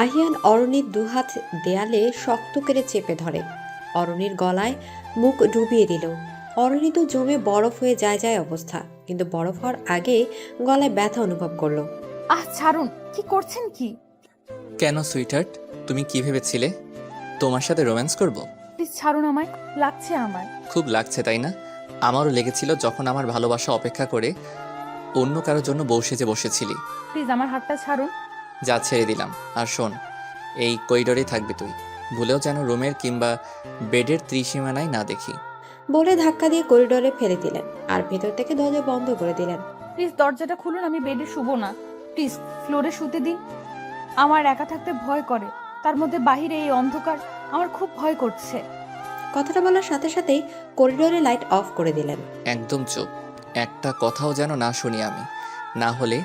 আহিয়ান অরণির দুহাত দেয়ালে শক্ত করে চেপে ধরে। অরণির গলায় মুখ ডুবিয়ে দিল। অরণি তো জমে বরফ হয়ে যায় যায় অবস্থা, কিন্তু বরফ হওয়ার আগে গলায় ব্যথা অনুভব করলো। ছাড়ুন, কি করছেন কি? কেন সুইটহার্ট, তুমি কি ভেবেছিলে তোমার সাথে রোম্যান্স করব? প্লিজ ছাড়ুন আমায়, লাগছে আমার। খুব লাগছে তাই না? আমারও লেগেছিল যখন আমার ভালোবাসা অপেক্ষা করে অন্য কারোর জন্য বউ সেজে বসেছিলি। প্লিজ আমার হাতটা ছাড়ুন। যা, ছেড়ে দিলাম। আর শোন, এই করিডোরেই থাকবি তুই, ভুলেও যেন রুমের কিংবা বেডের ত্রিসীমানায় না দেখি। বলে ধাক্কা দিয়ে করিডোরে ফেলে দিলেন আর ভেতর থেকে দরজা বন্ধ করে দিলেন। প্লিজ দরজাটা খুলুন, আমি বেডে শুবো না। প্লিজ ফ্লোরে শুতে দিন। আমার একা থাকতে ভয় করে, তার মধ্যে বাহিরে এই অন্ধকার, আমার খুব ভয় করছে। কথাটা বলার সাথে সাথেই করিডোরে লাইট অফ করে দিলেন। একদম চুপ, একটা কথাও যেন না শুনি আমি, না হলে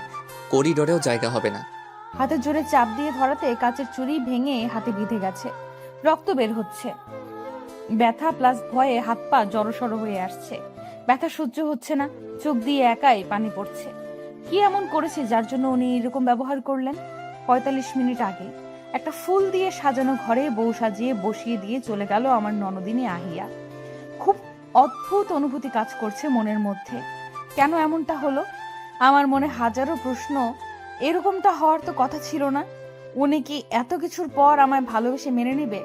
করিডোরেও জায়গা হবে না। হাতে জোরে চাপ দিয়ে ধরাতে কাচের চুড়ি ভেঙে হাতে বিঁধে গেছে, রক্ত বের হচ্ছে। ব্যথা প্লাস ভয়ে হাত পা জড়সড় হয়ে আসছে। ব্যথা সহ্য হচ্ছে না, চোখ দিয়ে একাই পানি পড়ছে। কি এমন করেছে যার জন্য উনি এরকম ব্যবহার করলেন? ৪৫ মিনিট আগে একটা ফুল দিয়ে সাজানো ঘরে বউ সাজিয়ে বসিয়ে দিয়ে চলে গেল আমার ননদিনী আহিয়া। খুব অদ্ভুত অনুভূতি কাজ করছে মনের মধ্যে। কেন এমনটা হলো? আমার মনে হাজারো প্রশ্ন। এরকমটা হওয়ার তো কথা ছিল না। উনি কি এত কিছুর পর আমায় ভালোবেসে মেনে নেবে?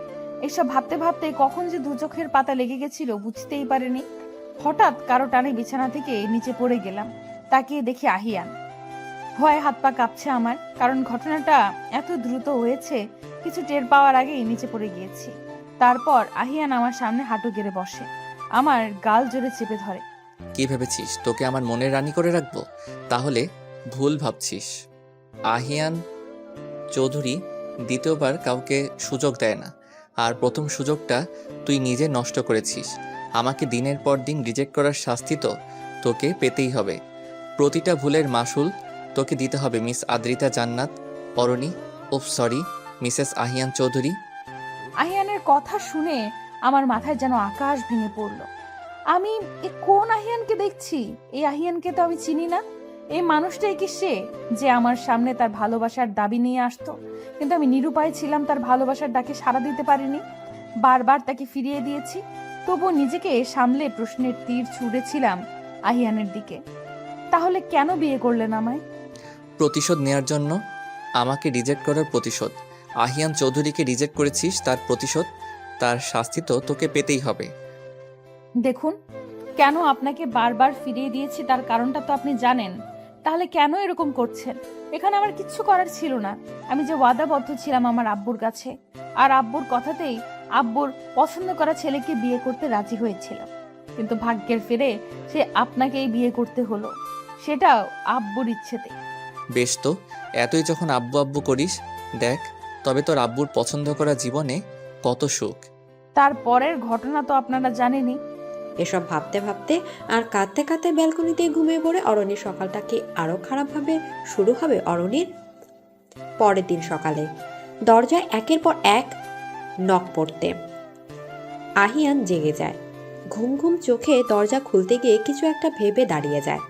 এসব ভাবতে ভাবতে কখন যে দু চোখের পাতা লেগে গেছিল বুঝতেই পারিনি। হঠাৎ কারো টানে বিছানা থেকে নিচে পড়ে গেলাম। তাকিয়ে দেখি আহিয়ান। ভয়ে হাত পা কাঁপছে আমার, কারণ ঘটনাটা এত দ্রুত হয়েছে, কিছু টের পাওয়ার আগেই নিচে পড়ে গিয়েছি। তারপর আহিয়ান আমার সামনে হাঁটু গেড়ে বসে, আমার গাল জোরে চেপে ধরে। কি ভেবেছিস তোকে আমার মনের রানী করে রাখবো? তাহলে ভুল ভাবছিস। আহিয়ান চৌধুরী দ্বিতীয়বার কাউকে সুযোগ দেয় না, আর প্রথম সুযোগটা তুই নিজে নষ্ট করেছিস। আমাকে দিনের পর দিন রিজেক্ট করার শাস্তি তো তোকে পেতেই হবে। প্রতিটা ভুলের মাসুল তোকে দিতে হবে মিস আদ্রিতা জান্নাত অরণি, সরি, মিসেস আহিয়ান চৌধুরী। আহিয়ানের কথা শুনে আমার মাথায় যেন আকাশ ভেঙে পড়ল। আমি এ কোন আহিয়ানকে দেখছি? এই আহিয়ানকে তো আমি চিনি না। এই মানুষটাই কি সে, যে আমার সামনে তার ভালোবাসার দাবি নিয়ে আসতো, কিন্তু আমি নিরুপায় ছিলাম, তার ভালোবাসার ডাকে সাড়া দিতে পারিনি। বারবার তাকে ফিরিয়ে দিয়েছি, তবুও নিজেকে সামলে প্রশ্নের তীর ছুঁড়েছিলাম আহিয়ানের দিকে। তাহলে কেন বিয়ে করলেন আমায়? প্রতিশোধ নেয়ার জন্য। আমাকে রিজেক্ট করার প্রতিশোধ। আহিয়ান চৌধুরীকে রিজেক্ট করেছিস, তার প্রতিশোধ, তার শাস্তি তো তোকে পেতেই হবে। দেখুন, কেন আপনাকে বারবার ফিরিয়ে দিয়েছি তার কারণটা তো আপনি জানেন। তাহলে কেন এরকম করছেন? এখানে আমার কিচ্ছু করার ছিল না। আমি যে ওয়াদাবদ্ধ ছিলাম আমার আব্বুর কাছে, আর আব্বুর কথাতেই আব্বুর পছন্দ করা ছেলেকে বিয়ে করতে রাজি হয়েছিলাম। কিন্তু ভাগ্যের ফেরে সে আপনাকেই বিয়ে করতে হলো, সেটাও আব্বুর ইচ্ছেতে। বেশ তো, এতই যখন আব্বু আব্বু করিস, দেখ তবে তোর আব্বুর পছন্দ করা জীবনে কত সুখ। তারপরের ঘটনা তো আপনারা জানেনই। এসব ভাবতে ভাবতে আর কাঁদতে কাঁদতে ব্যালকনিতে ঘুমিয়ে পড়ে অরণির। সকালটা কি আরো খারাপভাবে শুরু হবে অরণির? পরের দিন সকালে দরজায় একের পর এক নক পড়তে আহিয়ান জেগে যায়। ঘুম ঘুম চোখে দরজা খুলতে গিয়ে কিছু একটা ভেবে দাঁড়িয়ে যায়।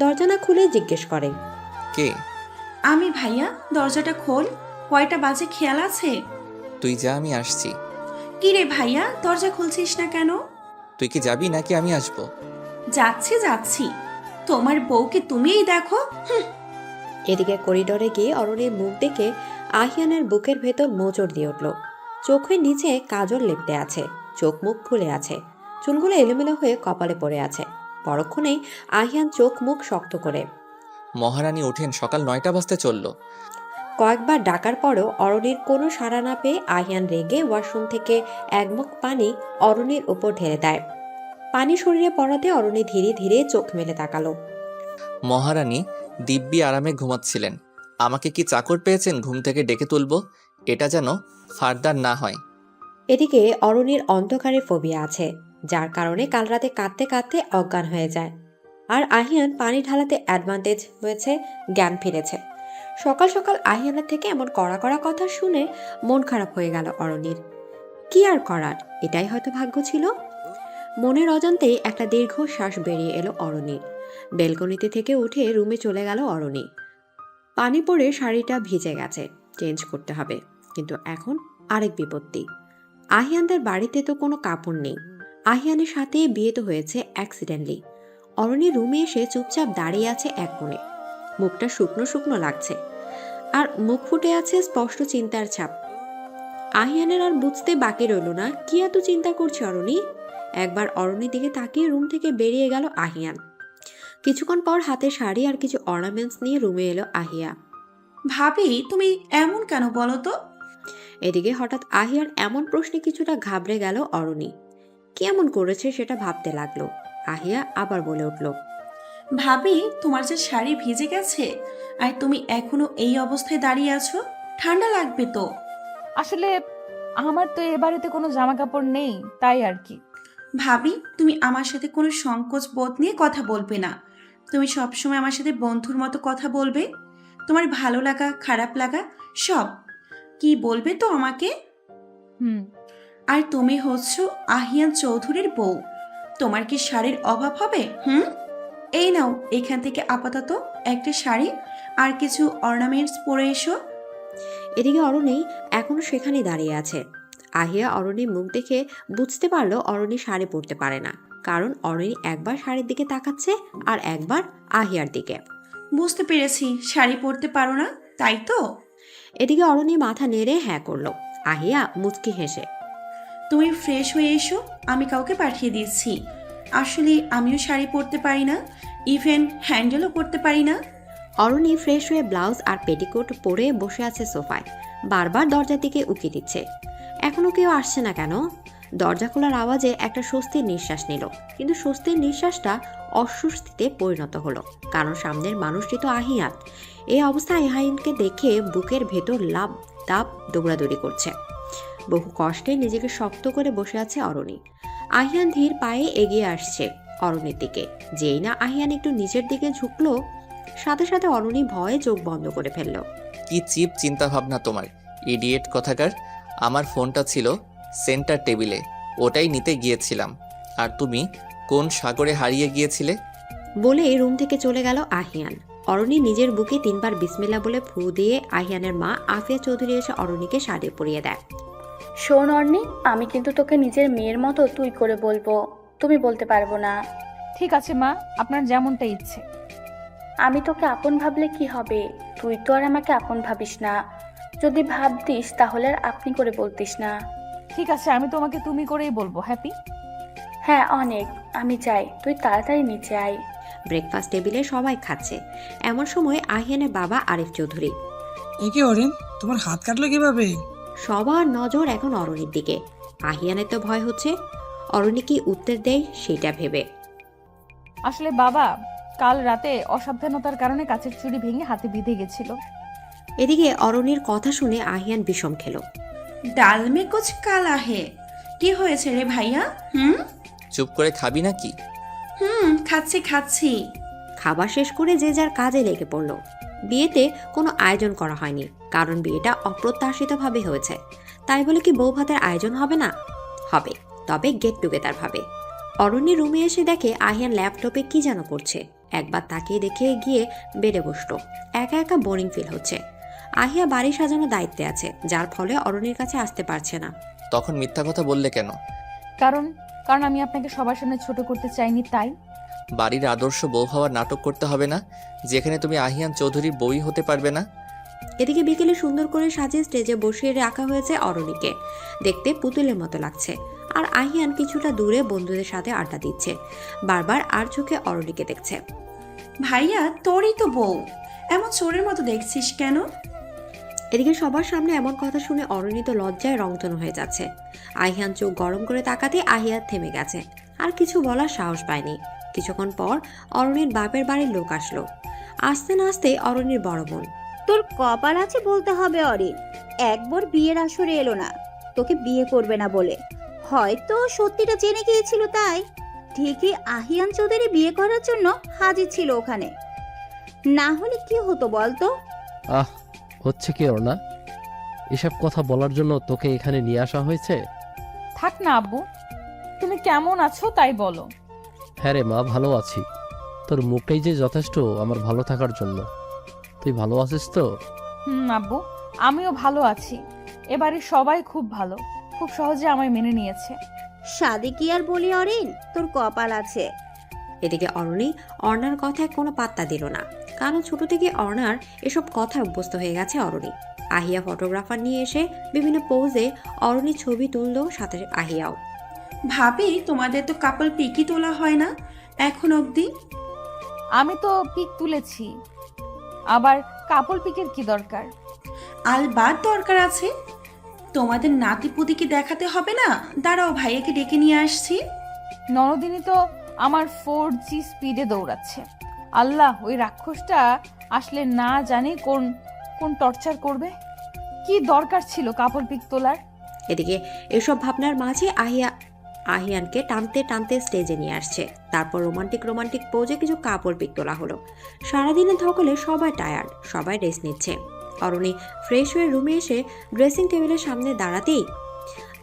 দরজা না খুলে জিজ্ঞেস করে, কে? আমি ভাইয়া, দরজাটা খোল। কয়টা বাজে খেয়াল আছে? তুই যা, আমি আসছি। কি রে ভাইয়া, দরজা খুলছিস না কেন? তুই কি যাবি নাকি আমি আসবো? যাচ্ছি যাচ্ছি, তোমার বউকে তুমিই দেখো। এদিকে করিডোরে গিয়ে অরণির মুখ দেখে আহিয়ানের বুকের ভেতর মোচড় দিয়ে উঠল। চোখের নিচে কাজল লেপটে আছে, চোখ মুখ ফুলে আছে, চুলগুলো এলোমেলো হয়ে কপালে পড়ে আছে। পরক্ষণেই আহিয়ান চোখ মুখ শক্ত করে। মহারানী ওঠেন, সকাল 9টা বাজতে চললো। কয়েকবার ডাকার পরেও অরণির কোনো সাড়া না পেয়ে আহিয়ান রেগে ওয়াশরুম থেকে এক মুখ পানি অরণির উপর ঢেলে দেয়। পানি শরীরে পড়াতে অরণি ধীরে ধীরে চোখ মেলে তাকালো। মহারানী দিব্যি আরামে ঘুমাচ্ছিলেন। আমাকে কি চাকর পেয়েছেন ঘুম থেকে ডেকে তুলবো? এটা যেন ফারদার না হয়। এদিকে অরণির অন্ধকারে ফোবিয়া আছে, যার কারণে কাল রাতে কাঁদতে কাঁদতে অজ্ঞান হয়ে যায়। আর আহিয়ান পানি ঢালাতে অ্যাডভান্টেজ হয়েছে, জ্ঞান ফিরেছে। সকাল সকাল আহিয়ানের থেকে এমন কড়া কড়া কথা শুনে মন খারাপ হয়ে গেল অরণির। কি আর করার, এটাই হয়তো ভাগ্য ছিল। মনের অজান্তেই একটা দীর্ঘ শ্বাস বেরিয়ে এলো অরণির। বেলকনিতে থেকে উঠে রুমে চলে গেল অরণি। পানি পড়ে শাড়িটা ভিজে গেছে, চেঞ্জ করতে হবে। কিন্তু এখন আরেক বিপত্তি। আহিয়ানদের বাড়িতে তো কোনো কাপড় নেই। আহিয়ানের সাথে বিয়ে তো হয়েছে অ্যাক্সিডেন্টলি। অরণি রুমে এসে চুপচাপ দাঁড়িয়ে আছে এক কোণে। মুখটা শুকনো শুকনো লাগছে, আর মুখ ফুটে আছে স্পষ্ট চিন্তার ছাপ। আহিয়ানের আর বুঝতে বাকি রইল না কি এত চিন্তা করছে অরণি। একবার অরণির দিকে তাকিয়ে রুম থেকে বেরিয়ে গেল আহিয়ান। কিছুক্ষণ পর হাতে শাড়ি আর কিছু অর্নামেন্টস নিয়ে রুমে এলো আহিয়া। ভাবি তুমি এমন কেন বলো তো? এদিকে হঠাৎ আহিয়ার এমন প্রশ্নে কিছুটা ঘাবড়ে গেল অরণি। কি এমন করেছে সেটা ভাবতে লাগলো। আহিয়া আবার বলে উঠল, ভাবি তোমার যে শাড়ি ভিজে গেছে আর তুমি এখনো এই অবস্থায় দাঁড়িয়ে আছো, ঠান্ডা লাগবে তো। আসলে আমার তো এ বাড়িতে কোনো জামা কাপড় নেই, তাই আর কি। ভাবি তুমি আমার সাথে কোনো সংকোচ বোধ নিয়ে কথা বলবে না। তুমি সবসময় আমার সাথে বন্ধুর মতো কথা বলবে। তোমার ভালো লাগা খারাপ লাগা সব কি বলবে তো আমাকে। হুম। আর তুমি হচ্ছ আহিয়ান চৌধুরীর বউ। তোমার কি শাড়ির অভাব হবে? এই নাও এখান থেকে আপাতত একটা শাড়ি আর কিছু অর্নামেন্টস পরে এসো। এদিকে অরণি এখনো সেখানে দাঁড়িয়ে আছে। আহিয়া অরণির মুখ দেখে বুঝতে পারলো অরণি শাড়ি পরতে পারে না, কারণ অরণি একবার শাড়ির দিকে তাকাচ্ছে আর একবার আহিয়ার দিকে। বুঝতে পেরেছি শাড়ি পরতে পারো না, তাই তো? এদিকে অরণি মাথা নেড়ে হ্যাঁ করলো। আহিয়া মুচকি হেসে, তুমি ফ্রেশ হয়ে এসো, আমি কাউকে পাঠিয়ে দিচ্ছি। আসলে আমিও শাড়ি পরতে পারি না, ইভেন হ্যান্ডেলও করতে পারি না। অরণি ফ্রেশ হয়ে ব্লাউজ আর পেটিকোট পরে বসে আছে সোফায়। বারবার দরজার দিকে উকি দিচ্ছে। এখনো কেউ আসছে না কেন? দরজা খোলার আওয়াজে একটা স্বস্তির নিঃশ্বাস নিল, কিন্তু স্বস্তির নিঃশ্বাসটা অস্বস্তিতে পরিণত হলো, কারণ সামনের মানুষটি তো আহিয়ান। এই অবস্থায় আহিয়ানকে দেখে বুকের ভেতর লাভ দাপ দৌড়াদৌড়ি করছে। বহু কষ্টে নিজেকে শক্ত করে বসে আছে অরণি। আহিয়ান ধীর পায়ে এগিয়ে আসছে অরণির দিকে। যেই না আহিয়ান একটু নিচের দিকে ঝুঁকলো, সাথে সাথে অরণি ভয়ে চোখ বন্ধ করে ফেলল। কি চিপ চিন্তা ভাবনা তোমার, ইডিয়েট কথাকার। আমার ফোনটা ছিল সেন্টার টেবিলে, ওটাই নিতে গিয়েছিলাম। আর তুমি কোন সাগরে হারিয়ে গিয়েছিলে? বলে রুম থেকে চলে গেল আহিয়ান। অরণি নিজের বুকে 3 বার বিসমিল্লাহ বলে ফু দিয়ে আহিয়ানের মা আফিয়া চৌধুরী এসে অরণিকে শাড়ি পরিয়ে দেয়। শোন অর্নি, আমি কিন্তু তোকে নিজের মেয়ের মতো তুই করে বলবো, তুমি বলতে পারবো না। ঠিক আছে মা, আপনার যেমনটা ইচ্ছে। আমি তোকে আপন ভাবলে কি হবে? তুই তো আর আমাকে আপন ভাবিস না। যদি ভাবতিস তাহলে আর আপনি করে বলতিস না। ঠিক আছে, আমি তোমাকে তুমি করেই বলবো। হ্যাপি? হ্যাঁ অনেক। আমি চাই তুই তাড়াতাড়ি নিচে আয়। ব্রেকফাস্ট টেবিলে সবাই খাচ্ছে। এমন সময় আহিয়ানের বাবা আরিফ চৌধুরী। একে অরিন, তোমার হাত কাটলো কিভাবে? সবার নজর এখন অরণির দিকে। আহিয়ানের তো ভয় হচ্ছে অরণি কি উত্তর দেয় সেটা ভেবে। আসলে বাবা, কাল রাতে অসাবধানতার কারণে কাচের চুড়ি ভেঙে হাতে বিঁধে গেছিল। এদিকে অরণির কথা শুনে আহিয়ান বিষম খেল। ডাল মে কুছ কালা হে। কি হয়েছে রে ভাইয়া? চুপ করে খাবি নাকি? খাচ্ছি খাচ্ছি। খাবার শেষ করে যে যার কাজে লেগে পড়ল। বিয়েতে কোনো আয়োজন করা হয়নি, কারণ বিয়েটা অপ্রত্যাশিতভাবে হয়েছে। তাই বলে কি বউ ভাতের আয়োজন হবে না? হবে, তবে গেট টুগেদার ভাবে। অরণ্যের রুমে এসে দেখে আহিয়ান ল্যাপটপে কি যেন করছে। একবার তাকিয়ে দেখে গিয়ে বেডে বসলো। একা একা বোরিং ফিল হচ্ছে। আহিয়া বাড়ি সাজানোর দায়িত্বে আছে, যার ফলে অরণ্যের কাছে আসতে পারছে না। তখন মিথ্যা কথা বললে কেন? কারণ আমি আপনাকে সবার সামনে ছোট করতে চাইনি, তাই। বাড়ির আদর্শ বউ হওয়ার নাটক করতে হবে না, যেখানে তুমি আহিয়ান চৌধুরীর বউই হতে পারবে না। এদিকে বিকেলে সুন্দর করে সাজিয়ে স্টেজে বসিয়ে রাখা হয়েছে অরণিকে। দেখতে পুতুলের মতো লাগছে। আর আহিয়ান কিছুটা দূরে বন্ধুদের সাথে আড্ডা দিচ্ছে। বারবার আর চোখে অরণিকে দেখছে। ভাইয়া তোরই তো বউ, এমন চোরের মতো দেখছিস কেন? এদিকে সবার সামনে এমন কথা শুনে অরণি তো লজ্জায় রংধনু হয়ে যাচ্ছে। আহিয়ান চোখ গরম করে তাকাতে আহিয়া থেমে গেছে, আর কিছু বলার সাহস পায়নি। কিছুক্ষণ পর অরণির বাপের বাড়ির লোক আসলো। আসতে না আসতে অরণির বড় বোন। তোর কপাল আছে বলতে হবে অরিন, একবার বিয়ের আসরে এলো না তোকে বিয়ে করবে না বলে। হয়তো সত্যিটা জেনে গিয়েছিল, তাই ঠিকই আহিয়ান চৌধুরী বিয়ে করার জন্য হাজির ছিল ওখানে। না হলে কি হতো বলতো? হচ্ছে কি ওর না, এসব কথা বলার জন্য তোকে এখানে নিয়ে আসা হয়েছে? থাক না আব্বু, তুমি কেমন আছো তাই বলো। হ্যাঁ রে মা, ভালো আছি। তোর মুখটাই যে যথেষ্ট আমার ভালো থাকার জন্য। তুই ভালো আছিস তো? আব্বু, আমিও ভালো আছি। এবারে সবাই খুব ভালো, খুব সহজে আমায় মেনে নিয়েছে। সাদে কি আর বলি অরিন, তোর কপাল আছে। এদিকে অরণি অর্ণার কথায় কোনো পাত্তা দিল না, কারণ ছোট থেকে অর্ণার এসব কথায় অভ্যস্ত হয়ে গেছে অরণি। আহিয়া ফটোগ্রাফার নিয়ে এসে বিভিন্ন পোজে অরণির ছবি তুলল, সাথে আহিয়াও। ভাবি, তোমাদের তো কাপল পিকই তোলা হয় না এখন অবধি। আমি তো পিক তুলেছি, আবার কাপল পিকের কি দরকার? আলবাত দরকার আছে। তোমাদের নাতিপুতিকে দেখাতে হবে না? দাঁড়াও, ভাইয়াকে ডেকে নিয়ে আসছি। ননদিনী তো আমার 4G স্পিডে দৌড়াচ্ছে। আল্লাহ, ওই রাক্ষসটা আসলে না জানি কোন কোন টর্চার করবে। কি দরকার ছিল কাপড় পিক তোলার? এদিকে এসব ভাবনার মাঝে আহিয়ানকে টানতে টানতে স্টেজে নিয়ে আসছে। তারপর রোমান্টিক পোজে কিছু কাপড় পিক তোলা হলো। সারাদিনের ধকলে সবাই টায়ার্ড, সবাই রেস্ট নিচ্ছে। অরণি ফ্রেশ হয়ে রুমে এসে ড্রেসিং টেবিলের সামনে দাঁড়াতেই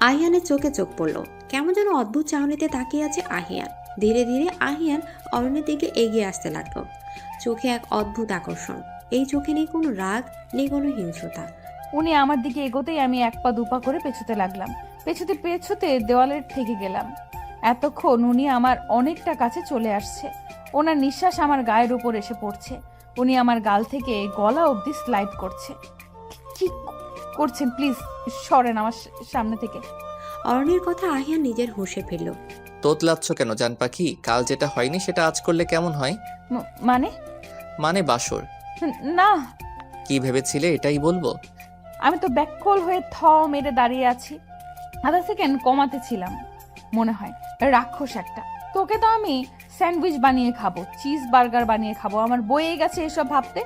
আহিয়ানের চোখে চোখ পড়ল। কেমন যেন অদ্ভুত চাহনিতে তাকিয়ে আছে আহিয়ান। ধীরে ধীরে আহিয়ান অরণির দিকে এগিয়ে আসতে লাগলো, চোখে এক অদ্ভুত আকর্ষণ। এই চোখে নেই কোনো রাগ, নেই কোনো হিংস্রতা। উনি আমার দিকে এগোতেই আমি এক পা দুপা করে পেছুতে লাগলাম। পেছুতে দেওয়ালের ঠেকে গেলাম। এতক্ষণ উনি আমার অনেকটা কাছে চলে আসছে। ওনার নিঃশ্বাস আমার গায়ের উপর এসে পড়ছে। উনি আমার গাল থেকে গলা অবধি স্লাইড করছে। কি করছেন? প্লিজ সরেন আমার সামনে থেকে। অরণির কথা আহিয়ান নিজের হুঁশে ফিরল। তোতলাচ্ছ কেন জান পাখি? কাল যেটা হয়নি সেটা আজ করলে কেমন হয়? মানে বাসর। না, কি ভেবেছিলে এটাই বলবো? আমি তো ব্যাককল হয়ে মেরে দাঁড়িয়ে আছি। আধা সেকেন্ড কমাতে ছিলাম মনে হয়। রাক্ষস একটা। তোকে তো আমি স্যান্ডউইচ বানিয়ে খাবো, চিজ বার্গার বানিয়ে খাবো। আমার বয়ে গেছে এসব ভাবতে।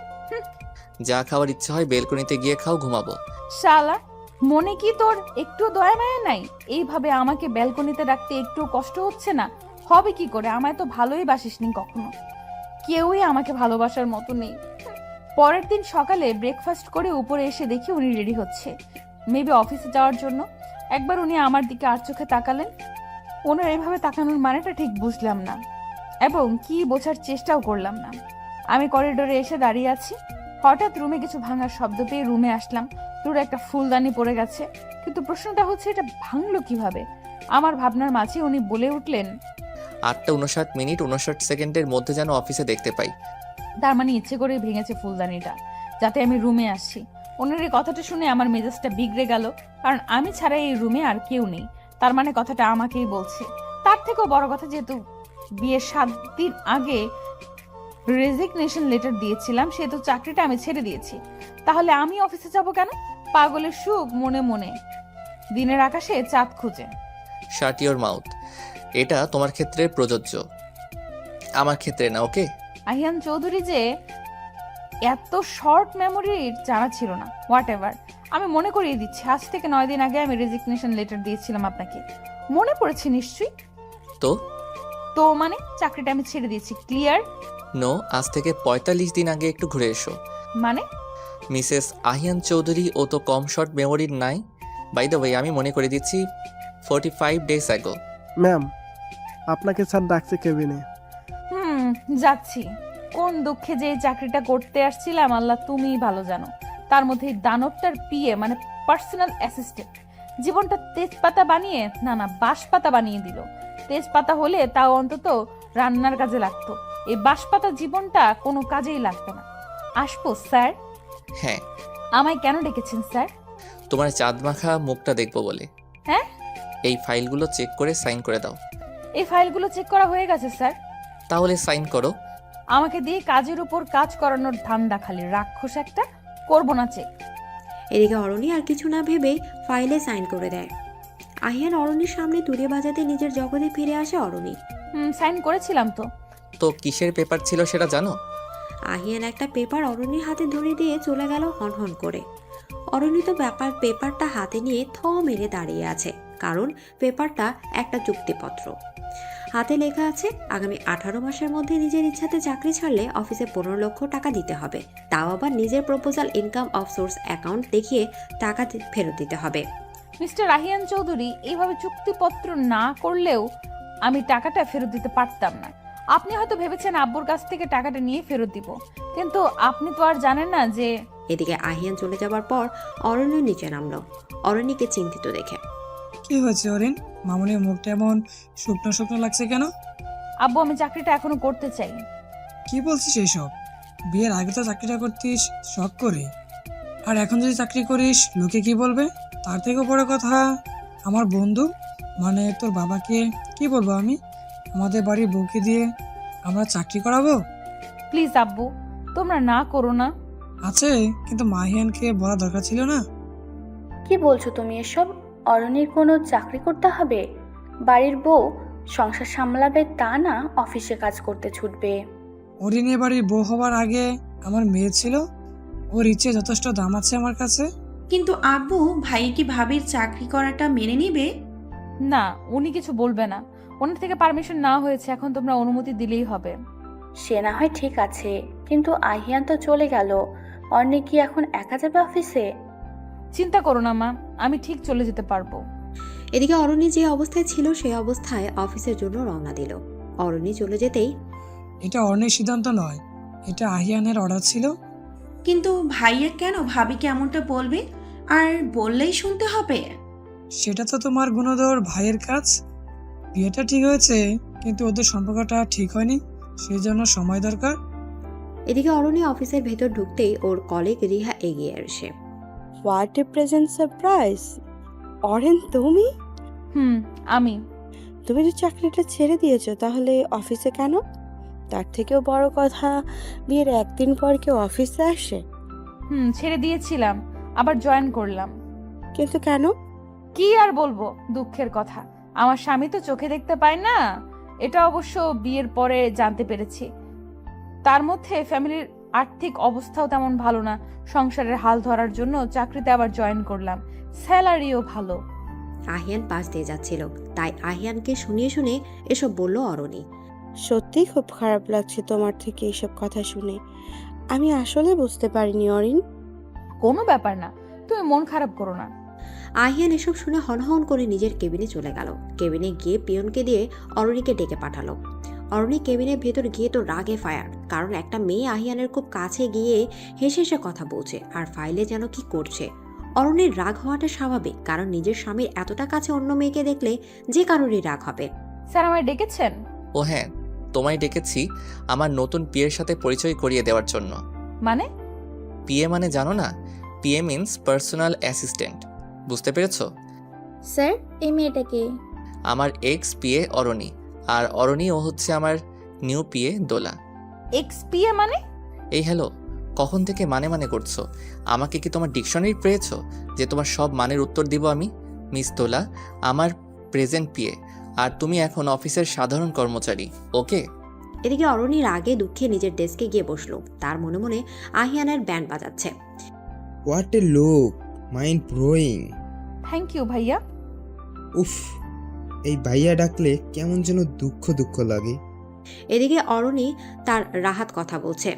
যা খাওয়ার ইচ্ছা হয় বেলকনিতে গিয়ে খাও, ঘুমাবো। শালা, মনে কি তোর একটু দয়া মায়া নাই? এইভাবে আমাকে ব্যালকনিতে রাখতে একটু কষ্ট হচ্ছে না? হবে কি করে? আমায় তো ভালোই বাসিসনি কখনো। কেউই আমাকে ভালোবাসার মতো নেই। পরের দিন সকালে ব্রেকফাস্ট করে উপরে এসে দেখি উনি রেডি হচ্ছে, মেবি অফিসে যাওয়ার জন্য। একবার উনি আমার দিকে আর চোখে তাকালেন। ওনার এভাবে তাকানোর মানেটা ঠিক বুঝলাম না, এবং কি বোঝার চেষ্টাও করলাম না। আমি করিডোরে এসে দাঁড়িয়ে আছি। হঠাৎ রুমে কিছু ভাঙার শব্দ পেয়ে রুমে আসলাম। দূরে একটা ফুলদানি পড়ে গেছে, কিন্তু প্রশ্নটা হচ্ছে এটা ভাঙলো কিভাবে? আমার ভাবনার মাঝে উনি বলে উঠলেন, 8:59:59 মধ্যে যেন অফিসে দেখতে পাই। তার মানে ইচ্ছে করে ভেঙেছে ফুলদানিটা যাতে আমি রুমে আসছি। ওনার এই কথাটা শুনে আমার মেজাজটা বিগড়ে গেল, কারণ আমি ছাড়া এই রুমে আর কেউ নেই। তার মানে কথাটা আমাকেই বলছে। তার থেকেও বড় কথা, যেহেতু বিয়ের 7 দিন আগে রেজিগনেশন লেটার দিয়েছিলাম, সেহেতু চাকরিটা আমি ছেড়ে দিয়েছি। তাহলে আমি অফিসে যাব কেন? পাগলের সুখ মনে মনে, দিনের আকাশে চাঁদ খুঁজে। শাট ইওর মাউথ। এটা তোমার ক্ষেত্রে প্রযোজ্য, আমার ক্ষেত্রে না, ওকে? আহিয়ান চৌধুরী যে এত শর্ট মেমোরির জানা ছিল না। হোয়াট এভার, আমি মনে করিয়ে দিচ্ছি, আজ থেকে 9 দিন আগে আমি রেজিগনেশন লেটার দিয়েছিলাম আপনাকে। মনে পড়েছে নিশ্চয়ই? তো মানে চাকরিটা আমি ছেড়ে দিয়েছি, ক্লিয়ার? নো, আজ থেকে 45 দিন আগে একটু ঘুরে এসো। মানে? মিসেস আহিয়ান চৌধুরী ও তো কম শর্ট মেমোরির নাই। বাই দ্য ওয়ে, আমি মনে করে দিচ্ছি 45 ডেজ অ্যাগো। ম্যাম, আপনাকে স্যার ডাকছে কেবিনে। যাচ্ছি। কোন দুঃখে যে এই চাকরিটা করতে আসছিলাম আল্লাহ তুমিই ভালো জানো। তার মধ্যে দানবটার পিএ মানে পার্সোনাল অ্যাসিস্ট্যান্ট জীবনটা তেজপাতা বানিয়ে, না বাঁশপাতা বানিয়ে দিল। তেজপাতা হলে তাও অন্তত রান্নার কাজে লাগতো, এই বাঁশপাতা জীবনটা কোনো কাজেই লাগতো না। আসবো স্যার? হ্যাঁ। আমায় কেন ডেকেছেন স্যার? তোমার চাঁদ মাখা মুখটা দেখবো বলে। হ্যাঁ? এই ফাইলগুলো চেক করে সাইন করে দাও। এই ফাইলগুলো চেক করা হয়ে গেছে স্যার। তাহলে সাইন করো। আমাকে দিয়ে কাজের উপর কাজ করানোর ধান্দা খালি, রাক্ষস একটা। করবো না চেক। এদিকে অরণি আর কিছু না ভেবেই ফাইলে সাইন করে দেয়। আহিয়ান অরণির সামনে তুলে বাজাতে নিজের জগতে ফিরে আসে অরণি। সাইন করেছিলাম তো। তো কিসের পেপার ছিল সেটা জানো? আহিয়ান একটা পেপার অরণির হাতে ধরে দিয়ে চলে গেল হনহন করে। অরণি তো পেপারটা হাতে নিয়ে মেরে দাঁড়িয়ে আছে, কারণ পেপারটা একটা চুক্তিপত্র। হাতে লেখা আছে আগামী 18 মাসের মধ্যে নিজের ইচ্ছাতে চাকরি ছাড়লে অফিসে 15 লক্ষ টাকা দিতে হবে, তাও আবার নিজের proposal income of swords account দেখিয়ে টাকা ফেরত দিতে হবে। মিস্টার আহিয়ান চৌধুরী, এইভাবে চুক্তিপত্র না করলেও আমি টাকাটা ফেরত দিতে পারতাম না। আপনি হয়তো ভেবেছেন আব্বুর কাছ থেকে টাকাটা নিয়ে ফেরত দিব, কিন্তু আপনি তো আর জানেন না যে এদিকে আহিয়ান চলে যাবার পর অরণ্য নিচে নামলো অরণ্যকে চিন্তিত দেখে। কি হয়েছে অরিন? মামুনির মুখটা এমন শুকনো শুকনো লাগছে কেন? আব্বু, আমি চাকরিটা এখনো করতে চাই। কি বলছিস এইসব? বিয়ের আগে তো চাকরিটা করতিস শখ করে, আর এখন যদি চাকরি করিস লোকে কি বলবে? তার থেকেও বড় কথা, আমার বন্ধু মানে তোর বাবাকে কি বলবো আমি? আমাদের বাড়ির বউকে দিয়ে আমরা চাকরি করাবো? প্লিজ আব্বু, তোমরা না করো না। আছে, কিন্তু মাহিয়ানকে বলা দরকার ছিল না? কি বলছো তুমি এসব? অরণির কোনো চাকরি করতে হবে? বাড়ির বউ সংসার সামলাবে তা না অফিসে কাজ করতে ছুটবে। অরিনের বাড়ির বউ হওয়ার আগে আমার মেয়ে ছিল, ওর ইচ্ছে যথেষ্ট দাম আছে আমার কাছে। কিন্তু আব্বু, ভাই কি ভাবির চাকরি করাটা মেনে নিবে? না, উনি কিছু বলবে না। ওনার থেকে পারমিশন না হয়েছে, এখন তোমরা অনুমতি দিলেই হবে। সে না হয় ঠিক আছে, কিন্তু আহিয়ান তো চলে গেল। অর্ণি কি এখন একা যাবে অফিসে? চিন্তা করো না মা, আমি ঠিক চলে যেতে পারবো। এদিকে অরণ্য যে অবস্থায় ছিল সেই অবস্থায় অফিসের জন্য রওনা দিল। অরণ্য চলে যেতেই এটা অর্ণের সিদ্ধান্ত নয়, এটা আহিয়ানের অর্ডার ছিল। কিন্তু ভাইয়া কেন ভাবিকে এমনটা বলবে? আর বললেই শুনতে হবে? সেটা তো তোমার গুণধর ভাইয়ের কাজ। বিয়েটা ঠিক হয়েছে, কিন্তু ওদের সম্পর্কটা ঠিক হয়নি, সেই জন্য সময় দরকার। এদিকে অরণ্য অফিসের ভেতর ঢুকতেই ওর কলিগ রিহা এগিয়ে আসে। What a present surprise! অরেন, তুমি আমি। তুমি তো চাকরিটা ছেড়ে দিয়েছো, তাহলে অফিসে কেন? তার থেকেও বড় কথা, বিয়ের একদিন পর কেউ অফিসে আসে? ছেড়ে দিয়েছিলাম, আবার জয়েন করলাম। কিন্তু কেন? কি আর বলবো, দুঃখের কথা। আমার স্বামী তো চোখে দেখতে পায় না, এটা অবশ্য বিয়ের পরে জানতে পেরেছি। তার মধ্যে ফ্যামিলির আর্থিক অবস্থাও তেমন ভালো না। সংসারের হাল ধরার জন্য চাকরিতে আবার জয়েন করলাম, স্যালারিও ভালো। আহিয়ান পাশ দিয়ে যাচ্ছিল, তাই আহিয়ানকে শুনিয়ে শুনে এসব বলল অরণ্য। সত্যিই খুব খারাপ লাগছে তোমার থেকে এইসব কথা শুনে। আমি আসলে বুঝতে পারিনি অরিন। কোনো ব্যাপার না, তুমি মন খারাপ করো না। আহিয়ান এসব শুনে হনহন করে নিজের কেবিনে চলে গেল। কেবিনে গিয়ে পিয়নকে দিয়ে অরণ্যকে ডেকে পাঠালো। অরণ্য কেবিনের ভেতর গিয়ে তো রাগে ফায়ার, কারণ একটা মেয়ে আহিয়ানের খুব কাছে গিয়ে হেসে হেসে কথা বলছে আর ফাইলে যেন কি করছে। অরণ্যের রাগ হওয়াটা স্বাভাবিক, কারণ নিজের স্বামীর এতটা কাছে অন্য মেয়েকে দেখলে যে কারোরই রাগ হবে। স্যার, আমায় ডেকেছেন? ও হ্যাঁ, তোমায় ডেকেছি আমার নতুন পিএর সাথে পরিচয় করিয়ে দেওয়ার জন্য। মানে? পিএ মানে জানো না? পিএ মিন্স পার্সোনাল অ্যাসিস্ট্যান্ট, বুঝতে পেরেছো? স্যার, এই মেয়েটাকে? আমার এক্স পিএ অরণি, আর অরণি ও হচ্ছে আমার নিউ পিএ দোলা। এক্সপিএ মানে? এই হ্যালো, কখন থেকে মানে মানে করছো? আমাকে কি তোমার ডিকশনারি পেয়েছো যে তোমার সব মানের উত্তর দিব আমি? মিস দোলা আমার প্রেজেন্ট পিএ, আর তুমি এখন অফিসের সাধারণ কর্মচারী, ওকে? এদিকে অরণ্য রাগে দুঃখে নিজের ডেস্কে গিয়ে বসলো। তার মনে মনে আহিয়ানের ব্যান্ড বাজাচ্ছে। What a look, mind blowing. Thank you ভাইয়া। উফ, এই ভাইয়া ডাকলে কেমন যেন দুঃখ দুঃখ লাগে। এদিকে অরণি তার রাহাত কথা বলছে।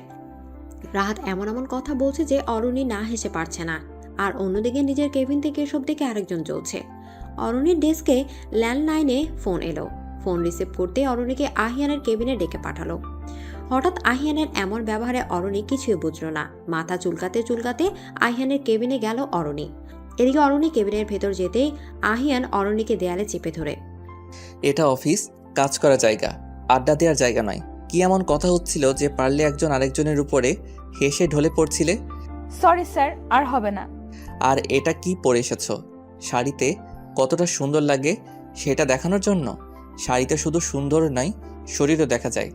রাহাত এমন এমন কথা বলছে যে অরণি না হেসে পারছে না। আর অন্যদিকে নিজের কেবিন থেকে এসব দেখে আরেকজন চলছে। অরণির ডেস্কে ল্যান্ডলাইনে ফোন এলো। ফোন রিসিভ করতে অরণিকে আহিয়ানের কেবিনে ডেকে পাঠালো। হঠাৎ আহিয়ানের এমন ব্যবহারে অরণি কিছুই বুঝল না। মাথা চুলকাতে চুলকাতে আহিয়ানের কেবিনে গেল অরণি। এদিকে অরণি কেবিনের ভেতর যেতেই আহিয়ান অরণিকে দেয়ালে চেপে ধরে। এটা অফিস, কাজ করা জায়গা, আড্ডা দেওয়ার জায়গা নয়। কি এমন কথা হচ্ছিল যে পারলে একজন আরেকজনের উপরে হেসে ঢলে পড়ছিলে? সরি স্যার, আর হবে না। আর এটা কি পরে এসেছো? শাড়িতে কতটা সুন্দর লাগে সেটা দেখানোর জন্য? শাড়িতে শুধু সুন্দর নয়, শরীরও দেখা যায়।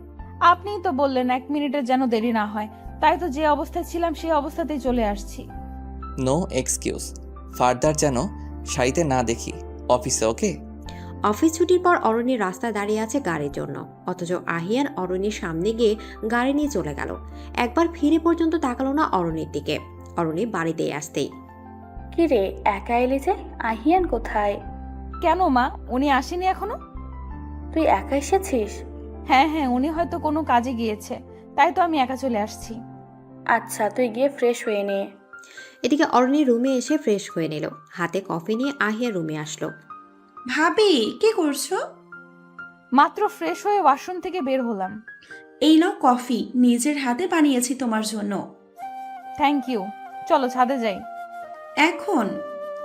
আপনিই তো বললেন 1 মিনিটের যেন দেরি না হয়, তাই তো যে অবস্থায় ছিলাম সেই অবস্থাতেই চলে আসছি। নো এক্সকিউজ, ফার্দার যেন শাড়িতে না দেখি অফিসে, ওকে? অফিস ছুটির পর অরণি রাস্তায় দাঁড়িয়ে আছে গাড়ির জন্য, অথচ আহিয়ান অরণির সামনে গিয়ে গাড়ি নিয়ে চলে গেল। একবার ফিরে পর্যন্ত তাকালো না অরণির দিকে। অরণি বাড়িতে আসতেই, কি রে, একা এলি যে? আহিয়ান কোথায়? কেন মা, উনি আসেনি এখনো? তুই একা এসেছিস? হ্যাঁ হ্যাঁ, উনি হয়তো কোনো কাজে গিয়েছে, তাই তো আমি একা চলে আসছি। আচ্ছা, তুই গিয়ে ফ্রেশ হয়ে নে। এদিকে অরণি রুমে এসে ফ্রেশ হয়ে নিল। হাতে কফি নিয়ে আহিয়া রুমে আসলো। ভাবি, কি করছো? মাত্র ফ্রেশ হয়ে ওয়াশরুম থেকে বের হলাম। এই নাও কফি, নিজের হাতে বানিয়েছি তোমার জন্য। Thank you. চলো ছাদে যাই। এখন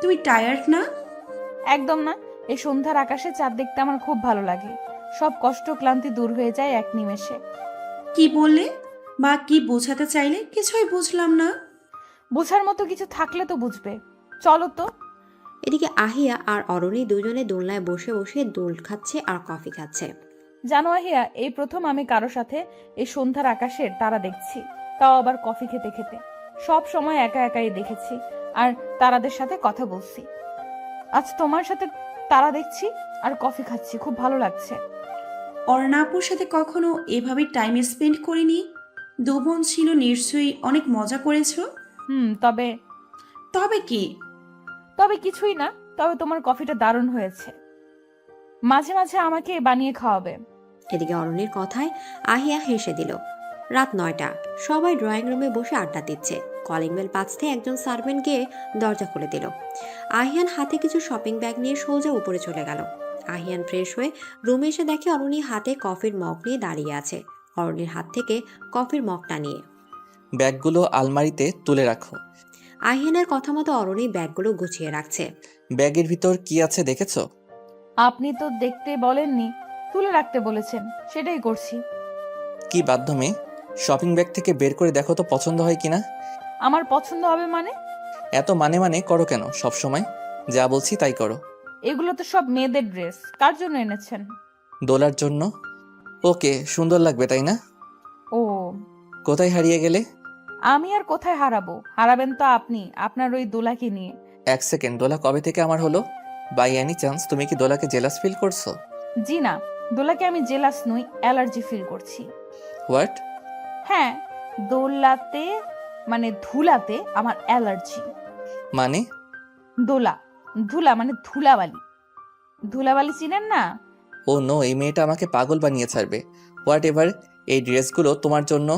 তুমি টায়ার্ড না? একদম না, এই সন্ধ্যার আকাশে চাঁদ দেখতে আমার খুব ভালো লাগে। সব কষ্ট ক্লান্তি দূর হয়ে যায় এক নিমেষে। কি বললে বা কি বোঝাতে চাইলে কিছুই বুঝলাম না। বোঝার মতো কিছু থাকলে তো বুঝবে, চলো তো। এদিকে আহিয়া আর অরণি দুজনে দোলনায় বসে বসে দোল খাচ্ছে আর কফি খাচ্ছে। জানো আহিয়া, এই প্রথম আমি কারো সাথে এই সন্ধ্যার আকাশের তারা দেখছি, তাও আবার কফি খেতে খেতে। সব সময় একা একাই দেখেছি আর তারাদের সাথে কথা বলছি। আজ তোমার সাথে তারা দেখছি আর কফি খাচ্ছি, খুব ভালো লাগছে। অর্ণাপুর সাথে কখনো এভাবে টাইম স্পেন্ড করিনি। দু বোন ছিল, নিশ্চয়ই অনেক মজা করেছো। তবে তবে কি? তবে কিছুই না, তবে তোমার কফিটা দারুণ হয়েছে। মাঝে মাঝে আমাকে বানিয়ে খাওয়াবে। এদিকে অরণির কথায় আহিয়া হেসে দিল। রাত 9টা, সবাই ড্রয়িং রুমে বসে আড্ডা দিচ্ছে। কলিং বেল বাজতে একজন সার্ভেন্ট গিয়ে দরজা খুলে দিল। আহিয়ান হাতে কিছু শপিং ব্যাগ নিয়ে সোজা উপরে চলে গেল। আহিয়ান ফ্রেশ হয়ে রুমে এসে দেখে অরণি হাতে কফির মগ নিয়ে দাঁড়িয়ে আছে। অরণির হাত থেকে কফির মগটা নিয়ে ব্যাগগুলো আলমারিতে তুলে রাখো। আহিয়ানের কথা মতো অরণি ব্যাগগুলো গুছিয়ে রাখছে। ব্যাগের ভিতর কি আছে দেখেছো? আপনি তো দেখতে বলেননি, তুলে রাখতে বলেছেন, সেটাই করছি। কি বাধ্য মেয়ে, শপিং ব্যাগ থেকে বের করে দেখো তো পছন্দ হয় কিনা। আমার পছন্দ হবে মানে? এত মানে করো কেন সব সময়? যা বলছি তাই করো। এগুলো তো সব মেয়েদের ড্রেস, কার জন্য এনেছেন? দোলার জন্য। ওকে, সুন্দর লাগবে তাই না? ও, কোথায় হারিয়ে গেলে? আমি আর কোথায় হারাবো? হারাবেন তো আপনি, আপনার ওই দোলাকে নিয়ে। এক সেকেন্ড, দোলা কবে থেকে আমার হলো? বাই এনি চান্স তুমি কি দোলাকে জেলাস ফিল করছো? জি না, দোলাকে আমি জেলাস নই, অ্যালার্জি ফিল করছি। হোয়াট? হ্যাঁ, দোলাতে মানে ধুলাতে আমার অ্যালার্জি। মানে? দোলা, ধুলা মানে ধুলাবালি। ধুলাবালি চিনেন না? ও নো, এই মেয়েটা আমাকে পাগল বানিয়ে ছাড়বে। হোয়াট এভার, এই ড্রেসগুলো তোমার জন্য,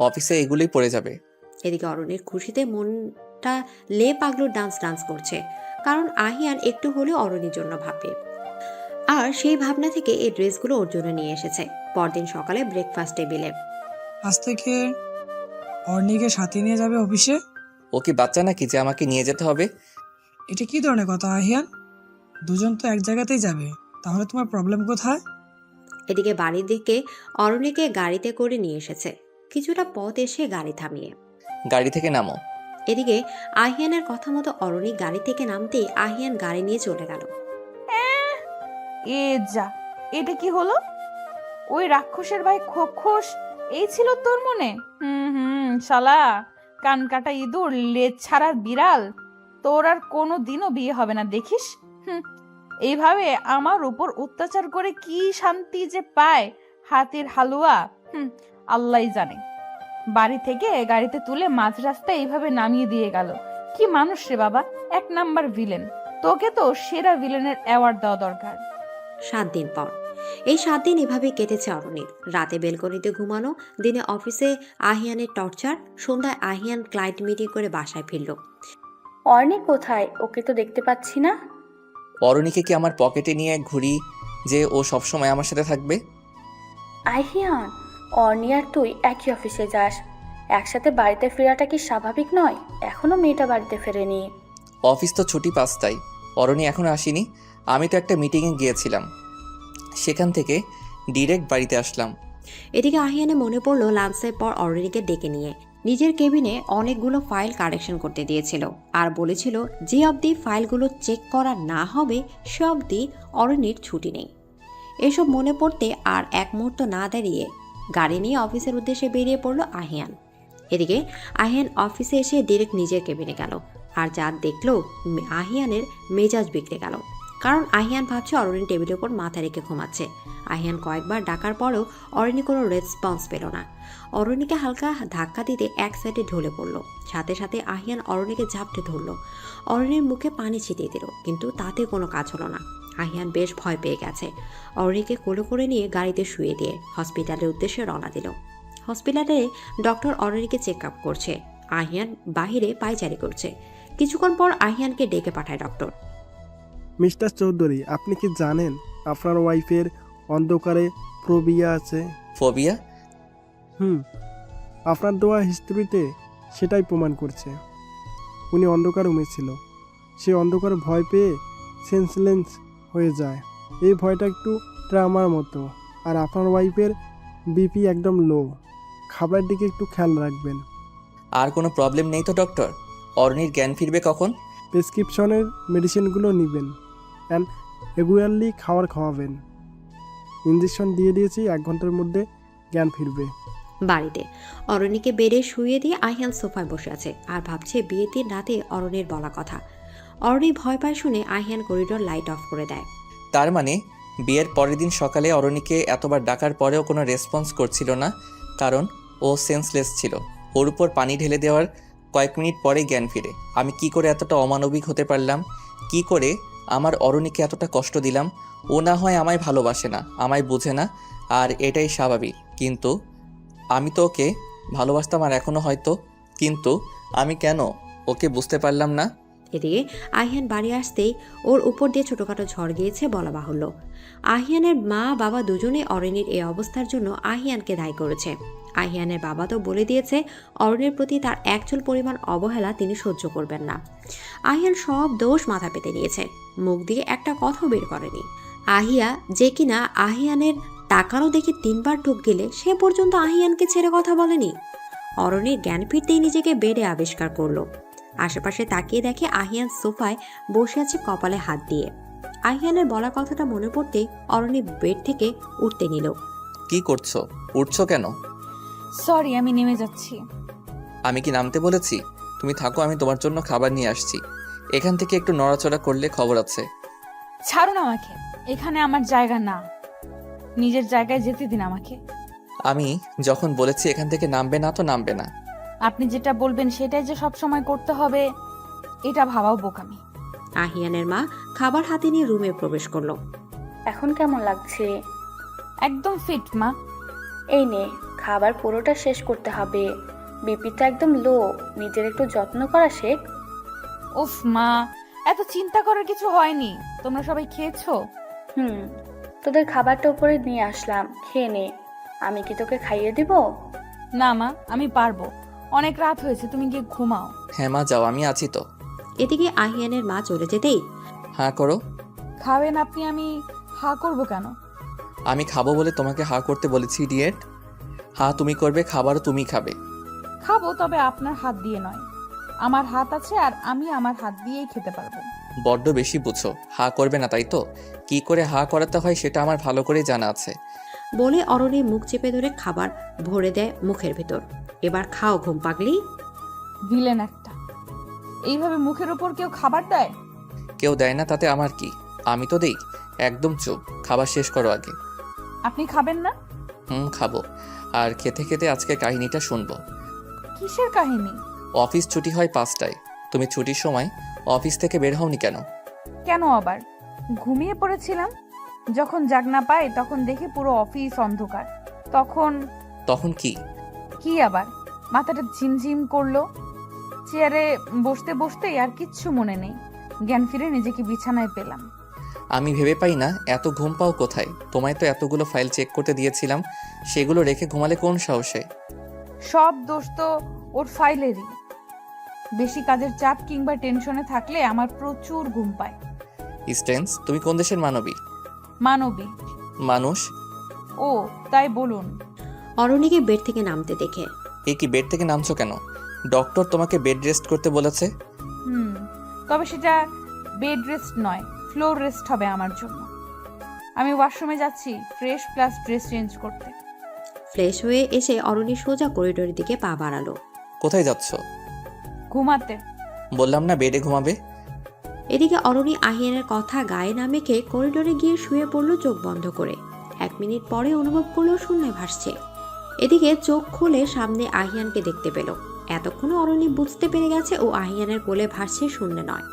অফিসে এগুলোই পরে যাবে। এদিকে অরণির খুশিতে মনটা লে পাগলুর ডান্স করছে, কারণ আহিয়ান একটু হলেও অরণির জন্য ভাববে। আর সেই ভাবনা থেকে এই ড্রেসগুলো ওর জন্য নিয়ে এসেছে। পরদিন সকালে ব্রেকফাস্ট টেবিলে আজ থেকে অর্ণিকে সাথে নিয়ে যাবে অফিসে? ও কি বাচ্চা নাকি যে আমাকে নিয়ে যেতে হবে? এটা কি ধরনের কথা আহিয়ান? দুজন তো এক জায়গাতেই যাবে, তাহলে তোমার প্রবলেম কোথায়? এদিকে বাড়ির দিকে অরণিকে গাড়িতে করে নিয়ে এসেছে। কিছুটা পথ এসে গাড়ি থামিয়ে গাড়ি থেকে নামো। এদিকে আহিয়ানের কথা মতো অরণি গাড়ি থেকে নামতেই আহিয়ান গাড়ি নিয়ে চলে গেল। এ যা, এটা কি হলো? ওই রাক্ষসের ভাই খোখস এই ছিল তোর মনে? শালা কান কাটা ইঁদুর, লেজ ছাড়া বিড়াল, তোর আর কোনো দিনও বিয়ে হবে না দেখিস। এইভাবে আমার উপর অত্যাচার করে কি শান্তি যে পায় হাতির হালুয়া, আল্লাহই জানে। বাড়ি থেকে গাড়িতে তুলে মাঝ রাস্তায় এইভাবে নামিয়ে দিয়ে গেল। কি মানুষ রে বাবা, 1 নাম্বার ভিলেন। তোকে তো সেরা ভিলেনের অ্যাওয়ার্ড দেওয়া দরকার। 7 দিন পর। এই 7 দিন এভাবেই কেটেছে অরণির। রাতে বেলকনিতে ঘুমানো, দিনে অফিসে আহিয়ানের টর্চার, সন্ধ্যায় আহিয়ান ক্লায়েন্ট মিটিং করে বাসায় ফিরল। অর্ণি কোথায়? ওকে তো দেখতে পাচ্ছি না। অরণিকে কি আমার পকেটে নিয়ে ঘুরি যে ও সবসময় আমার সাথে থাকবে? আহিয়ান, অর্ণি আর তুই একই অফিসে যাস, একসাথে বাড়িতে ফেরাটা কি স্বাভাবিক নয়? এখনো মেয়েটা বাড়িতে ফেরেনি। অফিস তো ছুটি 5টায়, অরণি এখনো আসেনি। আমি তো একটা মিটিংয়ে গিয়েছিলাম, সেখান থেকে ডিরেক্ট বাড়িতে আসলাম। এদিকে আহিয়ানে মনে পড়ল লাঞ্চের পর অরণিকে ডেকে নিয়ে নিজের কেবিনে অনেকগুলো ফাইল কারেকশন করতে দিয়েছিল আর বলেছিল যে অবধি ফাইলগুলো চেক করা না হবে সে অবধি অরণির ছুটি নেই। এসব মনে পড়তে আর এক মুহূর্ত না দাঁড়িয়ে গাড়ি নিয়ে অফিসের উদ্দেশ্যে বেরিয়ে পড়ল আহিয়ান। এদিকে আহিয়ান অফিসে এসে ডিরেক্ট নিজের কেবিনে গেল আর যা দেখলো আহিয়ানের মেজাজ বিগড়ে গেল, কারণ আহিয়ান ভাবছে অরণি টেবিলের উপর মাথা রেখে ঘুমাচ্ছে। আহিয়ান কয়েকবার ডাকার পরেও অরণি কোনো রেসপন্স পেল না। অরণিকে হালকা ধাক্কা দিতে এক সাইডে ঢলে পড়ল। সাথে সাথে আহিয়ান অরণিকে ঝাপটে ধরল, অরণির মুখে পানি ছিটিয়ে দিল, কিন্তু তাতে কোনো কাজ হলো না। আহিয়ান বেশ ভয় পেয়ে গেছে। অরণিকে কোলে করে নিয়ে গাড়িতে শুয়ে দিয়ে হসপিটালের উদ্দেশ্যে রওনা দিল। হসপিটালে ডক্টর অরণিকে চেক আপ করছে, আহিয়ান বাহিরে পায়চারি করছে। কিছুক্ষণ পর আহিয়ানকে ডেকে পাঠায় ডক্টর। মিস্টার চৌধুরী, আপনি কি জানেন আপনার ওয়াইফের অন্ধকারে ফোবিয়া আছে? ফোবিয়া? আপনার দেওয়া হিস্ট্রিতে সেটাই প্রমাণ করছে। উনি অন্ধকার রুমে ছিল। সে অন্ধকার ভয় পেয়ে সেন্সলেস হয়ে যায়। এই ভয়টা একটু ট্রামার মতো। আর আপনার ওয়াইফের বিপি একদম লো, খাবারের দিকে একটু খেয়াল রাখবেন। আর কোনো প্রবলেম নেই তো ডক্টর? অরণির জ্ঞান ফিরবে কখন? প্রেসক্রিপশনের মেডিসিনগুলো নেবেন অ্যান্ড রেগুলারলি খাওয়াবেন। ইঞ্জেকশন দিয়ে দিয়েছি, 1 ঘন্টার মধ্যে জ্ঞান ফিরবে। বাড়িতে অরণিকে বেডে শুয়ে দিয়ে আহিয়ান সোফায় বসে আছে আর ভাবছে বিয়ের দিন রাতে অরণির বলা কথা। অরণি ভয় পায় শুনে আহিয়ান করিডোর লাইট অফ করে দেয়। তার মানে বিয়ের পরের দিন সকালে অরণিকে এতবার ডাকার পরেও কোনো রেসপন্স করছিল না, কারণ ও সেন্সলেস ছিল। ওর উপর পানি ঢেলে দেওয়ার কয়েক মিনিট পরেই জ্ঞান ফিরে। আমি কি করে এতটা অমানবিক হতে পারলাম? কি করে আমার অরণিকে এতটা কষ্ট দিলাম? ও না হয় আমায় ভালোবাসে না, আমায় বোঝে না, আর এটাই স্বাভাবিক। কিন্তু আমি তো ওকে ভালোবাসতাম, আর এখনও হয়তো। কিন্তু আমি কেন ওকে বুঝতে পারলাম না? এদিকে আহিয়ান বাড়ি আসতেই ওর উপর দিয়ে ছোটখাটো ঝড় গিয়েছে বলা বাহুল্য। আহিয়ানের মা বাবা দুজনেই অরণির এই অবস্থার জন্য আহিয়ানকে দায়ী করেছে। আহিয়ানের বাবা তো বলে দিয়েছে অরণির প্রতি তার একচুল পরিমাণ অবহেলা তিনি সহ্য করবেন না। আহিয়ান সব দোষ মাথা পেতে নিয়েছে, মুখ দিয়ে একটা কথাও বের করেনি। আহিয়া যে কিনা আহিয়ানের তাকানো দেখে 3 বার ঢুক গেলে সে পর্যন্ত আহিয়ানকে ছেড়ে কথা বলেনি। অরণির জ্ঞান ফিরতেই নিজেকে বেডে আবিষ্কার করলো। আশেপাশে তাকিয়ে দেখে আহিয়ান সোফায় বসে আছে কপালে হাত দিয়ে। আহিয়ানের বলা কথাটা মনে পড়তেই অরণি বেড থেকে উঠতে নিল। কি করছো? উঠছো কেন? সরি, আমি নেমে যাচ্ছি। আমি কি নামতে বলেছি? তুমি থাকো, আমি তোমার জন্য খাবার নিয়ে আসছি। এখান থেকে একটু নড়াচড়া করলে খবর আছে। ছাড়ুন আমাকে, এখানে আমার জায়গা না। নিজের জায়গায় যেতে দিন আমাকে। আমি যখন বলেছি এখান থেকে নামবে না, তো নামবে না। আপনি যেটা বলবেন সেটাই যে সব সময় করতে হবে, এটা ভাবাও বোকামি। আহিয়ানের মা খাবার হাতে নিয়ে রুমে প্রবেশ করলো। এখন কেমন লাগছে? একদম ফিট মা। এই নে, খাবার পুরোটা শেষ করতে হবে। বিপিটা একদম লো, নিজের একটু যত্ন করা শেখ। উফ মা, এত চিন্তা করার কিছু হয়নি। তোমরা সবাই খেয়েছো? তোদের খাবারটা উপরে নিয়ে আসলাম, খেয়ে নে। আমি কি তোকে খাইয়ে দিব? না মা, আমি পারবো। অনেক রাত হয়েছে, তুমি গিয়ে ঘুমাও। হ্যাঁ মা, যাও, আমি আছি তো। এদিকে আহিয়ানের মা চলে যেতেই, হ্যাঁ করো। খাবেন আপনি? আমি হা করবো কেন? আমি খাবো বলে তোমাকে হা করতে বলেছি ইডিয়েট। হ্যাঁ তুমি করবে, খাবারও তুমি খাবে। খাবো, তবে আপনার হাত দিয়ে নয়। আমার হাত আছে আর আমি আমার হাত দিয়েই খেতে পারবো। বড্ড বেশি বুঝো। হা করবে না তাই তো? কি করে হা করাতে হয় সেটা আমার ভালো করে জানা আছে। বলে অরণি মুখ চেপে ধরে খাবার ভরে দেয় মুখের ভেতর। এবার খাও ঘুম পাগলি। ভিলেন একটা। এইভাবে মুখের ওপর কেউ খাবার দেয়? কেউ দেয় না তাতে আমার কি? আমি তো দেই। একদম চুপ, খাবার শেষ করো আগে। আপনি খাবেন না? খাবো। আর খেতে খেতে আজকে কাহিনীটা শুনবো। কিসের কাহিনী? অফিস ছুটি হয় 5টায়। তুমি ছুটির সময় অফিস থেকে বের হওনি কেন? কেন আবার? ঘুমিয়ে পড়েছিলাম। যখন জাগনা পাই তখন দেখি পুরো অফিস অন্ধকার। তখন কি? কি আবার? মাথাটা ঝিমঝিম করলো। চেয়ারে বসতে বসতেই আর কিচ্ছু মনে নেই। জ্ঞান ফিরে নিজেকে বিছানায় পেলাম। আমি ভেবে পাই না এত ঘুম পাও কোথায়? তোমায় তো এতগুলো ফাইল চেক করতে দিয়েছিলাম, সেগুলো রেখে ঘুমালে কোন সাহসে? সব দোষ তো ওর ফাইলেরই। বেশি কাজের চাপ কিংবা টেনশনে থাকলে আমার প্রচুর ঘুম পায়। স্টেন্স, তুমি কোন দেশের মানবী? মানবী? মানুষ? ও তাই বলুন। অরণিকে বেড থেকে নামতে দেখে, এ কি, বেড থেকে নামছো কেন? ডক্টর তোমাকে বেড রেস্ট করতে বলেছে। তবে সেটা বেড রেস্ট নয়, ফ্লোর রেস্ট হবে আমার জন্য। আমি ওয়াশরুমে যাচ্ছি ফ্রেশ প্লাস ড্রেস চেঞ্জ করতে। ফ্রেশ হয়ে এসে অরণি সোজা করিডোরের দিকে পা বাড়ালো। কোথায় যাচ্ছ? ঘুমাতে। বললাম না বেডে ঘুমাবে। এদিকে অরণি আহিয়ানের কথা গায়ে না মেখে করিডোরে গিয়ে শুয়ে পড়লো চোখ বন্ধ করে। 1 মিনিট পরে অনুভব করলো শূন্যে ভাসছে। এদিকে চোখ খুলে সামনে আহিয়ানকে দেখতে পেল। এতক্ষণে অরণি বুঝতে পেরে গেছে ও আহিয়ানের কোলে ভাসছে, শূন্যে নয়।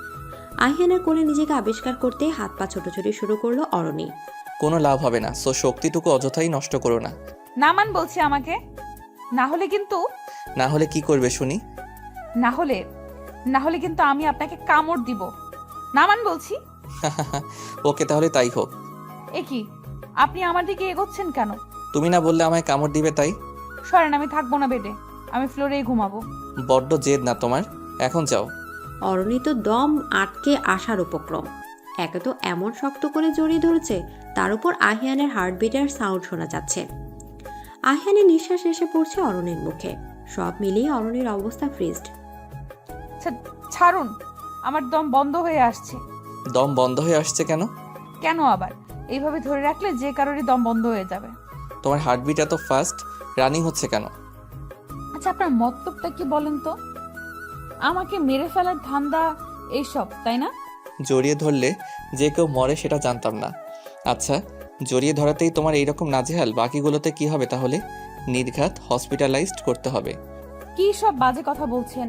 আহিয়ানের কোলে নিজেকে আবিষ্কার করতে হাত পা ছোটাছুটি শুরু করলো অরণি। কোনো লাভ হবে না, সো শক্তিটুকু অযথাই নষ্ট করো না। নামান বলছি আমাকে, না হলে কিন্তু। না হলে কি করবে শুনি? না হলে কিন্তু আমি আপনাকে কামড় দিব। নামান বলছি। ওকে, তাহলে তাই হোক। এ কি, আপনি আমার দিকে এগোচ্ছেন কেন? তুমি না বললে আমায় কামড় দিবে, তাই। সরেন, আমি থাকবো না বেডে, আমি ফ্লোরেই ঘুমাবো। বড্ড জেদ না তোমার? এখন যাও। অরণি তো দম আটকে আসার উপক্রম। একে তো এমন শক্ত করে জড়িয়ে ধরেছে, তার উপর আহিয়ানের হার্টবিটের সাউন্ড শোনা যাচ্ছে। আহিয়ানের নিঃশ্বাস এসে পড়ছে অরণির মুখে। সব মিলিয়ে অরণির অবস্থা ফ্রিজড। ছাড়ুন, আমার দম বন্ধ হয়ে আসছে। দম বন্ধ হয়ে আসছে কেন? কেন আবার? এইভাবে ধরে রাখলে যে কারোরই দম বন্ধ হয়ে যাবে। তোমার হার্টবিট এত ফাস্ট রানিং হচ্ছে কেন? আচ্ছা, আপনার মতলবটা কি বলেন তো? আমাকে মেরে ফেলার ধান্দা এইসব, তাই না? জড়িয়ে ধরলে যে কেউ মরে সেটা জানতাম না। আচ্ছা, জড়িয়ে ধরাতেই তোমার এইরকম নাজেহাল, বাকিগুলোতে কি হবে তাহলে? নির্ঘাত হসপিটালাইজড করতে হবে। কি সব বাজে কথা বলছেন?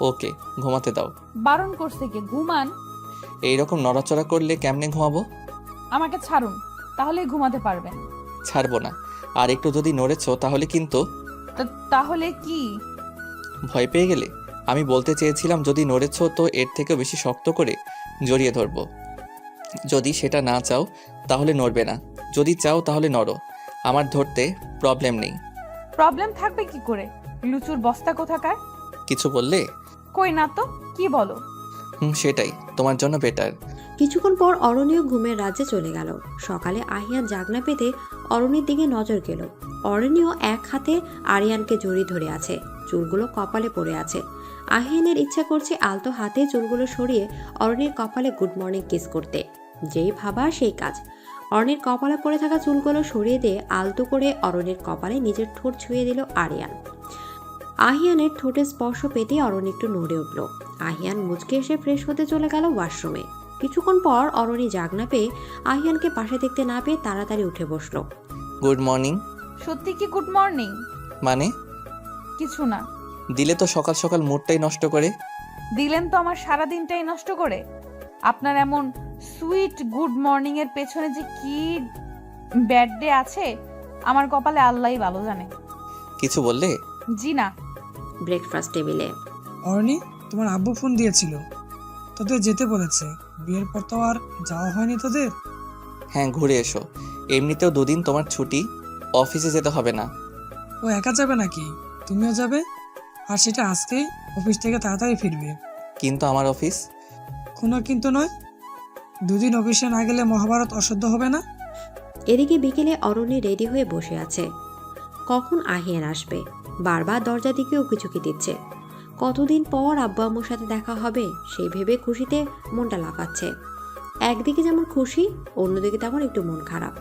ওকে, ঘুমাতে দাও। বারণ করছে কি? ঘুমান। এইরকম নড়াচড়া করলে কেমনে ঘুমাবো? আমাকে ছাড়ুন, তাহলেই ঘুমাতে পারবেন। ছাড়বো না। আর একটু যদি নড়েছো তাহলে কিন্তু। তাহলে কি? ভয় পেয়ে গেলে? আমি বলতে চেয়েছিলাম যদি নড়েছো তো এর থেকেও বেশি শক্ত করে জড়িয়ে ধরবো। যদি সেটা না চাও তাহলে নড়বে না, যদি চাও তাহলে নড়ো। আমার ধরতে প্রবলেম নেই। প্রবলেম থাকবে কি করে? লুচুর বস্তা কোথাকার। কিছু বললে? কই না তো, কি বলো? সেটাই তোমার জন্য বেটার। কিছুক্ষণ পর অরণিও ঘুমের রাজ্যে চলে গেল। সকালে আহিয়ান জাগনা পেতে অরণির দিকে নজর গেল। অরণিও এক হাতে আরিয়ানকে জড়িয়ে ধরে আছে, চুলগুলো কপালে পড়ে আছে। আহিয়ানের ইচ্ছা করছে আলতো হাতে চুলগুলো সরিয়ে অরণির কপালে গুড মর্নিং কিস করতে। যেই ভাবা সেই কাজ। অরণির কপালে পড়ে থাকা চুলগুলো সরিয়ে দিয়ে আলতো করে অরণির কপালে নিজের ঠোঁট ছুঁয়ে দিল আরিয়ান। আহিয়ানের ঠোঁটের স্পর্শ পেতে অরণি একটু নড়ে উঠল। আহিয়ান মুচকে এসে ফ্রেশ হতে চলে গেল ওয়াশরুমে। কিছুক্ষণ পর অরণি জাগনা পেয়ে আহিয়ানকে পাশে দেখতে না পেয়ে তাড়াতাড়ি উঠে বসলো। Good morning. সত্যি কি গুড মর্নিং? মানে? কিছু না। দিলে তো সকাল সকাল মুডটাই নষ্ট করে। দিলেন তো আমার সারা দিনটাই নষ্ট করে। আপনার এমন সুইট গুড মর্নিং এর পেছনে যে কি ব্যাড ডে আছে আমার কপালে আল্লাহই ভালো জানে। কিছু বললে? জি না। ব্রেকফাস্ট টেবিলে অরণি, তোমার আব্বু ফোন দিয়েছিল, তোদের যেতে বলেছে। বিয়ের পর তো আর যাওয়া হয়নি তোদের। হ্যাঁ, ঘুরে এসো। এমনিতেও দুদিন তোমার ছুটি, অফিসে যেতে হবে না। ও একা যাবে নাকি? তুমিও যাবে? আর সেটা আজকেই, অফিস থেকে তাড়াতাড়ি ফিরবে। কিন্তু আমার অফিস। কোনো কিন্তু নয়, দুদিন অফিসে না গেলে মহাভারত অশুদ্ধ হবে না। এদিকে বিকেলে অরণি রেডি হয়ে বসে আছে। কখন আহিয়ান আসবে? বারবার দরজা দিকে উকিঝুঁকি দিচ্ছে। কতদিন পর আব্বু আম্মুর সাথে দেখা হবে সেই ভেবে খুশিতে মনটা লাফাচ্ছে। একদিকে যেমন খুশি, অন্যদিকে তেমন একটু মন খারাপ।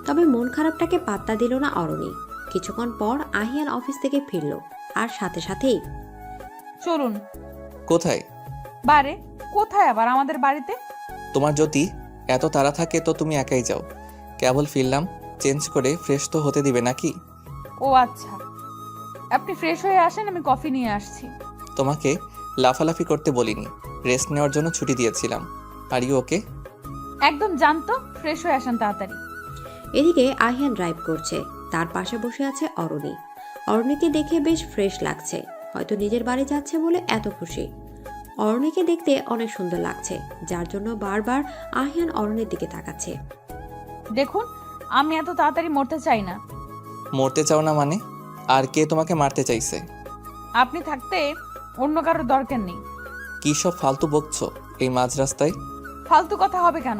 তবে মন খারাপটাকে পাত্তা দিল না অরণি। কিছুক্ষণ পর আহিয়ান অফিস থেকে ফিরল, আর সাথে সাথেই চলুন। কোথায়? বারে। কোথায় আবার? আমাদের বাড়িতে। তোমার যদি এত তাড়া থাকে তো তুমি একাই যাও। কেবল ফিরলাম, চেঞ্জ করে ফ্রেশ তো হতে দিবে নাকি? ও আচ্ছা, আপনি ফ্রেশ হয়ে আসেন, আমি কফি নিয়ে আসছি। তোমাকে লাফালাফি করতে বলিনি, রেস্ট নেওয়ার জন্য ছুটি দিয়েছিলাম। Are you okay? একদম জানতো, ফ্রেশ হয়ে আসেন তাড়াতাড়ি। এদিকে আহিয়ান ড্রাইভ করছে, তার পাশে বসে আছে অরণি। অরণিকে দেখে বেশ ফ্রেশ লাগছে, হয়তো নিজের বাড়ি যাচ্ছে বলে এত খুশি। অরণিকে দেখতে অনেক সুন্দর লাগছে, যার জন্য বারবার আহিয়ান অরণির দিকে তাকাচ্ছে। দেখুন, আমি এত তাড়াতাড়ি মরতে চাই না। মরতে চাও না মানে? আর কে তোমাকে মারতে চাইছে? আপনি থাকতে অন্য কারোর দরকার নেই। কি সব ফালতু বকছো এই মাঝ রাস্তায়? ফালতু কথা হবে কেন?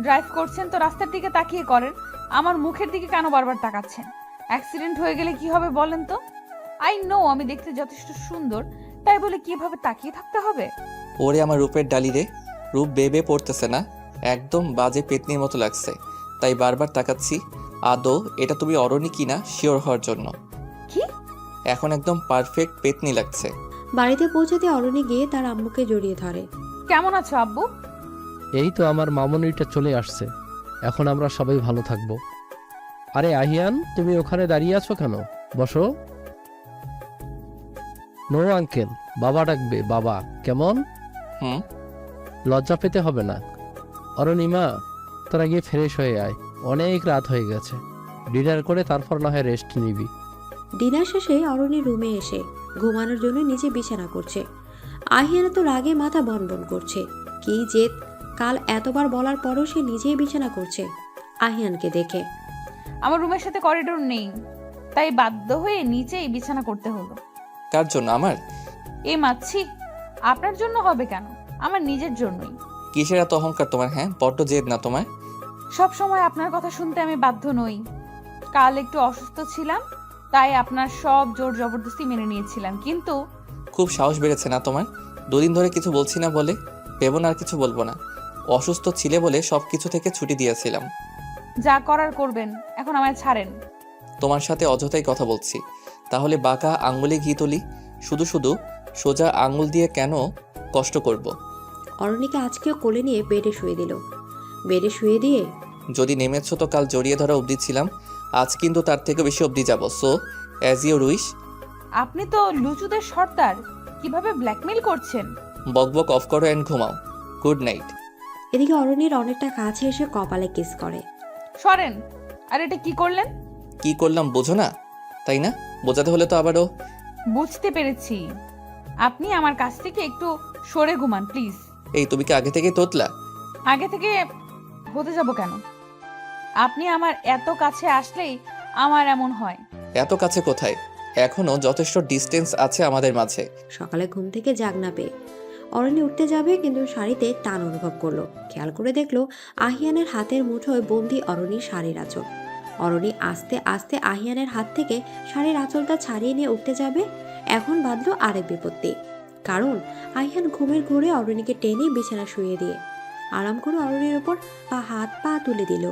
ড্রাইভ করছেন তো রাস্তার দিকে তাকিয়ে করেন, আমার মুখের দিকে কেন বারবার তাকাচ্ছেন? অ্যাক্সিডেন্ট হয়ে গেলে কি হবে বলেন তো? আই নো আমি দেখতে যথেষ্ট সুন্দর, তাই বলে কিভাবে তাকিয়ে থাকতে হবে? ওরে আমার রূপের ডালি রে, রূপ বেবে পড়তেছে না, একদম বাজে পেতনির মতো লাগছে, তাই বারবার তাকাচ্ছি আদৌ এটা তুমি অরণি কিনা শিওর হওয়ার জন্য। কি? এখন একদম পারফেক্ট পেতনি লাগছে। বাড়িতে পৌঁছাতে অরণি গিয়ে তার আম্মুকে জড়িয়ে ধরে। কেমন আছো আব্বু? এই তো আমার মামনিটা চলে আসছে, এখন আমরা সবাই ভালো থাকবো। আরে আহিয়ান, তুমি ওখানে দাঁড়িয়ে আছো কেন? বসো। নো আঙ্কেল, বাবা ডাকবে, বাবা। কেমন? হুম। লজ্জা পেতে হবে না। অরণিমা, তোরা গিয়ে ফ্রেশ হয়ে আয়, অনেক রাত হয়ে গেছে। ডিনার করে তারপর না হয় রেস্ট নিবি। ডিনার শেষে অরণি রুমে এসে ঘুমানোর জন্য নিচে বিছানা করছে। আহিয়ানা তো রাগে মাথা বনবন করছে। কি জেদ, কাল এতবার বলার পরও সে নিজেই বিছানা করছে আহিয়ানকে দেখে। আমার রুমের সাথে করিডোর নেই, তাই বাধ্য হয়ে নিচেই বিছানা করতে হলো। কার জন্য? আমার? এ মাছি, আপনার জন্য হবে কেন, আমার নিজের জন্যই। কিসের এত অহংকার তোমার? হ্যাঁ, বড্ড জেদ না তোমার? সব সময় আপনার কথা শুনতে আমি বাধ্য নই। কাল একটু অসুস্থ ছিলাম, তাই আপনার সব জোর জবরদস্তি মেনে নিয়েছিলাম, কিন্তু খুব সাহস বেড়েছে না তোমার? দুদিন ধরে কিছু বলছি না বলে ভেবো না আর কিছু বলবো না। অসুস্থ ছিলে বলে সব কিছু থেকে ছুটি দিয়েছিলাম। যা করার করবেন, এখন আমায় ছাড়েন। তোমার সাথে অযথাই কথা বলছি। তাহলে বাঁকা আঙুলে ঘি তুলি? শুধু শুধু সোজা আঙুল দিয়ে কেন কষ্ট করব? অরণিকে আজকেও কোলে নিয়ে বেডে শুয়ে দিল। বেডে শুয়ে দিয়ে যদি নেমেছো তো কাল জড়িয়ে ধরা অবধি ছিলাম, আজ কিন্তু তার থেকে বেশি অবধি যাব। So as your wish. আপনি তো লুচুদের সর্দার, কিভাবে ব্ল্যাকমেল করছেন? বকবক অফ করো অ্যান্ড ঘুমাও। Good night. এদিকে অরণির অনেকটা কাছে এসে কপালে কিস করে। সরেন। আর এটা কি করলেন? কি করলাম বোঝো না, তাই না? বোঝাতে হলে তো আবারও। বুঝতে পেরেছি, আপনি আমার কাছ থেকে একটু সরে ঘুমান প্লিজ। এই তুমি কি আগে থেকে তোতলা? আগে থেকে হতে যাব কেন? আপনি আমার এত কাছে আসলেই আমার এমন হয়। এত কাছে কোথায়? এখনো যথেষ্ট ডিস্টেন্স আছে আমাদের মাঝে। সকালে ঘুম থেকে জাগ না পেয়ে অরণি উঠতে যাবে, কিন্তু শাড়িতে টান অনুভব করলো। খেয়াল করে দেখলো আহিয়ানের হাতের মুঠোয় বন্দি অরণির শাড়ির আঁচল। অরণি আস্তে আস্তে আহিয়ানের হাত থেকে শাড়ির আঁচলটা ছাড়িয়ে নিয়ে উঠতে যাবে। এখন বাঁধলো আরেক বিপত্তি, কারণ আহিয়ান ঘুমের ঘোরে অরণিকে টেনে বিছানা শুয়ে দিয়ে আরাম করে অরণির ওপর হাত পা তুলে দিল।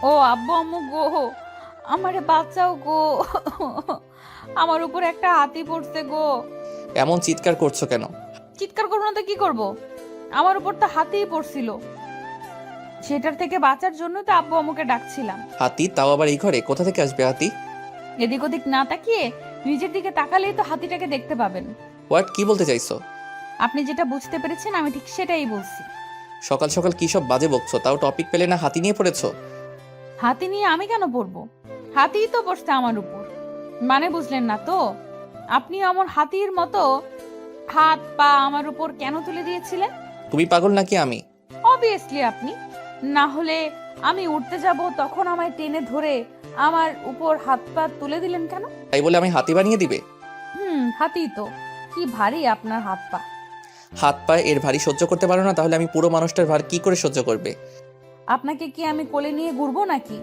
ও আব্বু আম্মু গো, আমারে বাঁচাও গো, আমার উপর একটা হাতি পড়ছে গো। এমন চিৎকার করছো কেন? চিৎকার করবো না তো কি করব? আমার উপর তো হাতিই পড়ছিল, সেটার থেকে বাঁচার জন্য তো আব্বু আম্মুকে ডাকছিলাম। হাতি? তাও আবার এই ঘরে? কোথা থেকে আসবে হাতি? এদিক ওদিক না তাকিয়ে নিজের দিকে তাকালেই তো হাতিটাকে দেখতে পাবেন। হোয়াট? কি বলতে চাইছো? আপনি যেটা বুঝতে পেরেছেন আমি ঠিক সেটাই বলছি। সকাল সকাল কি সব বাজে বকছো? তাও টপিক পেলে না হাতি নিয়ে পড়েছো? হাতি নিয়ে আমি কেন পড়বো? হাতিই তো পড়ছে আমার উপর, মানে বুঝলেন না তো? আপনি আমার হাতির মতো হাত পা আমার উপর কেন তুলে দিয়েছিলেন? তুমি পাগল নাকি আমি? অবভিয়াসলি আপনি। না হলে আমি উঠতে যাব তখন আমায় টেনে ধরে আমার উপর হাত পা তুলে দিলেন কেন? তাই বলে আমি হাতি বানিয়ে দিবে? হাতি তো। কি ভারী আপনার হাত পা। হাত পায়ে এর ভারী সহ্য করতে পারো না, তাহলে আমি পুরো মানুষটার ভার কি করে সহ্য করবে? আপনাকে কি আমি কোলে নিয়ে ঘুরবো নাকি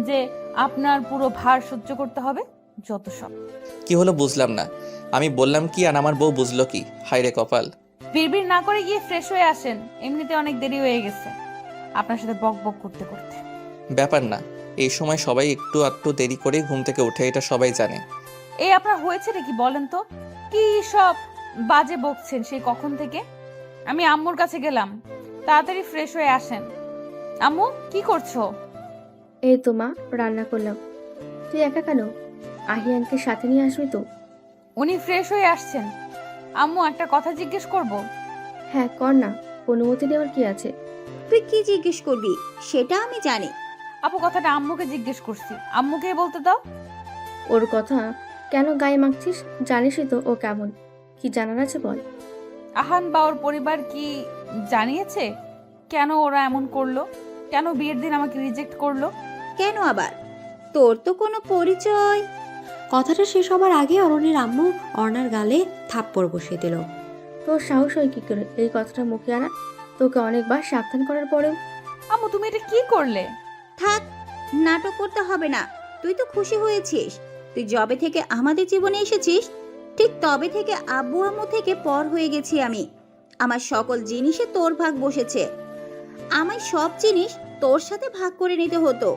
যে আপনার পুরো ভার সহ্য করতে হবে? যত সব। কি হলো বুঝলাম না। আমি বললাম কি আর আমার বউ বুঝলো কি? হায় রে কপাল। বিড়বিড় না করে গিয়ে ফ্রেশ হয়ে আসেন, এমনিতে অনেক দেরি হয়ে গেছে আপনার সাথে বক বক করতে করতে। ব্যাপার না, এই সময় সবাই একটু আধটু দেরি করে ঘুম থেকে ওঠে, এটা সবাই জানে। এই আপনার হয়েছে নাকি বলেন তো? কি সব বাজে বকছেন সেই কখন থেকে? আমি আম্মুর কাছে গেলাম, তাড়াতাড়ি ফ্রেশ হয়ে আসেন। আম্মু কি করছো? এই তো মা, রান্না করলাম। তুই একা কেন? আহিয়ানকে সাথে নিয়ে আসবি তো? উনি ফ্রেশ হয়ে আসছেন। আম্মু একটা কথা জিজ্ঞেস করব? হ্যাঁ কর না, অনুমতি নেওয়ার কি আছে? তুই কি জিজ্ঞেস করবি সেটা আমি জানি। আপু কথাটা আম্মুকে জিজ্ঞেস করছি, আম্মুকেই বলতে দাও। ওর কথা কেন গায়ে মাখছিস? জানিসই তো ও কেমন। কি জানার আছে বল। আহান বা ওর পরিবার কি জানিয়েছে কেন ওরা এমন করলো? কেন বিয়ের দিন আমাকে রিজেক্ট করলো? কেন আবার? তোর তো কোনো পরিচয়। কথাটা শেষ হবার আগে অরণির আম্মু অর্ণার গালে থাপ্পড় বসিয়ে দিল। তোর সাহস হয় কি করে এই কথাটা মুখে আনা? তোকে অনেকবার সাবধান করার পরেও। আম্মু তুমি এটা কি করলে? থাক, নাটক করতে হবে না। তুই তো খুশি হয়েছিস। তুই যবে থেকে আমাদের জীবনে এসেছিস ঠিক তবে থেকে আব্বু আম্মু থেকে পর হয়ে গেছি আমি। আমার সকল জিনিসে তোর ভাগ বসেছে। আমায় সব জিনিস তোর সাথে ভাগ করে নিতে হতো,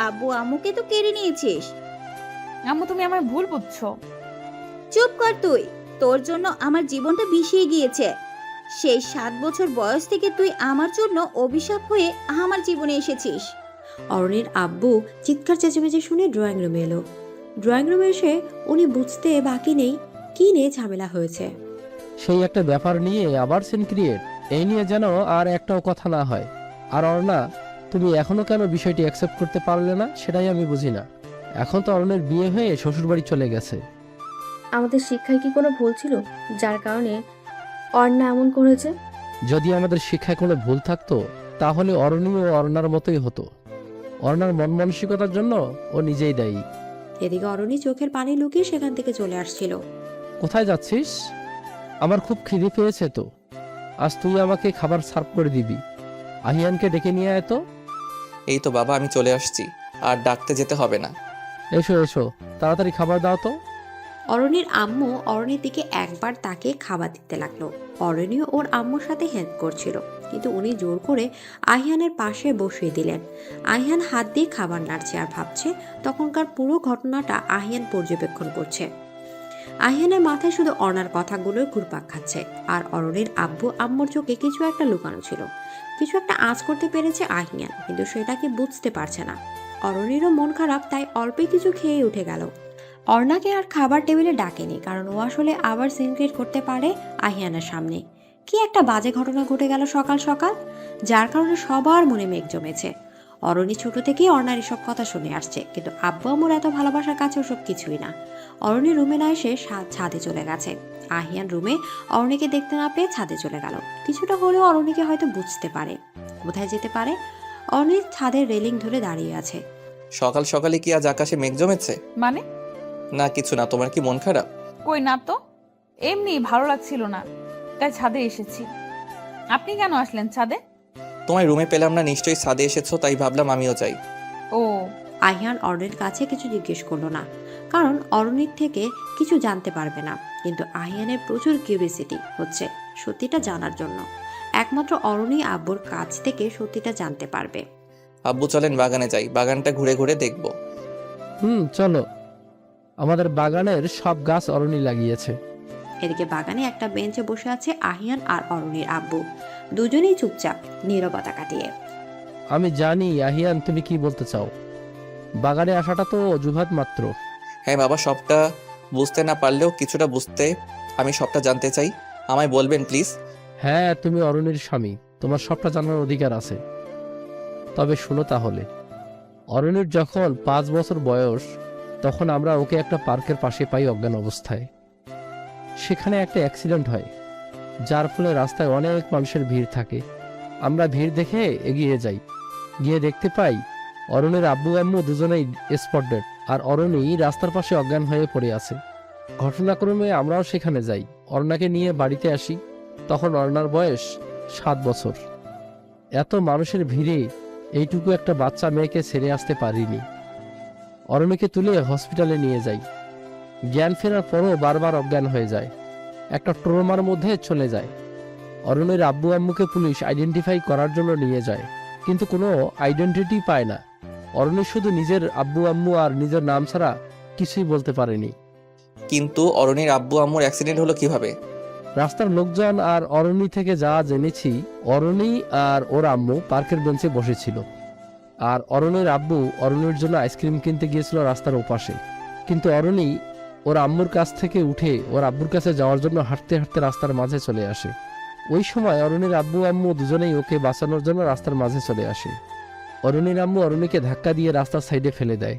আব্বু আম্মুকে তো কেড়ে নিয়েছিস। আম্মু তুমি আমায় ভুল বুঝছো। চুপ কর তুই। তোর জন্য আমার জীবনটা বিষিয়ে গিয়েছে। সেই 7 বছর বয়স থেকে তুই আমার জন্য অভিশাপ হয়ে আমার জীবনে এসেছিস। অরণির আব্বু চিৎকার চেঁচামেচি শুনে ড্রয়িং রুমে এলো। ড্রয়িং রুমে এসে উনি বুঝতে বাকি নেই কি নিয়ে ঝামেলা হয়েছে। সেই একটা ব্যাপার নিয়ে আবার সিন ক্রিয়েট, এই নিয়ে যেন আর একটাও কথা না হয়। আর অর্ণা, তুমি এখনো কেন বিষয়টি অ্যাকসেপ্ট করতে পারলে না সেটাই আমি বুঝি না। এখন তো অরণের বিয়ে হয়ে শ্বশুরবাড়ি চলে গেছে। আমাদের শিক্ষায় কি কোনো ভুল ছিল যার কারণে অর্ণা এমন করেছে? যদি আমাদের শিক্ষায় কোনো ভুল থাকতো তাহলে অরণিও অর্ণার মতোই হতো। অর্ণার মন মানসিকতার জন্য ও নিজেই দায়ী। এদিকে অরণি চোখের পানি লুকিয়ে সেখান থেকে চলে আসছিল। কোথায় যাচ্ছিস? আমার খুব খিদে পেয়েছে তো, আজ তুই আমাকে খাবার সার্ভ করে দিবি। আহিয়ানকে ডেকে নিয়ে আয় তো। এই তো বাবা, আমি চলে আসছি, আর ডাকতে যেতে হবে না। এসো এসো, তাড়াতাড়ি খাবার দাও তো। অরণির আম্মু অরণির দিকে একবার তাকে খাবার দিতে লাগলো। অরণিও ওর আম্মুর সাথে হেল্প করছিল, কিন্তু উনি জোর করে আহিয়ানের পাশে বসিয়ে দিলেন। আহিয়ান হাত দিয়ে খাবার নাড়ছে আর ভাবছে। তখনকার পুরো ঘটনাটা আহিয়ান পর্যবেক্ষণ করছে। আহিয়ানের মাথায় শুধু অর্ণার কথাগুলোই ঘুরপাক খাচ্ছে, আর অরণির আব্বু আম্মুর চোখে কিছু একটা লুকানো ছিল। কিছু একটা আঁচ করতে পেরেছে আহিয়ান, কিন্তু সেটাকে বুঝতে পারছে না। অরণিরও মন খারাপ, তাই অল্পে কিছু খেয়ে উঠে গেল। অর্ণাকে আর খাবার টেবিলে ডাকেনি, কারণ ও আসলে আবার সিন ক্রিয়েট করতে পারে আহিয়ানের সামনে। কি একটা বাজে ঘটনা ঘটে গেল সকাল সকাল, যার কারণে সবার মনে মেঘ জমেছে। অরণি ছোট থেকেই অর্ণার এসব কথা শুনে আসছে, কিন্তু আব্বু আম্মুর এত ভালোবাসার কাছে ওসব কিছুই না। অরণি রুমে না এসে ছাদে চলে গেছে। আহিয়ান রুমে অরণিকে দেখতে না পেয়ে ছাদে চলে গেল। কিছুটা হলেও অরণিকে হয়তো বুঝতে পারে। কোথায় যেতে পারে? অরণি ছাদের রেলিং ধরে দাঁড়িয়ে আছে। সকাল সকালে কি আজ আকাশে মেঘ জমেছে? মানে? না কিছু না, তোমার কি মন খারাপ? কই না তো, এমনি ভালো লাগছিল না, তাই ছাদে এসেছি। আপনি কেন আসলেন ছাদে? তোমার রুমে পেলাম না, নিশ্চয়ই ছাদে এসেছো, তাই ভাবলাম আমিও যাই। ও। আহিয়ান অরণির কাছে কিছু জিজ্ঞেস করলো না, কারণ অরণির থেকে কিছু জানতে পারবে না। কিন্তু আহিয়ানের প্রচুর কিউরিয়াসিটি হচ্ছে সত্যিটা জানার জন্য। একমাত্র অরণি আব্বুর কাছ থেকে সত্যিটা জানতে পারবে। আব্বু চলেন বাগানে যাই, বাগানটা ঘুরে ঘুরে দেখবো। চলো, আমাদের বাগানের সব গাছ অরণি লাগিয়েছে। এদিকে বাগানে একটা বেঞ্চে বসে আছে আহিয়ান আর অরণির আব্বু, দুজনেই চুপচাপ নীরবতা কাটিয়ে। আমি জানি আহিয়ান তুমি কি বলতে চাও, বাগানে আসাটা তো অজুহাত মাত্র। হ্যাঁ বাবা, সবটা বুঝতে না পারলেও কিছুটা বুঝতে আমি সবটা জানতে চাই, আমায় বলবেন প্লিজ। হ্যাঁ, তুমি অরণির স্বামী, তোমার সবটা জানার অধিকার আছে। তবে শোনো তাহলে, অরণির যখন 5 বছর বয়স, তখন আমরা ওকে একটা পার্কের পাশে পাই অজ্ঞান অবস্থায়। সেখানে একটা অ্যাক্সিডেন্ট হয়, যার ফলে রাস্তায় অনেক মানুষের ভিড় থাকে। আমরা ভিড় দেখে এগিয়ে যাই, গিয়ে দেখতে পাই অরণির আব্বু আম্মু দুজনেই স্পট ডেড, আর অরণি রাস্তার পাশে অজ্ঞান হয়ে পড়ে আছে। ঘটনাক্রমে আমরাও সেখানে যাই, অরণাকে নিয়ে বাড়িতে আসি। তখন অরণার বয়স 7 বছর। এত মানুষের ভিড়ে এইটুকু একটা বাচ্চা মেয়েকে ছেড়ে আসতে পারিনি। অরণিকে তুলে হসপিটালে নিয়ে যাই। জ্ঞান ফেরার পরও বারবার অজ্ঞান হয়ে যায়, একটা ট্রমার মধ্যে চলে যায়। অরণির আব্বু আম্মুকে পুলিশ আইডেন্টিফাই করার জন্য নিয়ে যায়, কিন্তু কোনো আইডেন্টিটি পায় না। অরণি শুধু নিজের আব্বু আম্মু আর নিজের নাম ছাড়া কিছুই বলতে পারেনি। কিন্তু অরণির আব্বু আম্মুর অ্যাক্সিডেন্ট হলো কিভাবে? রাস্তার লোকজন আর অরণি থেকে যা জেনেছি, অরণি আর ওর আম্মু পার্কের বেঞ্চে বসেছিল, আর অরণির আব্বু অরণির জন্য আইসক্রিম কিনতে গিয়েছিল রাস্তার ওপাশে। কিন্তু অরণি ওর আম্মুর কাছ থেকে উঠে ওর আব্বুর কাছে যাওয়ার জন্য হাঁটতে হাঁটতে রাস্তার মাঝে চলে আসে। ওই সময় অরণির আব্বু আম্মু দুজনেই ওকে বাঁচানোর জন্য রাস্তার মাঝে চলে আসে। অরণির আম্মু অরণিকে ধাক্কা দিয়ে রাস্তার সাইডে ফেলে দেয়,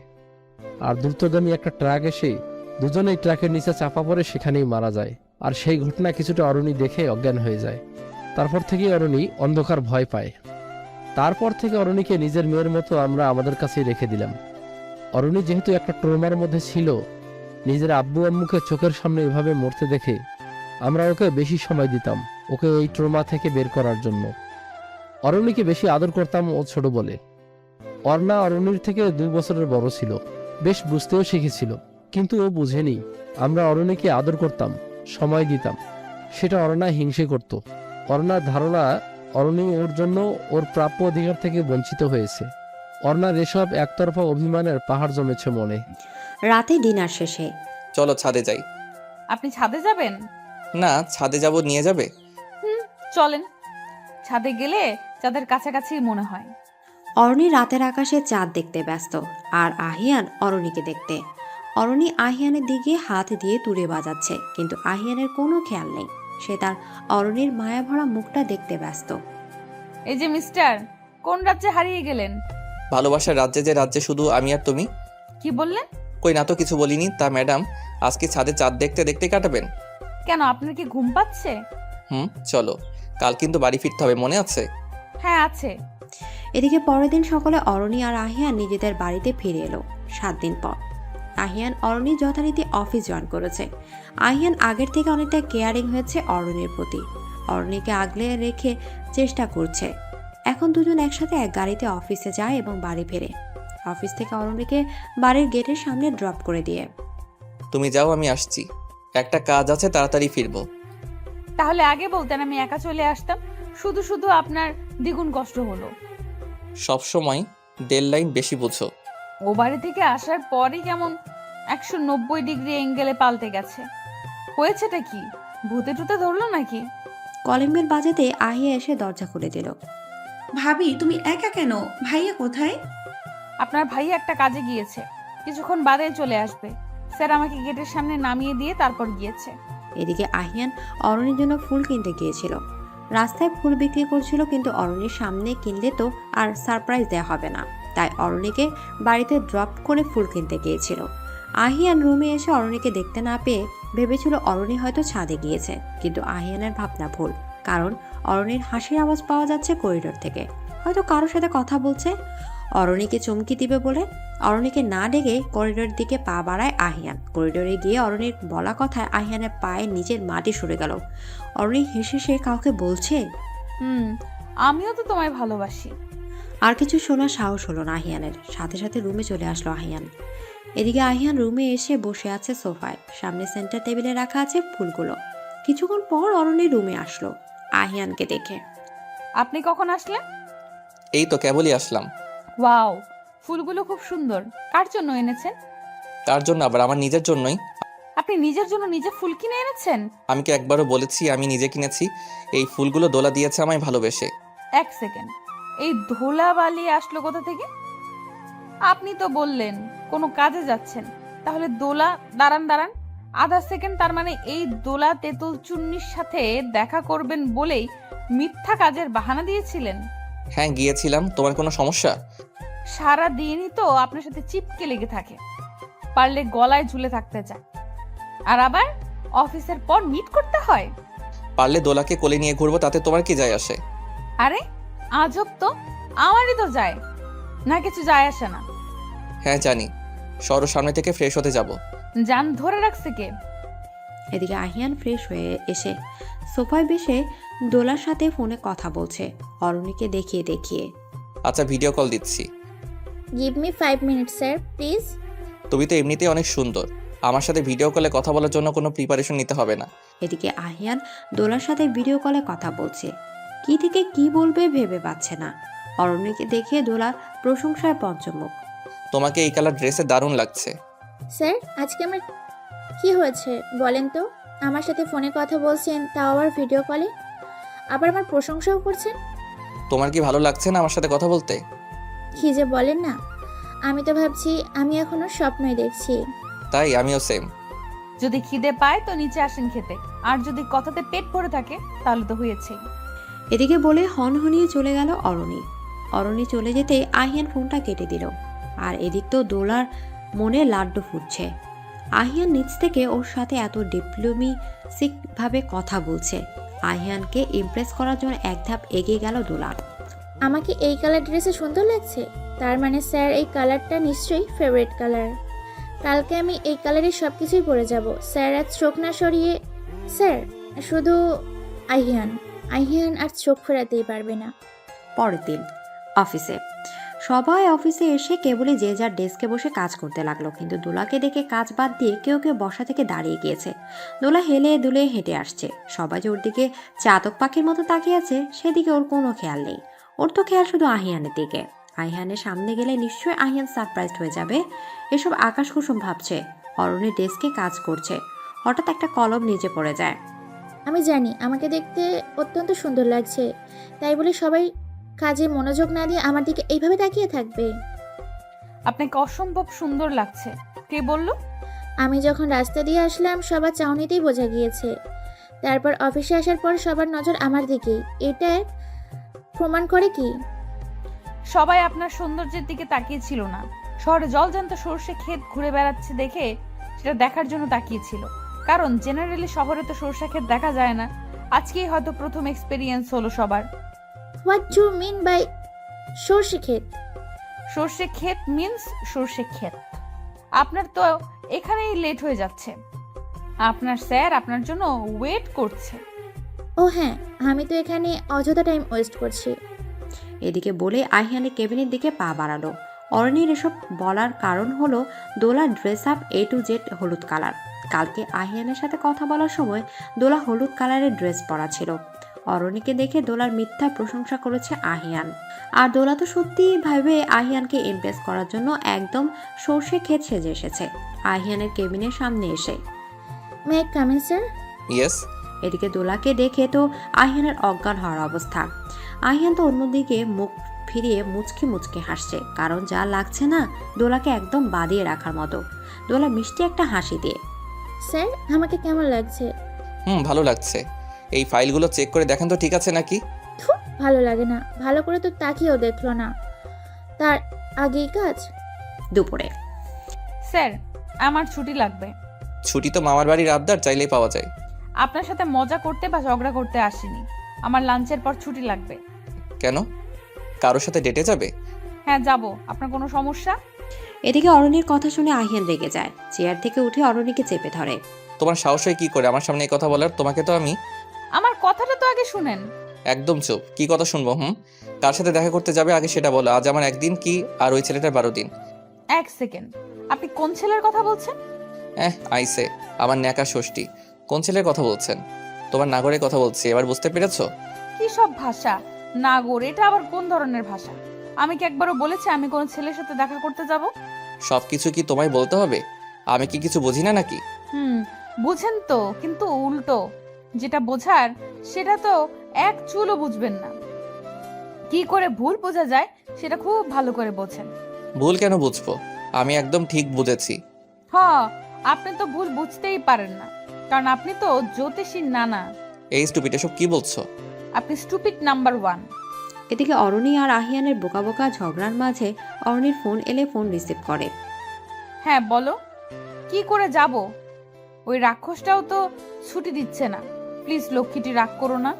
আর দ্রুতগামী একটা ট্রাক এসে দুজনেই ট্রাকের নিচে চাপা পড়ে সেখানেই মারা যায়। আর সেই ঘটনা কিছুটা অরণি দেখে অজ্ঞান হয়ে যায়। তারপর থেকে অরণি অন্ধকার ভয় পায়। তারপর থেকে অরণিকে নিজের মেয়ের মতো আমরা আমাদের কাছেই রেখে দিলাম। অরণি যেহেতু একটা ট্রমার মধ্যে ছিল, নিজের আব্বু আম্মুকে চোখের সামনে এভাবে মরতে দেখে আমরা ওকে বেশি সময় দিতাম ওকে এই ট্রমা থেকে বের করার জন্য। অরণিকে বেশি আদর করতাম ও ছোট বলে। অর্ণা অরণির থেকে 2 বছরের বড় ছিল, বেশ বুঝতেও শিখেছিল, কিন্তু ও বুঝেনি। আমরা অরণিকে আদর করতাম, সময় দিতাম, সেটা অরণা হিংসে করত। অরণার ধারণা অরণি ওর জন্য ওর প্রাপ্য অধিকার থেকে বঞ্চিত হয়েছে। অর্ণার এসব একতরফা অভিমানের পাহাড় জমেছে মনে। রাতে ডিনার শেষে চলো ছাদে যাই। আপনি ছাদে যাবেন? না, ছাদে যাব, নিয়ে যাবে? চলেন, ছাদে গেলে চাঁদের কাছাকাছি মনে হয়। অরণি রাতের আকাশে চাঁদ দেখতে ব্যস্ত, আর আহিয়ান অরণিকে দেখতে। অরণি আহিয়ানের দিকে হাত দিয়ে তুড়ে বাজাচ্ছে, কিন্তু আহিয়ানের কোনো খেয়াল নেই। সে তার অরণির মায়াভরা মুখটা দেখতে ব্যস্ত। এই যে মিস্টার, কোন রাজ্যে হারিয়ে গেলেন? ভালোবাসার রাজ্যে, যে রাজ্যে শুধু আমি আর তুমি। কি বললেন? কই না তো, কিছু বলিনি। তা ম্যাডাম, আজকে ছাদে চাঁদ দেখতে দেখতে কাটাবেন? কেন, আপনার কি ঘুম পাচ্ছে? চলো, কাল কিন্তু বাড়ি ফিরতে হবে, মনে আছে? হ্যাঁ আছে। এদিকে পরের দিন সকালে অরণি আর আহিয়ান নিজেদের বাড়িতে ফিরে এলো 7 দিন পর। আহিয়ান অরণি যথারীতি অফিস জয়েন করেছে। আহিয়ান আগের থেকে অনেকটা কেয়ারিং হয়েছে অরণির প্রতি, অরণিকে আগলে রেখে চেষ্টা করছে। এখন দুজন একসাথে এক গাড়িতে অফিসে যায় এবং বাড়ি ফেরে। অফিস থেকে অরণিকে বাড়ির গেটের সামনে ড্রপ করে দিয়ে, তুমি যাও, আমি আসছি, একটা কাজ আছে, তাড়াতাড়ি ফিরবো। তাহলে আগে বলতেন, আমি একা চলে আসতাম। শুধু শুধু আপনার দ্বিগুণ কষ্ট হলো। সবসময় ডেডলাইন বেশি বুঝো। ও বাড়ি থেকে আসার পরই কেমন 190 ডিগ্রি অ্যাঙ্গেলে পাল্টে গেছে। হয়েছেটা কি? ভূতে টুতে ধরলো নাকি? কলিং বেল বাজাতে আহিয়া এসে দরজা খুলে দিল। ভাবি তুমি একা কেন? ভাইয়া কোথায়? আপনার ভাই একটা কাজে গিয়েছে, কিছুক্ষণ বাদে চলে আসবে। স্যার আমাকে গেটের সামনে নামিয়ে দিয়ে তারপর গিয়েছে। এদিকে আহিয়ান অরণির জন্য ফুল কিনতে গিয়েছিল। রাস্তায় ফুল বিক্রি করছিল, কিন্তু অরণির সামনে কিনলে তো আর সারপ্রাইজ দেওয়া হবে না, তাই অরণিকে বাড়িতে ড্রপ করে ফুল কিনতে গিয়েছিল। আহিয়ান রুমে এসে অরণিকে দেখতে না পেয়ে ভেবেছিল অরণি হয়তো ছাদে গিয়েছে, কিন্তু আহিয়ানের ভাবনা ভুল, কারণ অরণির হাসির আওয়াজ পাওয়া যাচ্ছে করিডোর থেকে। হয়তো কারোর সাথে কথা বলছে। অরণিকে চমকি দিবে বলে অরণিকে না ডেকে করিডোর দিকে পা বাড়ায় আহিয়ান। করিডোরে গিয়ে অরণির বলা কথায় আহিয়ানের পায়ে নিচের মাটি সরে গেল। অরণি হেসে সে কাউকে বলছে, আমিও তো তোমায় ভালোবাসি। আর কিছু শোনার সাহস হলো না আহিয়ানের। সাথে সাথে রুমে চলে আসলো আহিয়ান। এদিকে আহিয়ান রুমে এসে বসে আছে সোফায়, সামনে সেন্টার টেবিলে রাখা আছে ফুলগুলো। কিছুক্ষণ পর অরণি রুমে আসলো আহিয়ানকে দেখে। আপনি কখন আসলেন? এই তো কেবলই আসলাম। ওয়াও, ফুলগুলো খুব সুন্দর। কার জন্য এনেছেন? তার জন্য আবার? আমার নিজের জন্যই। আপনি নিজের জন্য নিজে ফুল কিনে এনেছেন? আমি কি একবারও বলেছি আমি নিজে কিনেছি? এই ফুলগুলো দোলা দিয়েছে আমায় ভালোবেসে। এক সেকেন্ড, এই ধুলাবালি আসলো কোথা থেকে? আপনি তো বললেন কোনো কাজে যাচ্ছেন, তাহলে দোলা? দাঁড়ান আধা সেকেন্ড, তার মানে এই দোলা তেঁতুল চুন্নির সাথে দেখা করবেন বলেই মিথ্যা কাজের বাহানা দিয়েছিলেন? হ্যাঁ গিয়েছিলাম। তোমার কোনো সমস্যা? সারা দিনই তো আপনার সাথে চিপকে লেগে থাকে, পারলে গলায় ঝুলে থাকতে চায়, আর আবার অফিসের পর মিট করতে হয়। পারলে দোলাকে কোলে নিয়ে ঘুরবো, তাতে তোমার কি যায় আসে? আরে আজব তো, আমারই তো যায় না, কিছু যায় আসে না। হ্যাঁ জানি, সরো সামনে থেকে ফ্রেশ হতে যাব। জান ধরে রাখছে কে? এদিকে আহিয়ান ফ্রেশ হয়ে এসে সোফায় বসে দোলার সাথে ফোনে কথা বলছে, অরণিকে দেখিয়ে। আচ্ছা ভিডিও কল দিচ্ছি। Give me 5 minutes sir please. তুমি তো এমনিতেই অনেক সুন্দর, আমার সাথে ভিডিও কলে কথা বলার জন্য কোনো প্রিপারেশন নিতে হবে না। এদিকে আহিয়ান দোলার সাথে ভিডিও কলে কথা বলছে, কি থেকে কি বলবে ভেবে পাচ্ছে না। অরণিকে দেখে দোলার প্রশংসায় পঞ্চমুখ। তোমাকে এই কালার ড্রেসে দারুণ লাগছে। স্যার আজকে আমার কি হয়েছে বলেন তো? আমার সাথে ফোনে কথা বলছেন, তাও আবার ভিডিও কলে, আবার আমার প্রশংসাও করছেন। তোমার কি ভালো লাগছে না আমার সাথে কথা বলতে? কি যে বলেন না, আমি তো ভাবছি আমি এখনো স্বপ্নই দেখছি। তাই আমিও সেম। যদি খিদে পায় তো নিচে আসেন খেতে, আর যদি কথাতে পেট ভরে থাকে তাহলে তো হয়েছেই। এদিকে বলে হনহনিয়ে চলে গেল অরণি চলে যেতে আহিয়ান ফোনটা কেটে দিল। আর এদিক তো দোলার মনে লাড্ডু ফুটছে। আহিয়ান নিচ থেকে ওর সাথে এত ডিপ্লোমেটিক ভাবে কথা বলছে। আহিয়ানকে ইমপ্রেস করার জন্য এক ধাপ এগিয়ে গেল দোলা। আমাকে এই কালার ড্রেসে সুন্দর লাগছে, তার মানে স্যার এই কালারটা নিশ্চয়ই ফেভারিট কালার। কালকে আমি এই কালারের সব কিছুই পরে যাব। স্যার আর চোখ না সরিয়ে, স্যার শুধু আহিয়ান আর চোখ ফেরাতেই পারবে না। পরের দিন অফিসে সবাই অফিসে এসে কেবলই যে যার ডেস্কে বসে কাজ করতে লাগলো, কিন্তু দোলাকে দেখে কাজ বাদ দিয়ে কেউ বসা থেকে দাঁড়িয়ে গিয়েছে। দোলা হেলে দুলে হেঁটে আসছে, সবাই যে ওর দিকে চাতক পাখির মতো তাকিয়ে আছে সেদিকে ওর কোনো খেয়াল নেই। ওর তো খেয়াল শুধু আহিয়ানের দিকে। আহিয়ানের সামনে গেলে নিশ্চয়ই আহিয়ান সারপ্রাইজড হয়ে যাবে, এসব আকাশ কুসুম ভাবছে। অরণির ডেস্কে কাজ করছে, হঠাৎ একটা কলম নিচে পড়ে যায়। আমি জানি আমাকে দেখতে অত্যন্ত সুন্দর লাগছে, তাই বলে সবাই কাজে মনোযোগ না দিয়ে আমার দিকে এইভাবে তাকিয়ে থাকবে? আপনাকে অসম্ভব সুন্দর লাগছে। কে বলল? আমি যখন রাস্তা দিয়ে আসলাম সবার চাউনিতেই বোঝা গিয়েছে, তারপর অফিসে আসার পর সবার নজর আমার দিকেই। এটা প্রমাণ করে কি সবাই আপনার সৌন্দর্যের দিকে তাকিয়েছিল না, শহরে জলজান্ত সর্ষে ক্ষেত ঘুরে বেড়াচ্ছে দেখে সেটা দেখার জন্য তাকিয়েছিল। কারণ জেনারেলি শহরে তো সর্ষে ক্ষেত দেখা যায় না, আজকেই হয়তো প্রথম এক্সপেরিয়েন্স হলো সবার। হোয়াট ডু মিন বাই সর্ষে ক্ষেত? সর্ষে ক্ষেত মিন্স সর্ষে ক্ষেত। আপনার তো এখানেই লেট হয়ে যাচ্ছে। আপনার স্যার আপনার জন্য ওয়েট করছে। ও হ্যাঁ, আমি তো এখানে অযথা টাইম ওয়েস্ট করছি। এদিকে বলে আহিয়ানের কেবিনের দিকে পা বাড়ালো। অরণির এসব বলার কারণ হলো দোলার dress up A to Z হলুদ কালার। কালকে আহিয়ানের সাথে কথা বলার সময় দোলা হলুদ কালারের ড্রেস পরা ছিল। অরণিকে দেখে দোলার মিথ্যা প্রশংসা করেছে আহিয়ান। আর দোলা তো সত্যিই ভাবে আহিয়ানকে ইমপ্রেস করার জন্য একদম সর্ষে ক্ষেত সেজে এসেছে আহিয়ানের কেবিনের সামনে এসে। May I come in sir? Yes. এদিকে দোলাকে দেখে তো আহিয়ানের অজ্ঞান হওয়ার অবস্থা। আহিয়ান তো অন্যদিকে মুখ ফিরিয়ে মুচকি মুচকি হাসছে, কারণ যা লাগছে না দোলাকে একদম বাদিয়ে রাখার মতো। দোলা মিষ্টি একটা হাসি দিয়ে, স্যার আমাকে কেমন লাগছে? ভালো লাগছে। এই ফাইলগুলো চেক করে দেখেন তো ঠিক আছে নাকি। ভালো লাগে না, ভালো করে তো তাকিয়েও দেখলো না, তার আগেই কাজ। দুপুরে স্যার আমার ছুটি লাগবে। ছুটি তো মামার বাড়ির আবদার, চাইলেই পাওয়া যায়। আপনার সাথে মজা করতে বা ঝগড়া করতে আসিনি, আমার লাঞ্চের পর ছুটি লাগবে। কেন, কারোর সাথে ডেটে যাবে? হ্যাঁ যাব, আপনার কোনো সমস্যা? এদিকে অরণির কথা শুনে আহিয়ান রেগে যায়, চেয়ার থেকে উঠে অরণিকে চেপে ধরে। তোমার সাহস হয় কি করে আমার সামনে এই কথা বলার? তোমাকে তো আমি। আমার কথাটা তো আগে শুনেন। একদম চুপ, কি কথা শুনবো? কার সাথে দেখা করতে যাবে আগে সেটা বলো। আজ আমার একদিন কি আর ওই ছেলেটার 12 দিন? এক সেকেন্ড, আপনি কোন ছেলের কথা বলছেন? আইসে আমার ন্যাকা ষষ্ঠী। কোন ছেলের কথা বলছেন? তোমার নাগরের কথা বলছি, এবার বুঝতে পেরেছো? কি সব ভাষা? নাগর, এটা আবার কোন ধরনের ভাষা? আমি কি একবারও বলেছি আমি কোন ছেলের সাথে দেখা করতে যাব? সবকিছু কি তোমায় বলতে হবে? আমি কি কিছু বুঝি না নাকি? বুঝেন তো, কিন্তু উল্টো। যেটা বোঝার সেটা তো এক চুলও বুঝবেন না। কি করে ভুল বোঝা যায় সেটা খুব ভালো করে বোঝেন। ভুল কেন বুঝবো? আমি একদম ঠিক বুঝেছি। আপনি তো ভুল বুঝতেই পারেন না, কারণ আপনি তো জ্যোতিষীর নানা। এই স্টুপিড, এসব কি বলছো? আপনি স্টুপিড নাম্বার 1। এদিকে অরণি আর আহিয়ানের বোকা বোকা ঝগড়ার মাঝে অরণির ফোন এলে ফোন রিসিভ করে। হ্যাঁ বলো, কি করে যাব? ওই রাক্ষসটাও তো ছুটি দিচ্ছে না। প্লিজ লক্ষ্মীটি রাগ করো না।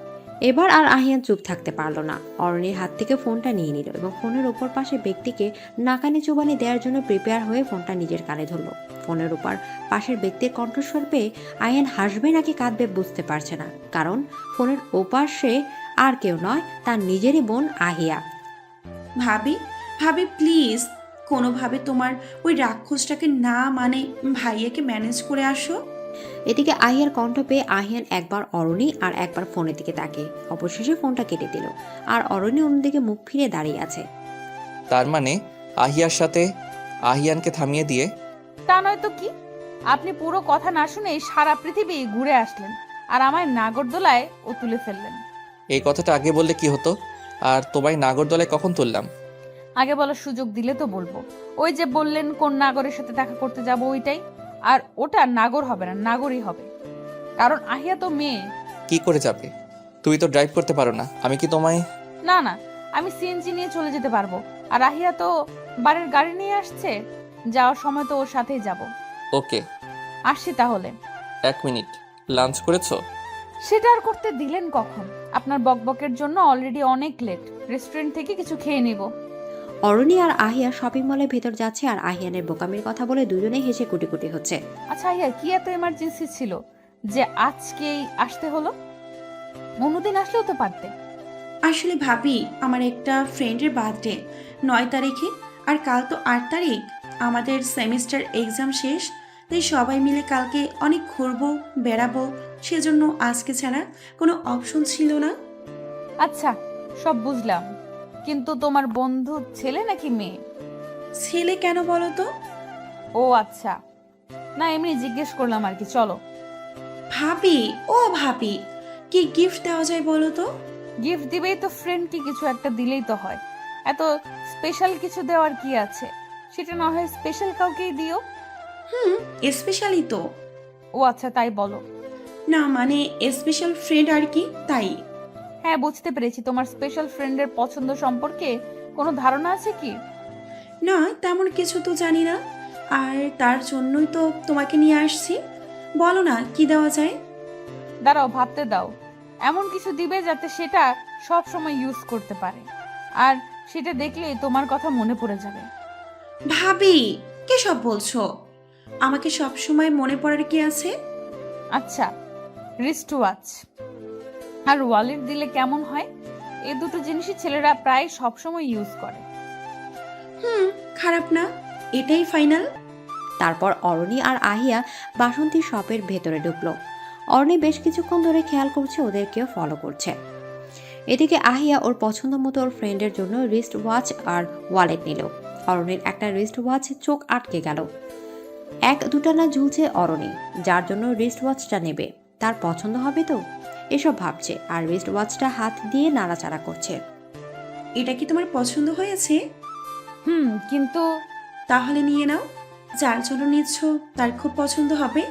এবার আর আহিয়ান চুপ থাকতে পারলো না, অরণির হাত থেকে ফোনটা নিয়ে নিল এবং ফোনের ওপর পাশে ব্যক্তিকে নাকানি চুবানি দেওয়ার জন্য প্রিপেয়ার হয়ে ফোনটা নিজের কানে ধরল। ফোনের ওপর পাশের ব্যক্তির কণ্ঠস্বর পেয়ে আয়ান হাসবে নাকি কাঁদবে বুঝতে পারছে না, কারণ ফোনের ওপাশে আর কেউ নয়, তার নিজেরই বোন আহিয়া। ভাবি ভাবি প্লিজ কোনোভাবে তোমার ওই রাক্ষসটাকে না মানে ভাইয়াকে ম্যানেজ করে আসো। এদিকে আহিয়ার কণ্ঠ পেয়ে আহিয়ান একবার অরণি আর একবার ফোনের দিকে তাকিয়ে অবশেষে ফোনটা কেটে দিল। আর অরণি অন্যদিকে মুখ ফিরে দাঁড়িয়ে আছে। তার মানে আহিয়ার সাথে আহিয়ানকে থামিয়ে দিয়ে? তা নয় তো কি, আপনি পুরো কথা না শুনে সারা পৃথিবী ঘুরে আসলেন আর আমায় নাগরদোলায় ও তুলে ফেললেন। এই কথাটা আগে বললে কি হতো? আর তোমায় নাগরদোলায় কখন তুললাম? আগে বলার সুযোগ দিলে তো বলবো। ওই যে বললেন কোন নাগরের সাথে দেখা করতে যাব, ওইটাই। আর ওটা নাগর হবে না, নাগরই হবে, কারণ আহিয়া তো মেয়ে। কি করে যাবে? তুমি তো ড্রাইভ করতে পারো না, আমি কি তোমায়? না না, আমি সিএনজি নিয়ে চলে যেতে পারবো। আর আহিয়া তো বাড়ির গাড়ি নিয়ে আসছে, যাওয়ার সময় তো ওর সাথেই যাব। ওকে, আসছি তাহলে। 1 মিনিট, লাঞ্চ করেছো? সেটা আর করতে দিলেন কখন? আপনার বকবকের জন্য অলরেডি অনেক লেট, রেস্টুরেন্ট থেকে কিছু খেয়ে নিব। অরণি আর আহিয়া শপিং মলের ভেতর যাচ্ছে আর আহিয়ানের বোকামির কথা বলে দুজনেই হেসে কুটি কুটি হচ্ছে। আচ্ছা আহিয়া, কি এত এমার্জেন্সি ছিল যে আজকেই আসতে হলো? অন্যদিন আসলেও তো পারতে। আসলে ভাবি আমার একটা ফ্রেন্ডের বার্থডে 9 তারিখে, আর কাল তো 8 তারিখ, আমাদের সেমিস্টার এক্সাম শেষ, তাই সবাই মিলে কালকে অনেক ঘুরবো বেড়াবো, সেজন্য আজকে ছাড়া কোনো অপশন ছিল না। আচ্ছা সব বুঝলাম, কিন্তু তোমার বন্ধু ছেলে নাকি মেয়ে? ছেলে কেন বলো তো? ও আচ্ছা, না এমনি জিজ্ঞেস করলাম আর কি। চলো। ভাবি ও ভাবি, কি গিফট দেওয়া যায় বলো তো? গিফট দিবেই তো, ফ্রেন্ড কি কিছু একটা দিলেই তো হয়। এত স্পেশাল কিছু দেওয়ার কি আছে? সেটা না হয় স্পেশাল কাউকেই দিও। স্পেশালি তো। ও আচ্ছা, তাই বলো। না মানে স্পেশাল ফ্রেন্ড আর কি, তাই। হ্যাঁ বুঝতে পেরেছি। তোমার স্পেশাল ফ্রেন্ডের পছন্দ সম্পর্কে কোনো ধারণা আছে কি? না তেমন কিছু তো জানি না, আর তার জন্যই তো তোমাকে নিয়ে আসছি। বলো না কি দেওয়া যায়। দাঁড়াও, ভাবতে দাও। এমন কিছু দিবে যাতে সেটা সব সময় ইউজ করতে পারে, আর সেটা দেখলেই তোমার কথা মনে পড়ে যাবে। ভাবি কি সব বলছো? আমাকে সব সময় মনে পড়ার কি আছে? আচ্ছা, রিস্ট ওয়াচ আর ওয়ালেট দিলে কেমন হয়? এই দুটো জিনিসই ছেলেরা প্রায় সবসময় ইউজ করে। খারাপ না, এটাই ফাইনাল। তারপর অরণি আর আহিয়া বাসন্তী শপের ভেতরে ঢুকলো। অরণি বেশ কিছুক্ষণ ধরে খেয়াল করছে ওদেরকেও ফলো করছে। এদিকে আহিয়া ওর পছন্দ মতো ওর ফ্রেন্ডের জন্য রিস্ট ওয়াচ আর ওয়ালেট নিল। অরণির একটা রিস্ট ওয়াচ চোখ আটকে গেল। এক দুটানা ঝুলছে অরণি, যার জন্য রিস্ট ওয়াচটা নেবে। তার পছন্দ হবে তো, এসব ভাবছে আর রিস্ট ওয়াচটা হাত দিয়ে নাড়াচাড়া করছে। এটা কি তোমার পছন্দ হয়েছে? কিন্তু তাহলে নিয়ে নাও। যার জন্য নিচ্ছ তার খুব পছন্দ হবে।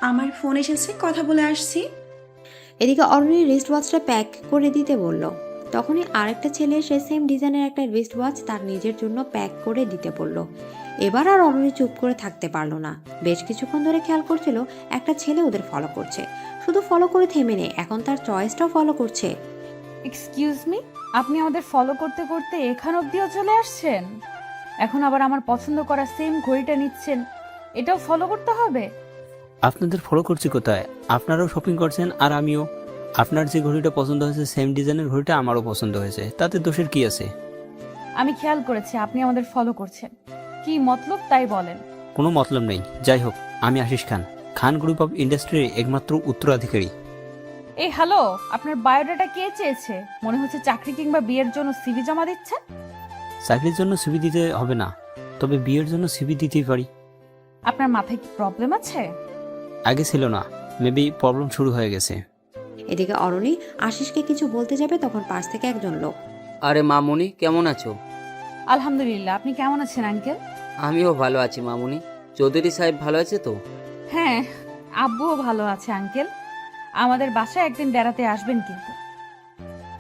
আমার ফোন এসেছে, কথা বলে আসছি। এদিকে অরণি রিস্ট ওয়াচটা প্যাক করে দিতে বলল। তখনই আরেকটা ছেলে এসে সেম ডিজাইনের একটা রিস্ট ওয়াচ তার নিজের জন্য প্যাক করে দিতে বলল। এবার আর অরণি চুপ করে থাকতে পারলো না। বেশ কিছুক্ষণ ধরে খেয়াল করছিল একটা ছেলে ওদের ফলো করছে। শুধু ফলো করে থেমে নেই, এখন তার চয়েসটাও ফলো করছে। এক্সকিউজ মি, আপনি আমাদের ফলো করতে করতে এখান অবধিও চলে আসছেন? এখন আবার আমার পছন্দ করা সেম ঘড়িটা নিচ্ছেন, এটাও ফলো করতে হবে? আপনাদের ফলো করছি কোথায়? আপনারাও শপিং করছেন আর আমিও। আপনার যে ঘড়িটা পছন্দ হয়েছে সেম ডিজাইনের ঘড়িটা আমারও পছন্দ হয়েছে, তাতে দোষের কি আছে? আমি খেয়াল করেছি আপনি আমাদের ফলো করছেন, কি মতলব তাই বলেন। কোনো মতলব নেই। যাই হোক, আমি আশিস খান, খান গ্রুপ অফ ইন্ডাস্ট্রির একমাত্র উত্তরাধিকারী। এই হ্যালো, আপনার বায়োডাটা কে চেয়েছে? মনে হচ্ছে চাকরি কিংবা বিয়ের জন্য সিভি জমা দিচ্ছেন। চাকরির জন্য সিভি দিতে হবে না, তবে বিয়ের জন্য সিভি দিতেই পারি। আপনার মাথায় কি প্রবলেম আছে? আগে ছিল না, মেবি প্রবলেম শুরু হয়ে গেছে। এদিকে অরণি আশিসকে কিছু বলতে যাবে, তখন পাশ থেকে একজন লোক। আরে মামুনি, কেমন আছো? আলহামদুলিল্লাহ, আপনি কেমন আছেন আঙ্কেল? আমিও ভালো আছি মামুনি। চৌধুরী সাহেব ভালো আছে তো? হ্যাঁ, আব্বুও ভালো আছে আঙ্কেল। আমাদের বাসায় একদিন বেড়াতে আসবেন কিন্তু।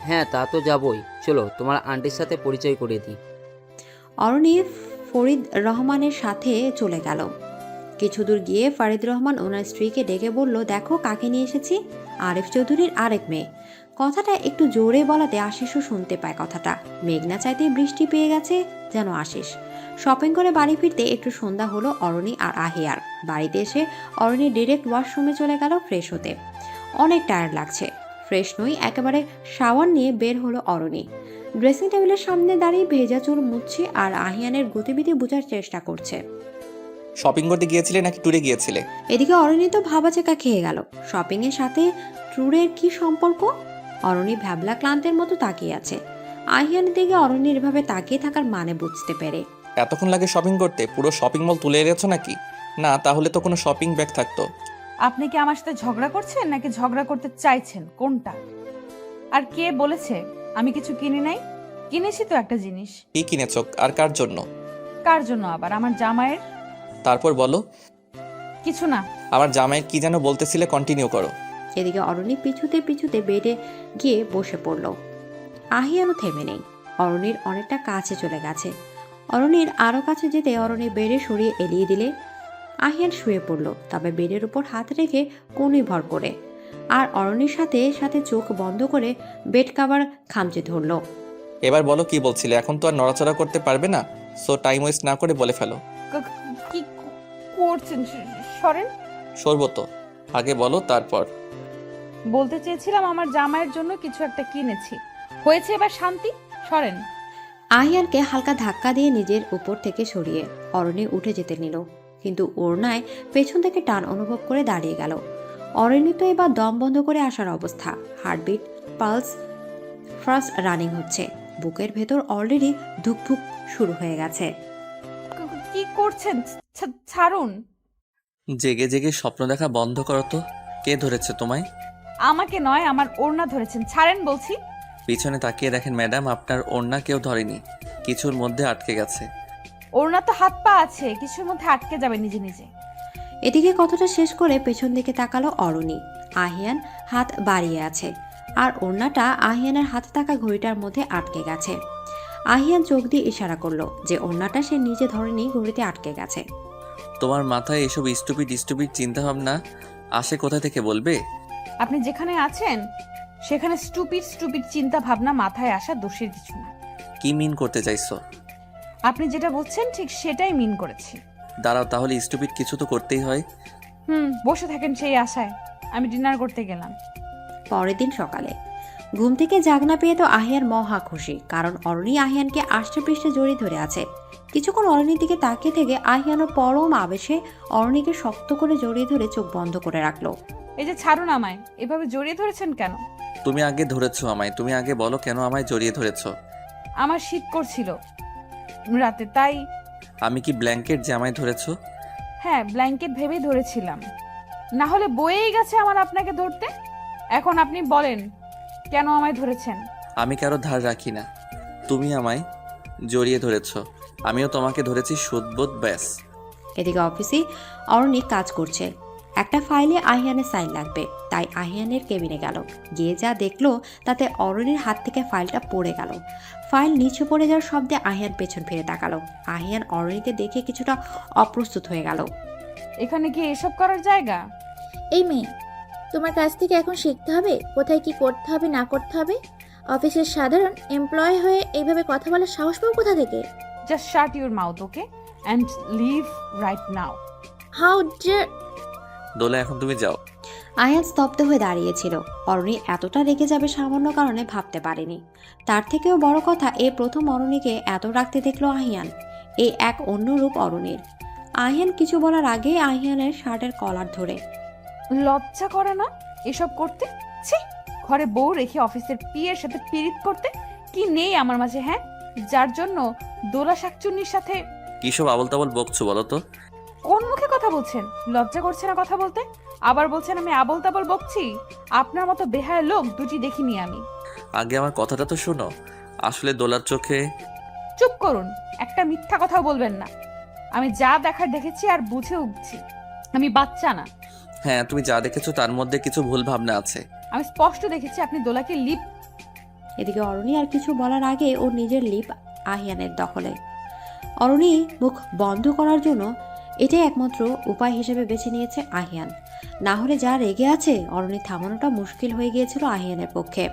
হ্যাঁ, তা তো যাবই। চলো তোমার আন্টির সাথে পরিচয় করে দিই। অরণি ফরিদ রহমানের সাথে চলে গেল। কিছু দূর গিয়ে ফরিদ রহমান ওনার স্ত্রীকে ডেকে বলল, দেখো কাকে নিয়ে এসেছি, আরিফ চৌধুরীর আরেক মেয়ে। কথাটা একটু জোরে বলাতে আশিসও শুনতে পায় কথাটা। মেঘনা চাইতে বৃষ্টি পেয়ে গেছে যেন আশিস। শপিং করে বাড়ি ফিরতে একটু সন্ধ্যা হলো অরণি আর আহিয়ার। বাড়িতে এসে অরণি ডিরেক্ট ওয়াশরুমে চলে গেল ফ্রেশ হতে। অনেক টায়ার্ড লাগছে। ফ্রেশ নই, একেবারে শাওয়ার নিয়ে বের হলো অরণি। ড্রেসিং টেবিলের সামনে দাঁড়িয়ে ভেজা চুল মুছছে আর আহিয়ানের গতিবিধি বোঝার চেষ্টা করছে। শপিং করতে গিয়েছিলে নাকি ট্যুরে গিয়েছিলে? এদিকে অরণি তো ভাবাচেকা খেয়ে গেল। শপিং এর সাথে ট্যুরের কি সম্পর্ক? অরণি ভ্যাবলা ক্লান্তের মতো তাকিয়ে আছে। আহিয়ানের দিকে অরণির এভাবে তাকিয়ে থাকার মানে বুঝতে পেরে। এতক্ষণ লাগে শপিং করতে? পুরো শপিং মল তুলে এনেছো নাকি? না, তাহলে তো কোনো শপিং ব্যাগ থাকতো। আপনি কি আমার সাথে ঝগড়া করছেন নাকি ঝগড়া করতে চাইছেন, কোনটা? আর কে বলেছে আমি কিছু কিনি নাই? কিনেছি তো একটা জিনিস। কি কিনেছো আর কার জন্য? কার জন্য আবার? আমার জামাইয়ের। তারপর বলো। কিছু না। আমার জামাইয়ের কি যেন বলতেছিলে, কন্টিনিউ করো। এদিকে অরণি পিছুতে পিছুতে বেডে গিয়ে বসে পড়ল। আহিয়ানও থেমে নেই। অরণির অনেকটা কাছে চলে গেছে। অরণির আরও কাছে যেতে অরণি বেডে সরিয়ে এলিয়ে দিলে আহিয়ান শুয়ে পড়ল, তবে বেডের উপর হাত রেখে কোণে ভর করে। আর অরণির সাথে সাথে চোখ বন্ধ করে বেড কাভার খামচে ধরল। এবার বলো কি বলছিলে। এখন তো আর নড়াচড়া করতে পারবে না, সো টাইম ওয়েস্ট না করে বলে ফেলো। কি করছেন? সরেন। সরবো তো, আগে বলো তারপর। বলতে চেয়েছিলাম আমার জামাইয়ের জন্য কিছু একটা কিনেছি। হয়েছে, এবার শান্তি। সরেন। আহিয়ানকে হালকা ধাক্কা দিয়ে নিজের উপর থেকে সরিয়ে অরণি উঠে যেতে নিল, কিন্তু ওড়নায় পেছন থেকে টান অনুভব করে দাঁড়িয়ে গেল। অরণি তো এবার দম বন্ধ করে আসার অবস্থা। হার্টবিট, পালস ফার্স্ট রানিং হচ্ছে। বুকের ভেতর অলরেডি ধুকধুক শুরু হয়ে গেছে। কি করছেন? ছাড়ুন। জেগে জেগে স্বপ্ন দেখা বন্ধ করো তো। কে ধরেছে তোমায়? আমাকে নয়, আমার ওড়না ধরেছেন। ছাড়েন বলছি। পিছনে তাকিয়ে দেখেন ম্যাডাম, আপনার ওড়না কেউ ধরেনি, কিছুর মধ্যে আটকে গেছে। ওড়না তো হাত পা আছে, কিছুর মধ্যে আটকে যাবে নিজে নিজে। এদিকে কথাটা শেষ করে পেছন দিকে তাকালো অরণি। আহিয়ান হাত বাড়িয়ে আছে আর ওড়নাটা আহিয়ানের হাতে থাকা ঘড়িটার মধ্যে আটকে গেছে। আহিয়ান চোখ দিয়ে ইশারা করলো যে ওড়নাটা সে নিজে ধরেনি, ঘড়িতে আটকে গেছে। তোমার মাথায় এসব স্টুপিড চিন্তা ভাবনা আসে কোথা থেকে বলবে? আপনি যেখানে আছেন সেখানে স্টুপিড চিন্তা ভাবনা মাথায় আসা দোষের কিছু না। কি মিন করতে চাইছো? আপনি যেটা বলছেন ঠিক সেটাই মিন করেছি। দাঁড়াও, তাহলে স্টুপিড কিছু তো করতেই হয়। বসে থাকেন সেই আশায়। আমি ডিনার করতে গেলাম। পরের দিন সকালে ঘুম থেকে জাগনা পেয়ে তো আহিয়ান মহা খুশি, কারণ অরণি আহিয়ানকে আষ্টে পৃষ্ঠে জড়িয়ে ধরে আছে। কিছুক্ষণ অরণির দিকে তাকিয়ে থেকে আহিয়ানও পরম আবেশে অরণিকে শক্ত করে জড়িয়ে ধরে চোখ বন্ধ করে রাখলো। এই যে ছাড়ুন আমায়, এভাবে জড়িয়ে ধরেছেন কেন? তুমি আগে ধরেছো আমায়, তুমি আগে বলো কেন আমায় জড়িয়ে ধরেছো। আমার শীত করছিল রাতে, তাই। আমি কি ব্ল্যাঙ্কেট যে আমায় ধরেছো? হ্যাঁ, ব্ল্যাঙ্কেট ভেবেই ধরেছিলাম, না হলে বয়েই গেছে আমার আপনাকে ধরতে। এখন আপনি বলেন কেন আমায় ধরেছেন? আমি কারো ধার রাখি না, তুমি আমায় জড়িয়ে ধরেছো, আমিও তোমাকে ধরেছি, সুদবোধ ব্যাস। এদিকে অফিসে অরণি কাজ করছে। একটা ফাইলে আহিয়ানের সাইন লাগবে, তাই আহিয়ানের কেবিনে গেল। গিয়ে যা দেখলো তাতে অরণির হাত থেকে ফাইলটা পড়ে গেল। ফাইল নিচে পড়ে যাওয়ার শব্দে আহিয়ান পেছন ফিরে তাকালো। আহিয়ান অরণিকে দেখে কিছুটা অপ্রস্তুত হয়ে গেল। এখানে কি এসব করার জায়গা? এই মেয়ে, তোমার কাছ থেকে এখন শিখতে হবে কোথায় কি করতে হবে না করতে হবে। অফিসের সাধারণ এমপ্লয় হয়ে এইভাবে কথা বলার সাহস পাও কোথা থেকে? Just shut your mouth, okay, and leave right now. How dear. Dola, এখন তুমি যাও। আহিয়ান স্তব্ধ হয়ে দাঁড়িয়েছিল। অরণি এতটা রেগে যাবে সামান্য কারণে ভাবতে পারেনি। তার থেকেও বড় কথা, এই প্রথম অরণিকে এত রাখতে দেখলো আহিয়ান। এই এক অন্য রূপ অরণির। আহিয়ান কিছু বলার আগে আহিয়ানের শার্টের কলার ধরে। লজ্জা করে না এসব করতে? ছি, ঘরে বউ রেখে অফিসের পিয়ের সাথে পিরিত করতে কি নেই আমার মাঝে, হ্যাঁ? যার জন্য দোলা শাকচুন্নির সাথে। কিসব আবল তাবল বকছো বলো তো? কোন মুখে কথা বলছেন? লজ্জা করছে না কথা বলতে? আবার বলছেন আমি আবল তাবল বকছি? আপনার মতো বেহায়া লোক দুটি দেখিনি আমি। আগে আমার কথাটা তো শোনো। আসলে দোলার চোখে। চুপ করুন, একটা মিথ্যা কথাও বলবেন না। আমি যা দেখার দেখেছি আর বুঝে উঠছি। আমি বাচ্চা না। হ্যাঁ, তুমি যা দেখেছো তার মধ্যে কিছু ভুল ভাবনা আছে। আমি স্পষ্ট দেখেছি আপনি দোলাকে লিপ। এদিকে অরণি আর কিছু বলার আগে ওর নিজের লিপ আহিয়ানের দখলে। অরণি মুখ বন্ধ করার জন্য এটাই একমাত্র উপায় হিসেবে বেছে নিয়েছে আহিয়ান। না হলে যা রেগে আছে অরণি থামানোটা মুশকিল হয়ে গিয়েছিল আহিয়ানের পক্ষে।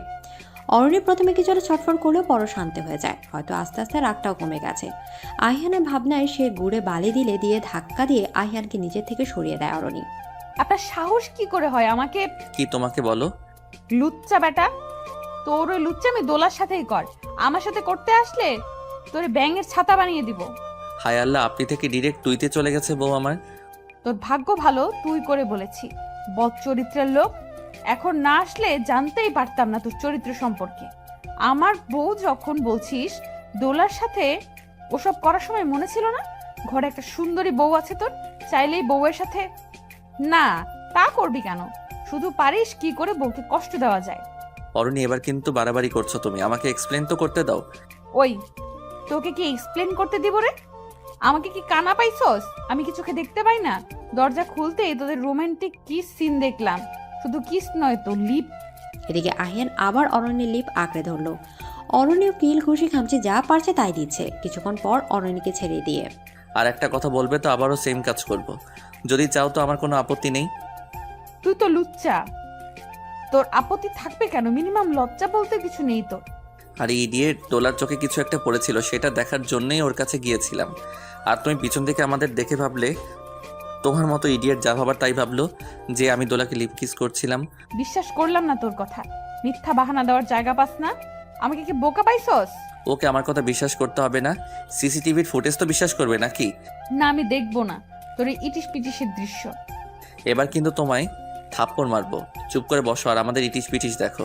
অরণি প্রথমে কিছুটা ছটফট করলেও পরে শান্ত হয়ে যায়। হয়তো আস্তে আস্তে রাগটাও কমে গেছে। আহিয়ানের ভাবনায় সে গুড়ে বালি দিয়ে ধাক্কা দিয়ে আহিয়ানকে নিজের থেকে সরিয়ে দেয় অরণি। আপনার সাহস কি করে হয় আমাকে? কি তোমাকে বলো? লুচ্চা বেটা, তোর ওই লুচ্চা আমি দোলার সাথেই কর। আমার সাথে করতে আসলে তোর ব্যাঙের ছাতা বানিয়ে দিব। হায় আল্লাহ, আপনি থেকে ডিরেক্ট তুইতে চলে গেছে বউ আমার। তোর ভাগ্য ভালো তুই করে বলেছি, বদ চরিত্রের লোক। এখন না আসলে জানতেই পারতাম না তোর চরিত্র সম্পর্কে। আমার বউ যখন বলছিস দোলার সাথে ওসব করার সময় মনে ছিল না ঘরে একটা সুন্দরী বউ আছে তোর? চাইলেই বউয়ের সাথে না তা করবি কেন? শুধু পারিস কি করে বউকে কষ্ট দেওয়া যায়। অরণি, এবার কিন্তু বাড়াবাড়ি করছো তুমি, আমাকে এক্সপ্লেন তো করতে দাও। ওই, তোকে কি এক্সপ্লেন করতে দিব রে? আমাকে কি কানা পাইছস? আমি কি চোখে দেখতে পাই না? দরজা খুলতেই তোদের রোমান্টিক কিস সিন দেখলাম। শুধু কিস নয় তো লিপ। এদিকে আহিয়ান আবার অরণ্যের লিপ আঁকড়ে ধরলো। অরণ্যের কিল ঘুষি খামচি যা পারছে তাই দিচ্ছে। কিছুক্ষণ পর অরণ্যকে ছেড়ে দিয়ে, আর একটা কথা বলবে তো আবারও সেম কাজ করব। যদি চাও তো আমার কোনো আপত্তি নেই। তুই তো লুচ্চা, তোর আপত্তি থাকবে কেন? মিনিমাম লজ্জা বলতে কিছু নেই তোর। আর ইডিয়েট, দোলার চোখে কিছু একটা পড়েছিল, সেটা দেখার জন্যই ওর কাছে গিয়েছিলাম। আর তুমি পিছন থেকে আমাদের দেখে ভাবলে, তোমার মতো ইডিয়েট যা ভাবার তাই ভাবলো যে আমি দোলাকে লিপ কিস করছিলাম। বিশ্বাস করলাম না তোর কথা। মিথ্যা বাহানা দেওয়ার জায়গা পাস না। আমাকে কি বোকা পাইছস? ওকে আমার কথা বিশ্বাস করতে হবে না, সিসিটিভির ফুটেজ তো বিশ্বাস করবে নাকি? না, আমি দেখবো না তোর এই ইটিশ পিটিশের দৃশ্য। এবার কিন্তু তোমায় থাপ্পড় মারবো। চুপ করে বসো আর আমাদের ইটিশ পিটিশ দেখো।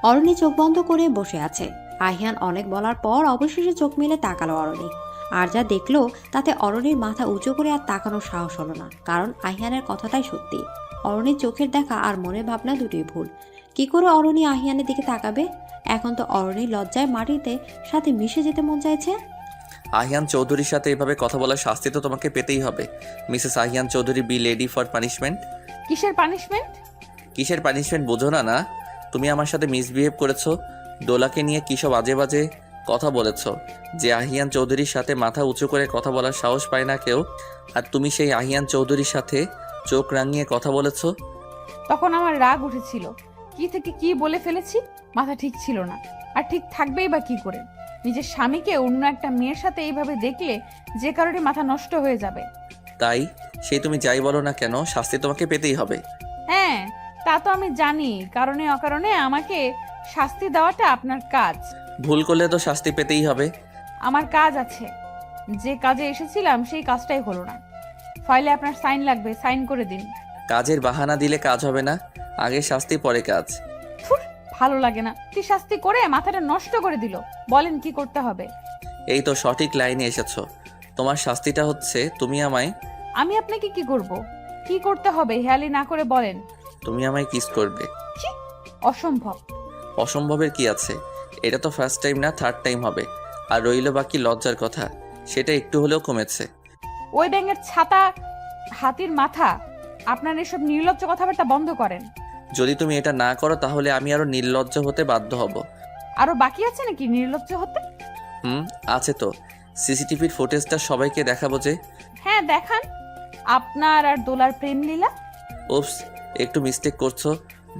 অরণি চোখ বন্ধ করে বসে আছে। আহিয়ান অনেক বলার পর অবশেষে চোখ মেলে তাকালো অরণি। আর যা দেখলো তাতে অরণির মাথা উঁচু করে আর তাকানোর সাহস হলো না, কারণ আহিয়ানের কথাটাই সত্যি। অরণির চোখের দেখা আর মনের ভাবনা দুটোই ভুল। কি করে অরণি আহিয়ানের দিকে তাকাবে? এখন তো অরণির লজ্জায় মাটিতে সাথে মিশে যেতে মন চাইছে। আহিয়ান চৌধুরীর সাথে এভাবে কথা বলার শাস্তি তো তোমাকে পেতেই হবে। Mrs Ahiyan Chowdhury, be ready for punishment. কিসের পানিশমেন্ট? কিসের পানিশমেন্ট বোঝো না? না, তুমি আমার সাথে মিসবিহেভ করেছো, দোলাকে নিয়ে কিসব বাজে বাজে কথা বলেছো, যে আহিয়ান চৌধুরীর সাথে মাথা উঁচু করে কথা বলার সাহস পায় না কেউ। আর তুমি সেই আহিয়ান চৌধুরীর সাথে চোখ রাঙিয়ে কথা বলেছো। তখন আমার রাগ উঠেছিল। কি থেকে কি বলে ফেলেছি, মাথা ঠিক ছিল না। আর ঠিক থাকবেই বা কি করে? নিজের স্বামীকে অন্য একটা মেয়ের সাথে এইভাবে দেখলে যে কারণে মাথা নষ্ট হয়ে যাবে। তাই সেই তুমি যাই বলো না কেন শাস্তি তোমাকে পেতেই হবে। হ্যাঁ, তা তো আমি জানি, কারণে অকারণে আমাকে শাস্তি দেওয়াটা আপনার কাজ। ভুল করলে তো শাস্তি পেতেই হবে। আমার কাজ আছে, যে কাজে এসেছিলাম সেই কাজটাই হলো না। ফাইলে আপনার সাইন লাগবে, সাইন করে দিন। কাজের বাহানা দিলে কাজ হবে না, আগে শাস্তি পরে কাজ। ধুর, ভালো লাগে না। তুই শাস্তি করে মাথাটা নষ্ট করে দিল। বলেন কি করতে হবে? এই তো সঠিক লাইনে এসেছো। তোমার শাস্তিটা হচ্ছে তুমি আমায় আমি আপনাকে কি করব? কি করতে হবে হেয়ালি না করে বলেন। তুমি আমায় কিস করবে। ছি, অসম্ভব। অসম্ভবের কি আছে? এটা তো ফার্স্ট টাইম না, থার্ড টাইম হবে। আর রইল বাকি লজ্জার কথা, সেটা একটু হলেও কমেছে। ওই ব্যাঙের ছাতা, হাতির মাথা, আপনার এসব নির্লজ্জ কথাবার্তা বন্ধ করেন। যদি তুমি এটা না করো তাহলে আমি আরো নির্লজ্জ হতে বাধ্য হব। আরো বাকি আছে নাকি নির্লজ্জ হতে? আছে তো। সিসিটিভির ফুটেজটা সবাইকে দেখাবো যে। হ্যাঁ, দেখান। আপনার আর দোলার প্রেম লীলা। ওপস, একটু মিস্টেক করছো।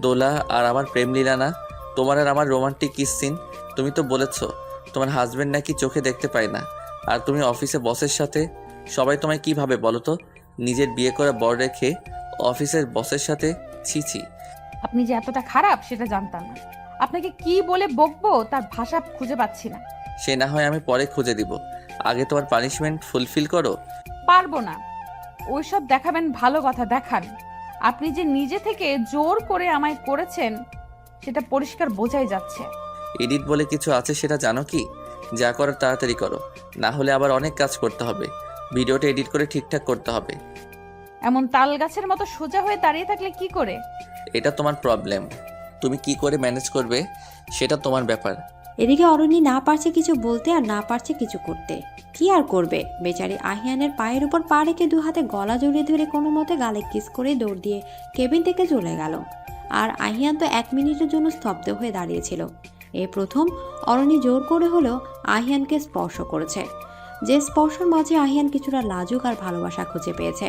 দোলা আর আমার প্রেম লীলা না, তোমার আর আমার রোমান্টিক কিস সিন। তুমি তো বলেছো তোমার হাজবেন্ড নাকি চোখে দেখতে পায় না, আর তুমি অফিসে বসের সাথে। সবাই তোমায় কি ভাবে বলো তো? নিজের বিয়ে করা বর রেখে অফিসের বসের সাথে? ছি ছি। আপনি যে এতটা খারাপ সেটা জানতাম না। আপনাকে কি বলে বকবো তার ভাষা খুঁজে পাচ্ছি না। সে না হয় আমি পরে খুঁজে দিব, আগে তোমার পানিশমেন্ট ফুলফিল করো। পারবো না। ওইসব দেখাবেন ভালো কথা, দেখান। আপনি যে নিজে থেকে জোর করে আমায় করেছেন সেটা পরিষ্কার বোঝাই যাচ্ছে। এডিট বলে কিছু আছে সেটা জানো কি? যা করার তাড়াতাড়ি করো, না হলে আবার অনেক কাজ করতে হবে। ভিডিওটা এডিট করে ঠিকঠাক করতে হবে। এমন তাল গাছের মতো সোজা হয়ে দাঁড়িয়ে থাকলে কি করে? এটা তোমার প্রবলেম, তুমি কি করে ম্যানেজ করবে সেটা তোমার ব্যাপার। এদিকে অরণি না পারছে কিছু বলতে আর না পারছে কিছু করতে। কি আর করবে? বেচারি আহিয়ানের পায়ের উপর পা রেখে দু হাতে গলা জড়িয়ে ধরে কোনো মতে গালে কিস করে দৌড় দিয়ে কেবিন থেকে চলে গেল। আর আহিয়ান তো 1 মিনিটের জন্য স্তব্ধ হয়ে দাঁড়িয়েছিল। এই প্রথম অরণি জোর করে হলেও আহিয়ানকে স্পর্শ করেছে, যে স্পর্শের মাঝে আহিয়ান কিছুটা লাজুক আর ভালোবাসা খুঁজে পেয়েছে।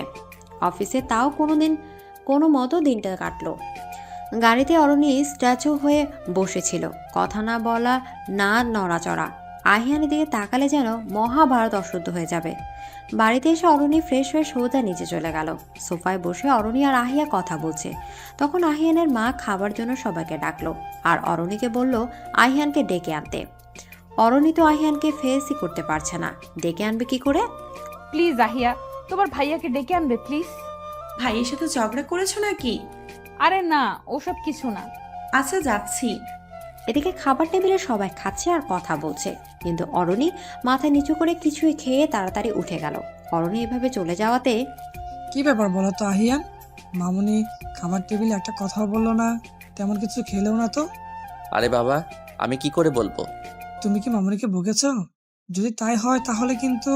অফিসে তাও কোনো মতো দিনটা কাটলো। গাড়িতে অরণি স্ট্যাচু হয়ে বসেছিল, কথা না বলা, না নড়াচড়া। আহিয়ানের দিকে তাকালে যেন মহাভারত অশুদ্ধ হয়ে যাবে। বাড়িতে এসে অরণি ফ্রেশ হয়ে সোজা নিচে চলে গেল। সোফায় বসে অরণি আর আহিয়া কথা বলছে। তখন আহিয়ানের মা খাবার জন্য সবাইকে ডাকলো আর অরণিকে বলল আহিয়ানকে ডেকে আনতে। অরণি তো আহিয়ানকে ফেসই করতে পারছে না, ডেকে আনবে কি করে? প্লিজ আহিয়া, তোমার ভাইয়াকে ডেকে আনবে প্লিজ। ভাইয়ের সাথে ঝগড়া করেছো নাকি? আরে না, ওসব কিছু না। আচ্ছা, যাচ্ছি। এদিকে খাবার টেবিলে সবাই খাচ্ছে আর কথা বলছে, কিন্তু অরণি মাথা নিচু করে কিছুই খেয়ে তাড়াতাড়ি উঠে গেল। অরণি এভাবে চলে যাওয়াতে কি ব্যাপার বলো তো আহিয়ান? মামুনি খাবার টেবিলে একটা কথাও বললো না, তেমন কিছু খেলেও না তো। আরে বাবা, আমি কি করে বলবো? তুমি কি মামুনিকে বকেছো? যদি তাই হয় তাহলে কিন্তু।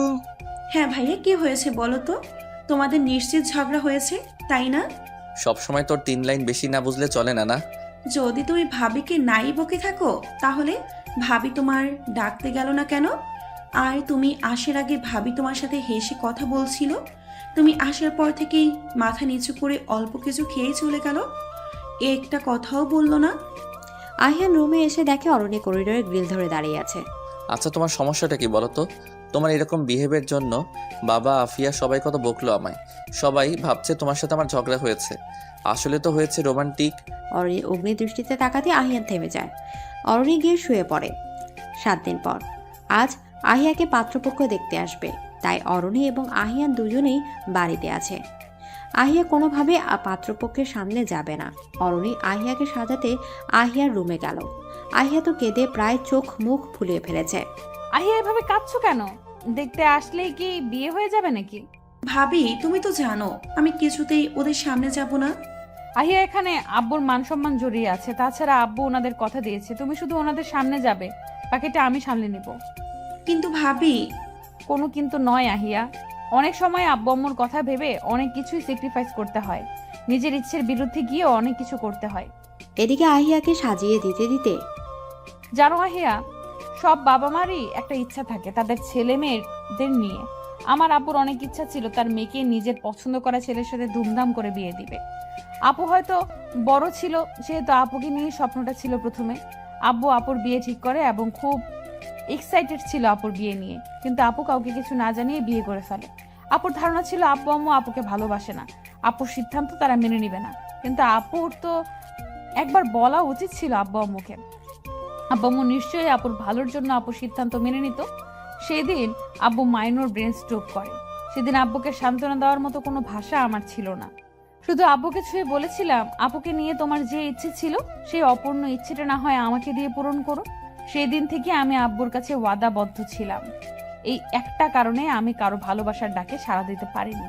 হ্যাঁ ভাইয়া, কি হয়েছে বলো তো? তোমাদের নিশ্চিত ঝগড়া হয়েছে, তাই না? সব সময় তোর 3 লাইন বেশি না বুঝলে চলে না। না, যদি তুমি ভাবিকে নাই বকে থাকো তাহলে ভাবি তোমার ডাকতে গেল না কেন? আর তুমি আসার আগে ভাবি তোমার সাথে হেসে কথা বলছিল, তুমি আসার পর থেকেই মাথা নিচু করে অল্প কিছু খেয়ে চলে গেল, একটা কথাও বললো না। আহিয়ান রুমে এসে দেখে অরণি করিডোরে গ্রিল ধরে দাঁড়িয়ে আছে। আচ্ছা তোমার সমস্যাটা কি বলো তো? তোমার এরকম বিহেভের জন্য বাবা, আফিয়া সবাই কত বকলো আমায়। সবাই ভাবছে তোমার সাথে আমার ঝগড়া হয়েছে, আসলে তো হয়েছে রোমান্টিক। অরণি অগ্নি দৃষ্টিতে তাকাতে আহিয়ান থেমে যায়। অরণি গিয়ে শুয়ে পড়ে। 7 দিন পর আজ আহিয়াকে পাত্রপক্ষ দেখতে আসবে, তাই অরণি এবং আহিয়ান দুজনেই বাড়িতে আছে। আহিয়া কোনোভাবে পাত্রপক্ষের সামনে যাবে না। অরণি আহিয়াকে সাজাতে আহিয়ার রুমে গেল। আহিয়া তো কেঁদে প্রায় চোখ মুখ ফুলিয়ে ফেলেছে। আহিয়া এভাবে কাঁদছো কেন? দেখতে আসলেই কি বিয়ে হয়ে যাবে নাকি? ভাবি, তুমি তো জানো আমি কিছুতেই ওদের সামনে যাব না। আহিয়া, এখানে আব্বুর মান সম্মান জড়িয়ে আছে, তাছাড়া আব্বু ওনাদের কথা দিয়েছে তুমি শুধু ওনাদের সামনে যাবে, বাকিটা আমি সামলে নিব। কিন্তু ভাবি। কোনো কিন্তু নয় আহিয়া। অনেক সময় আব্বু আম্মুর কথা ভেবে অনেক কিছুই স্যাক্রিফাইস করতে হয়, নিজের ইচ্ছের বিরুদ্ধে গিয়েও অনেক কিছু করতে হয়। এদিকে আহিয়াকে সাজিয়ে দিতে দিতে জানো আহিয়া, সব বাবা মারই একটা ইচ্ছা থাকে তাদের ছেলে মেয়েদের নিয়ে। আমার আব্বুর অনেক ইচ্ছা ছিল তার মেয়েকে নিজের পছন্দ করা ছেলের সাথে ধুমধাম করে বিয়ে দিবে। আপু হয়তো বড় ছিল, সেহেতু আপুকে নিয়ে স্বপ্নটা ছিল প্রথমে। আব্বু আপুর বিয়ে ঠিক করে এবং খুব এক্সাইটেড ছিল আপুর বিয়ে নিয়ে, কিন্তু আপু কাউকে কিছু না জানিয়ে বিয়ে করে ফেলে। আপুর ধারণা ছিল আব্বু আম্মু আপুকে ভালোবাসে না, আপুর সিদ্ধান্ত তারা মেনে নিবে না। কিন্তু আপুর তো একবার বলা উচিত ছিল আব্বু আম্মুকে। আব্বু আম্মু নিশ্চয়ই আপুর ভালোর জন্য আপুর সিদ্ধান্ত মেনে নিত। সেদিন আব্বু মাইনর ব্রেন স্ট্রোক করে। সেদিন আব্বুকে সান্ত্বনা দেওয়ার মতো কোনো ভাষা আমার ছিল না। শুধু আব্বুকে ছুঁয়ে বলেছিলাম, আপুকে নিয়ে তোমার যে ইচ্ছে ছিল সেই অপূর্ণ ইচ্ছেটা না হয় আমাকে দিয়ে পূরণ করো। সেই দিন থেকে আমি আব্বুর কাছে ওয়াদাবদ্ধ ছিলাম। এই একটা কারণে আমি কারো ভালোবাসার ডাকে সাড়া দিতে পারিনি,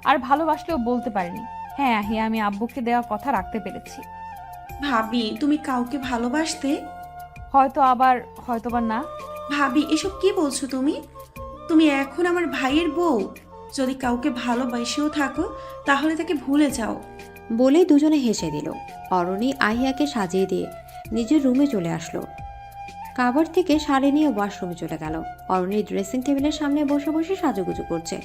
আর ভালোবাসলেও বলতে পারিনি। হ্যাঁ আহিয়া, আমি আব্বুকে দেওয়া কথা রাখতে পেরেছি। ভাবি, তুমি কাউকে ভালোবাসতে? হয়তোবা না। ভাবি, এসব কি বলছো তুমি? তুমি এখন আমার ভাইয়ের বউ। যদি কাউকে ভালোবাসেও থাকো তাহলে তাকে ভুলে যাও। বলেই দুজনে হেসে দিল। অরণি আহিয়াকে সাজিয়ে দিয়ে নিজের রুমে চলে আসলো। কাবার থেকে শাড়ি নিয়ে ওয়াশরুমে চলে গেল। অরণি ড্রেসিং টেবিলের সামনে বসে বসে সাজুগুজু করছে।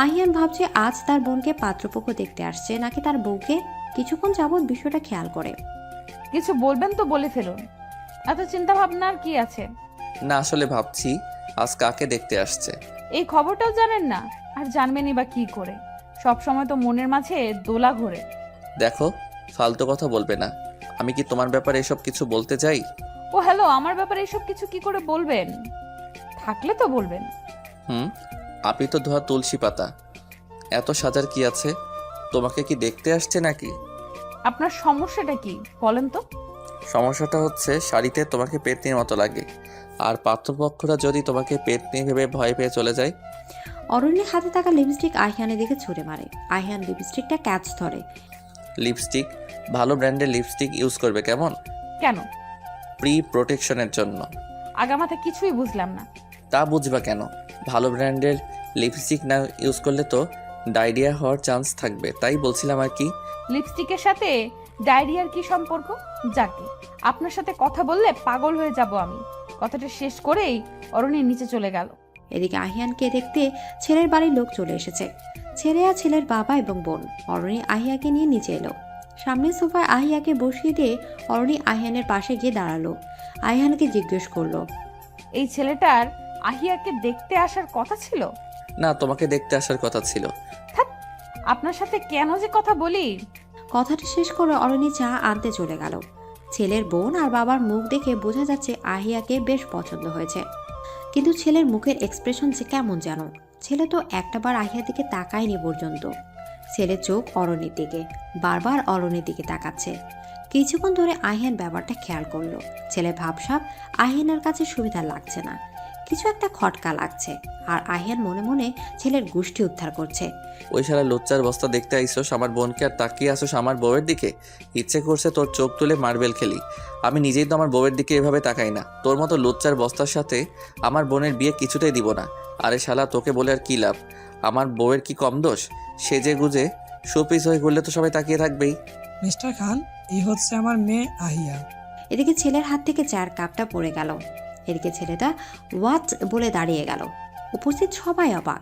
আহিয়ান ভাবছে আজ তার বোনকে পাত্রপক্ষ দেখতে আসছে নাকি তার বউকে। কিছুক্ষণ যাবৎ বিষয়টা খেয়াল করে। কিছু বলবেন তো বলে ফেলুন, এত চিন্তা ভাবনা আর কি আছে? না, আসলে ভাবছি আজ কাকে দেখতে আসছে। এই খবরটাও জানেন না? আর জানবেনই বা কি করে? সব সময় তো মনের মাঝে দোলা ঘোরে। দেখো, ফালতু কথা বলবে না। আমি কি তোমার ব্যাপারে এসব কিছু বলতে চাই? ও হ্যালো, আমার ব্যাপারে এসব কিছু কি করে বলবেন? থাকলে তো বলবেন। আপনি তো ধোয়া তুলসী পাতা। এত সাজার কি আছে? তোমাকে কি দেখতে আসছে নাকি? আপনার সমস্যাটা কি বলেন তো? সমস্যাটা হচ্ছে শাড়িতে তোমাকে পেতনির মতো লাগে, আর পাত্রপক্ষরা যদি তোমাকে পেতনি ভেবে ভয় পেয়ে চলে যায়। অরণ্যের হাতে থাকা লিপস্টিক আহিয়ানের দিকে ছুঁড়ে মারে। আহিয়ান লিপস্টিকটা ক্যাচ ধরে। লিপস্টিক? ভালো ব্র্যান্ডের লিপস্টিক ইউজ করবে কেমন? কেন? প্রি প্রোটেকশনের জন্য। আগামাথা কিছুই বুঝলাম না। তা বুঝবা কেন? ভালো ব্র্যান্ডের লিপস্টিক না ইউজ করলে তো ডায়রিয়া হওয়ার চান্স থাকবে, তাই বলছিলাম আর কি। লিপস্টিকের সাথে ডায়রিয়ার কি সম্পর্ক? যাকে আপনার সাথে কথা বললে পাগল হয়ে যাব আমি। কথাটা শেষ করেই অরণি নিচে চলে গেল। এদিকে আহিয়ানকে দেখতে ছেলের বাড়ির লোক চলে এসেছে। ছেলে আর ছেলের বাবা এবং বোন। অরণি আহিয়াকে নিয়ে নিচে এলো। সামনের সোফায় আহিয়াকে বসিয়ে দিয়ে অরণি আহিয়ানের পাশে গিয়ে দাঁড়ালো। আহিয়ানকে জিজ্ঞেস করলো, এই ছেলেটার আহিয়াকে দেখতে আসার কথা ছিল? না, তোমাকে দেখতে আসার কথা ছিল। আপনার সাথে কেন যে কথা বলি। কথাটি শেষ করে অরণি চা আনতে চলে গেল। ছেলের বোন আর বাবার মুখ দেখে বোঝা যাচ্ছে আহিয়াকে বেশ পছন্দ হয়েছে। কিন্তু ছেলের মুখের এক্সপ্রেশন যে কেমন যেন। ছেলে তো একটাবার আহিয়ার দিকে তাকায়নি পর্যন্ত। ছেলের চোখ অরণির দিকে, বারবার অরণির দিকে তাকাচ্ছে। কিছুক্ষণ ধরে আহিয়ান ব্যাপারটা খেয়াল করলো। ছেলে ভাবসাব আহিয়ানের কাছে সুবিধা লাগছে না, কিছু একটা খটকা লাগছে। আর আহিয়ান মনে মনে ছেলের গোষ্ঠী উদ্ধার করছে। ওই শালা লুচ্চার বস্তা দেখতে আইসোস আমার বোনকে, আর তাকিয়ে আসোস আমার বউয়ের দিকে। ইচ্ছে করছে তোর চোখ তুলে মার্বেল খেলি। আমি নিজেই তো আমার বউয়ের দিকে এভাবে তাকাই না। তোর মতো লুচ্চার বস্তার সাথে আমার বোনের বিয়ে কিছুতেই দিব না। আরে শালা, তোকে বলে আর কি লাভ? আমার বউয়ের কি কম দোষ? সেজে গুজে শোপিস হয়ে ঘুরলে তো সবাই তাকিয়ে থাকবেই। মিস্টার খান, এই হচ্ছে আমার মেয়ে আহিয়া। এদিকে ছেলের হাত থেকে চার কাপটা পড়ে গেল। এদিকে ছেলেটা ওয়াট বলে দাঁড়িয়ে গেল। উপস্থিত সবাই অবাক,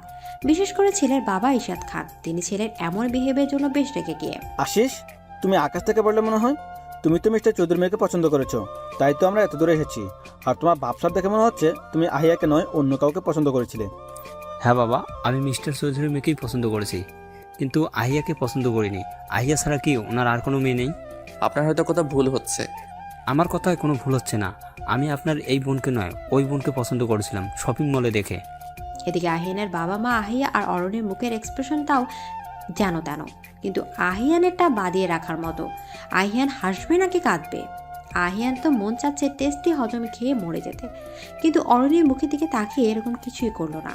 বিশেষ করে ছেলের বাবা ইশাদ খান। তিনি ছেলের এমন বিহেভিয়ারের জন্য বেশ রেগে গিয়ে, আশিস, তুমি আকাশ থেকে পড়লে মনে হয়। তুমি তো মিস্টার চৌধুরী মেয়েকে পছন্দ করেছো, তাই তো আমরা এত দূরে এসেছি। আর তোমার ভাবসাব দেখে মনে হচ্ছে তুমি আহিয়াকে নয় অন্য কাউকে পছন্দ করেছিলে। হ্যাঁ বাবা, আমি মিস্টার চৌধুরী মেয়েকেই পছন্দ করেছি, কিন্তু আহিয়াকে পছন্দ করিনি। আহিয়া ছাড়া কি ওনার আর কোনো মেয়ে নেই? আপনার হয়তো কোথাও ভুল হচ্ছে। আমার কথায় কোনো ভুল হচ্ছে না। আমি আপনার এই বোনকে নয় ওই বোনকে পছন্দ করেছিলাম শপিং মলে দেখে। এদিকে আহিয়ানের বাবা মা আহিয়া আর অরণের মুখের এক্সপ্রেশনটাও যেন তেন, কিন্তু আহিয়ানেরটা বাদিয়ে রাখার মতো। আহিয়ান হাসবে নাকি কাঁদবে? আহিয়ান তো মন চাচ্ছে টেস্টি হজমে খেয়ে মরে যেতে, কিন্তু অরণের মুখের দিকে তাকিয়ে এরকম কিছুই করলো না।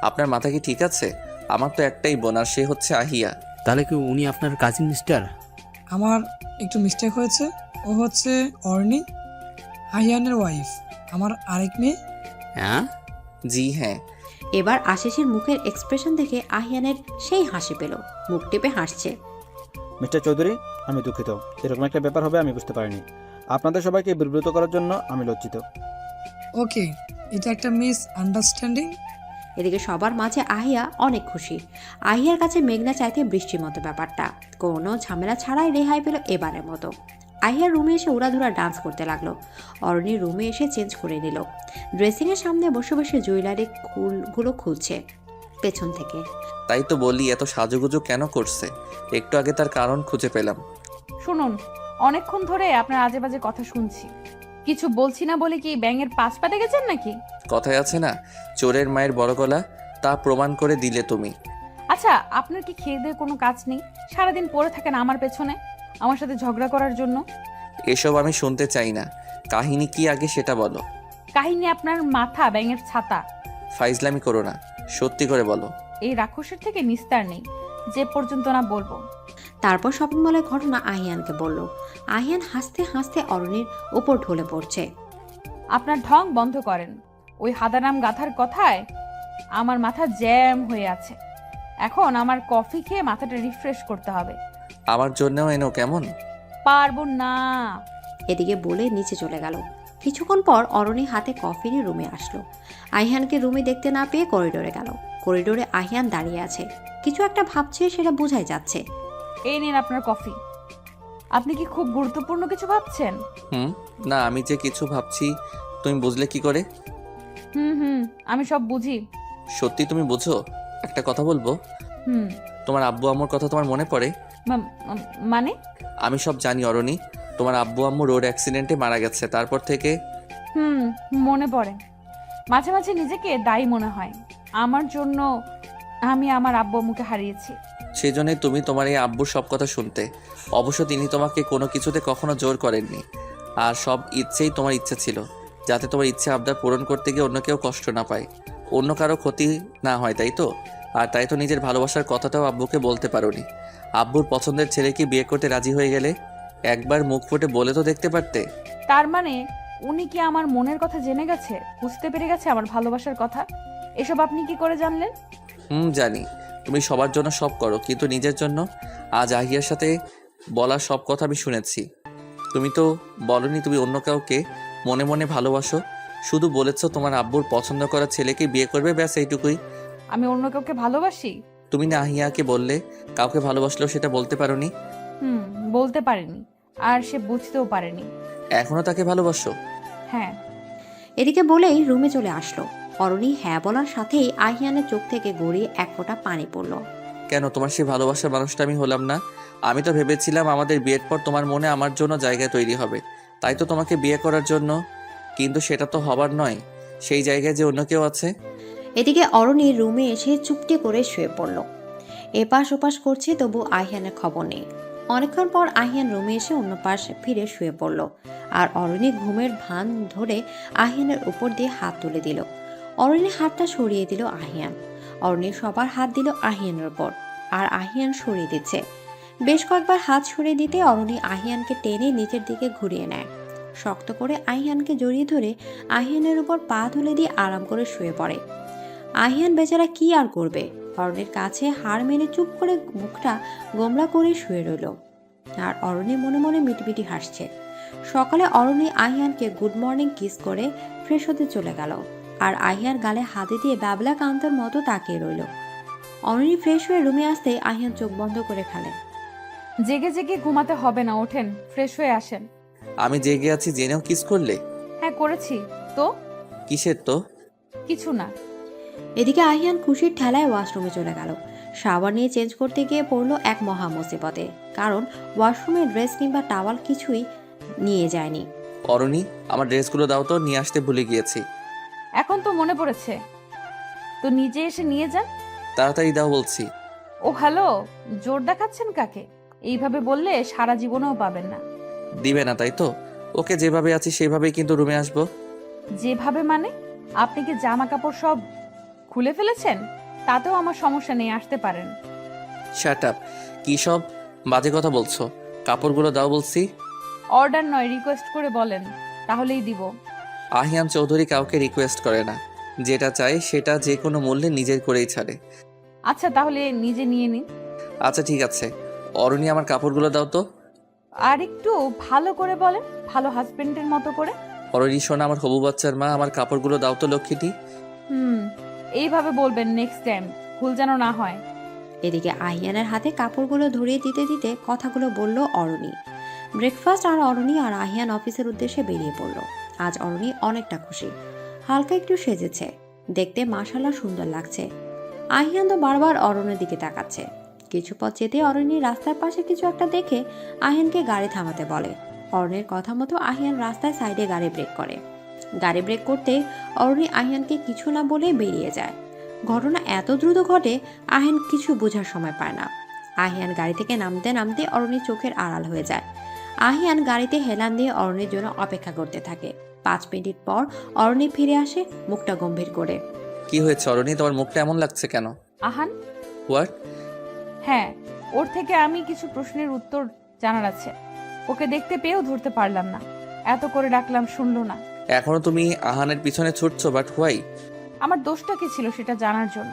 আপনার মাথা কি ঠিক আছে? আমার তো একটাই বোন, আর সে হচ্ছে আহিয়া। তাহলে কি উনি আপনার কাজিন মিস্টার? আমার একটু মিস্টেক হয়েছে। ও হচ্ছে অর্নি, আহিয়ানের ওয়াইফ, আমার আরেক মেয়ে। হ্যাঁ, জি হ্যাঁ। এবার আশিসের মুখের এক্সপ্রেশন দেখে আহিয়ানের সেই হাসি পেল, মুখ টেপে হাসছে। মিস্টার চৌধুরী, আমি দুঃখিত, এরকম একটা ব্যাপার হবে আমি বুঝতে পারিনি। আপনাদের সবাইকে বিব্রত করার জন্য আমি লজ্জিত। ওকে, এটা একটা মিস আন্ডারস্ট্যান্ডিং। এদিকে সবার মাঝে আহিয়া অনেক খুশি। আহিয়ার কাছে মেঘনা চাইতে বৃষ্টির মতো ব্যাপারটা। কোনো ঝামেলা ছাড়াই রেহাই পেল এবারের মতো। আহিয়ার রুমে এসে উড়াধুরা ডান্স করতে লাগলো। অরণির রুমে এসে চেঞ্জ করে নিল। ড্রেসিংয়ের সামনে বসে বসে জুয়েলারি গুলো খুলছে। পেছন থেকে। তাই তো বলি এত সাজুগুজু কেন করছে, একটু আগে তার কারণ খুঁজে পেলাম। শুনুন, অনেকক্ষণ ধরে আপনার আজে বাজে কথা শুনছি। কিছু বলছি না বলে কি ব্যাঙের পাশ পাতে গেছেন নাকি? কথায় আছে না, চোরের মায়ের বড় গলা, তা প্রমাণ করে দিলে তুমি। আচ্ছা, আপনার কি খেয়ে দিয়ে কোনো কাজ নেই? সারাদিন পড়ে থাকেন আমার পেছনে, আমার সাথে ঝগড়া করার জন্য। এসব আমি শুনতে চাই না, কাহিনী কি আগে সেটা বলো। কাহিনী আপনার মাথা ব্যাঙের ছাতা। ফাইজলামি করো না, সত্যি করে বলো। এই রাক্ষসের থেকে নিস্তার নেই যে পর্যন্ত না বলবো। তারপর শপিং মলের ঘটনা আহিয়ানকে বলল। আহিয়ান হাসতে হাসতে অরণির উপর ঢলে পড়ছে। আপনার ঢং বন্ধ করেন। ওই হাদারাম গাথার কথায় আমার মাথা জ্যাম হয়ে আছে। এখন আমার কফি খেয়ে মাথাটা রিফ্রেশ করতে হবে। আমার জন্যও এনো কেমন? পারবো না। এদিকে বলে নিচে চলে গেল। কিছুক্ষণ পর অরণি হাতে কফি নিয়ে রুমে আসলো। আহিয়ানকে রুমে দেখতে না পেয়ে করিডোরে গেল। করিডোরে আহিয়ান দাঁড়িয়ে আছে, কিছু একটা ভাবছে, সেটা বোঝাই যাচ্ছে। এই নিন আপনার কফি। আপনি কি খুব গুরুত্বপূর্ণ কিছু ভাবছেন? না, আমি যে কিছু ভাবছি তুমি বুঝলে কি করে? হুম, আমি সব বুঝি। সত্যি তুমি বুঝো? একটা কথা বলবো। তোমার আব্বু আম্মুর কথা তোমার মনে পড়ে? মানে? আমি সব জানি অরণি, তোমার আব্বু আম্মু রোড অ্যাক্সিডেন্টে মারা গেছে, তারপর থেকে। মনে পড়ে। মাঝে মাঝে নিজেকে দায়ী মনে হয়। আমার জন্য আমি আমার আব্বু আম্মুকে হারিয়েছি। সেই জন্যই তুমি তোমার এই আব্বুর সব কথা শুনতে। অবশ্য তিনি তোমাকে কোনো কিছুতে কখনো জোর করেননি, আর সব ইচ্ছেই তোমার ইচ্ছা ছিল, যাতে তোমার ইচ্ছে আবদার পূরণ করতে গিয়ে অন্য কেউ কষ্ট না পায়, অন্য কারো ক্ষতি না হয়, তাই তো? আর তাই তো নিজের ভালোবাসার কথাটাও আব্বুকে বলতে পারোনি। আব্বুর পছন্দের ছেলেকে বিয়ে করতে রাজি হয়ে গেলে একবার মুখ ফুটে বলে তো দেখতে পারতে। তার মানে উনি কি আমার মনের কথা জেনে গেছে, বুঝতে পেরে গেছে আমার ভালোবাসার কথা? এসব আপনি কি করে জানলেন? জানি তুমি সবার জন্য সব করো, কিন্তু নিজের জন্য? আজ আহিয়ার সাথে বলা সব কথা আমি শুনেছি। তুমি তো বলনি তুমি অন্য কাউকে মনে মনে ভালোবাসো, শুধু বলেছো তোমার আব্বুর পছন্দ করা ছেলেকে বিয়ে করবে, ব্যাস এইটুকুই। আমি অন্য কাউকে ভালোবাসি? তুমি না আহিয়াকে বললে কাউকে ভালোবাসলেও সেটা বলতে পারোনি? বলতে পারিনি, আর সে বুঝতেও পারেনি। এখনো তাকে ভালোবাসো? হ্যাঁ। এদিকে বলেই রুমে চলে আসলো। অরণি হ্যাঁ বলার সাথেই আহিয়ানের চোখ থেকে গড়িয়ে এক ফোঁটা পানি পড়লো। কেন, তোমার সেই ভালোবাসার মানুষটা আমি হলাম না? আমি তো ভেবেছিলাম আমাদের বিয়ের পর তোমার মনে আমার জন্য জায়গা তৈরি হবে, তাই তো তোমাকে বিয়ে করার জন্য। কিন্তু সেটা তো হবার নয়, সেই জায়গায় যে অন্য কেউ আছে। এদিকে অরণি রুমে এসে চুপটি করে শুয়ে পড়ল। এপাশ ওপাশ করছে, তবু আহিয়ানের খবর নেই। অনেকক্ষণ পর আহিয়ান রুমে এসে অন্য পাশ ফিরে শুয়ে পড়ল, আর অরণি ঘুমের ভান ধরে আহিয়ানের উপর দিয়ে হাত তুলে দিল। অরণির হাতটা সরিয়ে দিল আহিয়ান। অরণি সবার হাত দিল আহিয়ানের উপর, আর আহিয়ান সরিয়ে দিচ্ছে। বেশ কয়েকবার হাত সরিয়ে দিতে অরণি আহিয়ানকে টেনে নিচের দিকে ঘুরিয়ে নেয়। শক্ত করে আহিয়ানকে জড়িয়ে ধরে আহিয়ানের উপর পা তুলে দিয়ে আরাম করে শুয়ে পড়ে। আহিয়ান বেচারা কি আর করবে, অরণির কাছে হাড় মেরে চুপ করে মুখটা গোমড়া করে শুয়ে রইল। আর অরণি মনে মনে মিটমিটি হাসছে। সকালে অরণি আহিয়ানকে গুড মর্নিং কিস করে ফ্রেশ হতে চলে গেল, আর আহিয়ার গালে হাতে দিয়ে ব্যাবলা কান্তর মতো তাকিয়ে রইল। অরণি ফ্রেশ হয়ে রুমে আসতে আহিয়ান চোখ বন্ধ করে ফেলে। জেগে জেগে ঘুমাতে হবে না, ওঠেন, ফ্রেশ হয়ে আসেন। আমি জেগে আছি জেনেও কিস করলে? হ্যাঁ করেছি তো। কিসের তো? কিছু না। এদিকে আহিয়ান খুশির ঠেলায় ওয়াশরুমে চলে গেল। শাওয়ার নিয়ে চেঞ্জ করতে গিয়ে পড়লো এক মহা মুসিবতে, কারণ ওয়াশরুমে ড্রেস কিংবা টাওয়াল কিছুই নিয়ে যায়নি। অরণি, আমার ড্রেসগুলো দাও তো, নিয়ে আসতে ভুলে গিয়েছি। এখন তো মনে পড়েছে, তো নিজে এসে নিয়ে যান। তাড়াতাড়ি দাও বলছি। ও হ্যালো, জোর দেখাচ্ছেন কাকে? এইভাবে বললে সারা জীবনেও পাবেন না। দিবে না তাই তো? ওকে, যেভাবে আছি সেভাবেই কিন্তু রুমে আসবো। যেভাবে মানে? আপনি কি জামা কাপড় সব খুলে ফেলেছেন? তাতেও আমার সমস্যা নেই, আসতে পারেন। শাট আপ, কি সব বাজে কথা বলছো? কাপড়গুলো দাও বলছি। অর্ডার নয়, রিকোয়েস্ট করে বলেন, তাহলেই দিব। আহিয়ান চৌধুরী কাউকে রিকোয়েস্ট করে না, যেটা চাই সেটা যে কোনো মূল্যে নিজের করেই ছাড়ে। আচ্ছা তাহলে নিজে নিয়ে নিন। আচ্ছা ঠিক আছে, অরণি আমার কাপড়গুলো দাও তো। আর একটু ভালো করে বলেন, ভালো হাজবেন্ডের মতো করে। অরণি শোনা, আমার হবু বাচ্চার মা, আমার কাপড়গুলো দাও তো লক্ষ্মীটি। এইভাবে বলবেন নেক্সট টাইম, ভুল যেন না হয়। এদিকে আহিয়ানের হাতে কাপড়গুলো ধরিয়ে দিতে দিতে কথাগুলো বলল অরণি। ব্রেকফাস্ট আর অরণি আর আহিয়ান অফিসের উদ্দেশ্যে বেরিয়ে পড়ল। আজ অরণি অনেকটা খুশি, হালকা একটু সেজেছে, দেখতে মাশাআল্লাহ সুন্দর লাগছে। আহিয়ান তো বারবার অরণ্যের দিকে তাকাচ্ছে। কিছু পথ যেতে অরণ্যী রাস্তার পাশে কিছু একটা দেখে আহিয়ানকে গাড়ি থামাতে বলে। অরণ্যের কথা মতো আহিয়ান রাস্তায় সাইডে গাড়ি ব্রেক করে। গাড়ি ব্রেক করতে অরণ্যী আহিয়ানকে কিছু না বলে বেরিয়ে যায়। ঘটনা এত দ্রুত ঘটে আহিয়ান কিছু বোঝার সময় পায় না। আহিয়ান গাড়ি থেকে নামতে নামতে অরণ্যীর চোখের আড়াল হয়ে যায়। আহিয়ান গাড়িতে হেলান দিয়ে অরণ্যের জন্য অপেক্ষা করতে থাকে। 5 মিনিট পর অরণ্যী ফিরে আসে, মুখটা গম্ভীর করে। কি হয়েছে অরণি, তোমার মুখটা এমন লাগছে কেন? আহান, হোয়াট? হ্যাঁ, ওর থেকে আমি কিছু প্রশ্নের উত্তর জানার আছে। ওকে দেখতে পেয়েও ধরতে পারলাম না, এত করে ডাকলাম শুনলো না। এখনো তুমি আহানের পিছনে ছুটছো, বাট হোয়াই? আমার দোষটা কি ছিল সেটা জানার জন্য।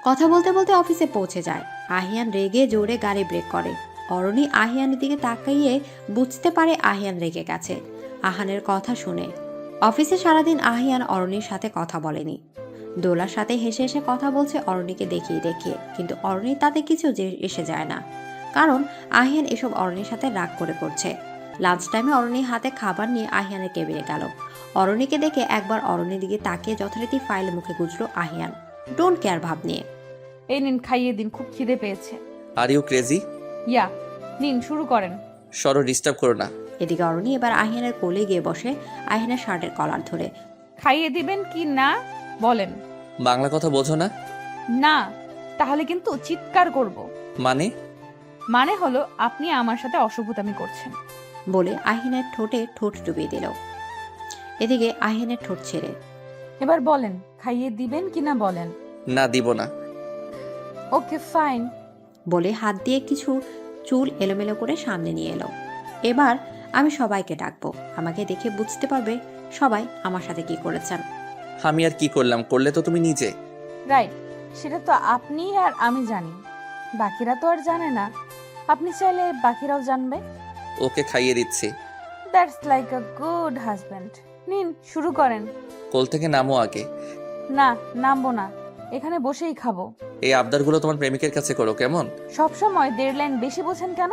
কথা বলতে বলতে অফিসে পৌঁছে যায়। আহিয়ান রেগে জোরে গাড়ি ব্রেক করে। অরণি আহিয়ানের দিকে তাকাইয়ে বুঝতে পারে আহিয়ান রেগে গেছে আহানের কথা শুনে। অফিসে সারাদিন আহিয়ান অরণির সাথে কথা বলেনি। দোলার সাথে হেসে হেসে কথা বলছে অরণিকে দেখিয়ে দেখিয়ে, কিন্তু অরণি তাতে কিছু এসে যায় না, কারণ আহিয়ান এসব অরণির সাথে রাগ করে করছে। লাঞ্চ টাইমে অরণি হাতে খাবার নিয়ে আহিয়ানের কেবিনে গেল। অরণিকে দেখে একবার অরণির দিকে তাকিয়ে যথারীতি ফাইল মুখে গুজল আহিয়ান, ডোন্ট কেয়ার ভাব নিয়ে। এই নিন, খাইয়ে দিন, খুব খিদে পেয়েছে। Are you crazy? ইয়া, নিন শুরু করেন। সরো, ডিস্টার্ব করো না। এদিকে অরণি এবার আহিয়ানের কোলে গিয়ে বসে, আহিয়ানের শার্টের কলার ধরে। খাইয়ে দিবেন কি না বলেন। বাংলা কথা বোঝো না? না, তাহলে কিন্তু চিৎকার করব। মানে হলো আপনি আমার সাথে অসভ্যতামি করছেন। বলে আহিয়ানের ঠোঁটে ঠোঁট ডুবিয়ে দিল। এদিকে আহিয়ানের ঠোঁট ছেড়ে, এবার বলেন খাইয়ে দিবেন কিনা বলেন। না, দিব না। Okay fine. বলে হাত দিয়ে কিছু চুল এলোমেলো করে সামনে নিয়ে এলো। এবার আমি সবাইকে ডাকবো, আমাকে দেখে বুঝতে পারবে সবাই আমার সাথে কি করেছেন। আমি আর কি করলাম? করলে তো তুমি নিজে। রাইট, সেটা তো আপনি আর আমি জানি, বাকিরা তো আর জানে না। আপনি চাইলে বাকিরাও জানবে। ওকে খাইয়ে দিচ্ছি। That's like a good husband. নিন শুরু করেন। কোল থেকে নামো আগে। না, নামবো না, এখানে বসেই খাবো। এই আবদারগুলো তোমার প্রেমিকের কাছে করো, কেমন? সব সময় 1.5 লাইন বেশি বোঝেন কেন?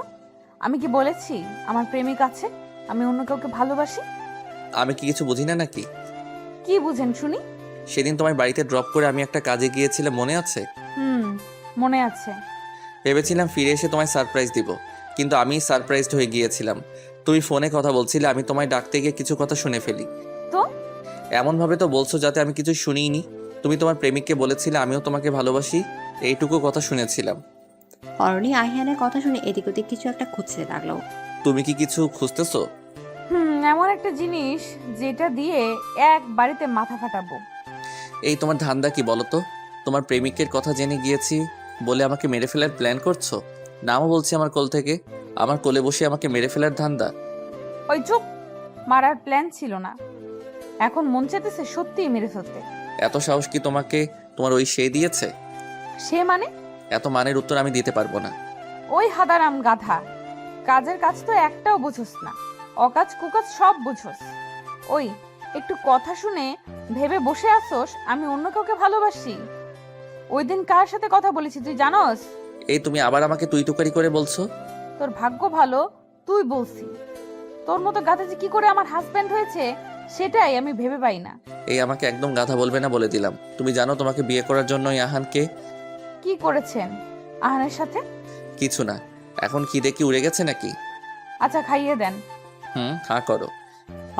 আমি কি বলেছি আমার প্রেমিক আছে, আমি অন্য কাউকে ভালোবাসি? আমি কি কিছু বুঝি না নাকি? কি বুঝেন শুনি? সেদিন তোমার বাড়িতে ড্রপ করে আমি একটা কাজে গিয়েছিলাম, মনে আছে? মনে আছে। ভেবেছিলাম ফিরে এসে তোমায় সারপ্রাইজ দিব, কিন্তু আমি সারপ্রাইজড হয়ে গিয়েছিলাম। তুমি ফোনে কথা বলছিলে, আমি তোমায় ডাকতে গিয়ে কিছু কথা শুনে ফেলি। তো এমনভাবে তো বলছো যাতে আমি কিছু শুনিনি। তুমি তোমার প্রেমিককে বলেছিলে আমিও তোমাকে ভালোবাসি, এইটুকু কথা শুনেছিলাম। অরণি আহিয়ানের কথা শুনে এদিক ওদিক কিছু একটা খুঁজতে লাগলো। তুমি কি কিছু খুঁজতেছো? এমন একটা জিনিস যেটা দিয়ে এক বাড়িতে মাথা ফাটাবো। এই তোমার ধান্দা কি বলো তো? তোমার প্রেমিকের কথা জেনে গিয়েছি বলে আমাকে মেরে ফেলার প্ল্যান করছো? নামও বলছি আমার কোল থেকে, আমার কোলে বসে আমাকে মেরে ফেলার ধান্দা। ওই চুপ, মারার প্ল্যান ছিল না, এখন মন চাইতেছে সত্যিই মেরে ফেলতে। এত সাহস কি তোমাকে তোমার ওই সে দিয়েছে? সে মানে? এত মানের উত্তর আমি দিতে পারবো না। ওই হাদারাম গাধা, কাজের কাজ তো একটাও বুঝোস না, অকাজ কুকাজ সব বুঝোস। ওই একটু কথা শুনে ভেবে বসে আসোস আমি অন্য কাউকে ভালোবাসি? ওই দিন কার সাথে কথা বলেছি তুই জানোস? এই তুমি আবার আমাকে তুই তুকারি করে বলছো? তোর ভাগ্য ভালো তুই বলছি, তোর মতো গাধা যে কি করে আমার হাজবেন্ড হয়েছে সেটাই আমি ভেবে পাই না। এই আমাকে একদম গাধা বলবে না বলে দিলাম। তুমি জানো তোমাকে বিয়ে করার জন্য আহানকে কি করেছেন আহানের সাথে? কিছু না। এখন খিদে কি উড়ে গেছে নাকি? আচ্ছা খাইয়ে দেন। হ্যাঁ করো।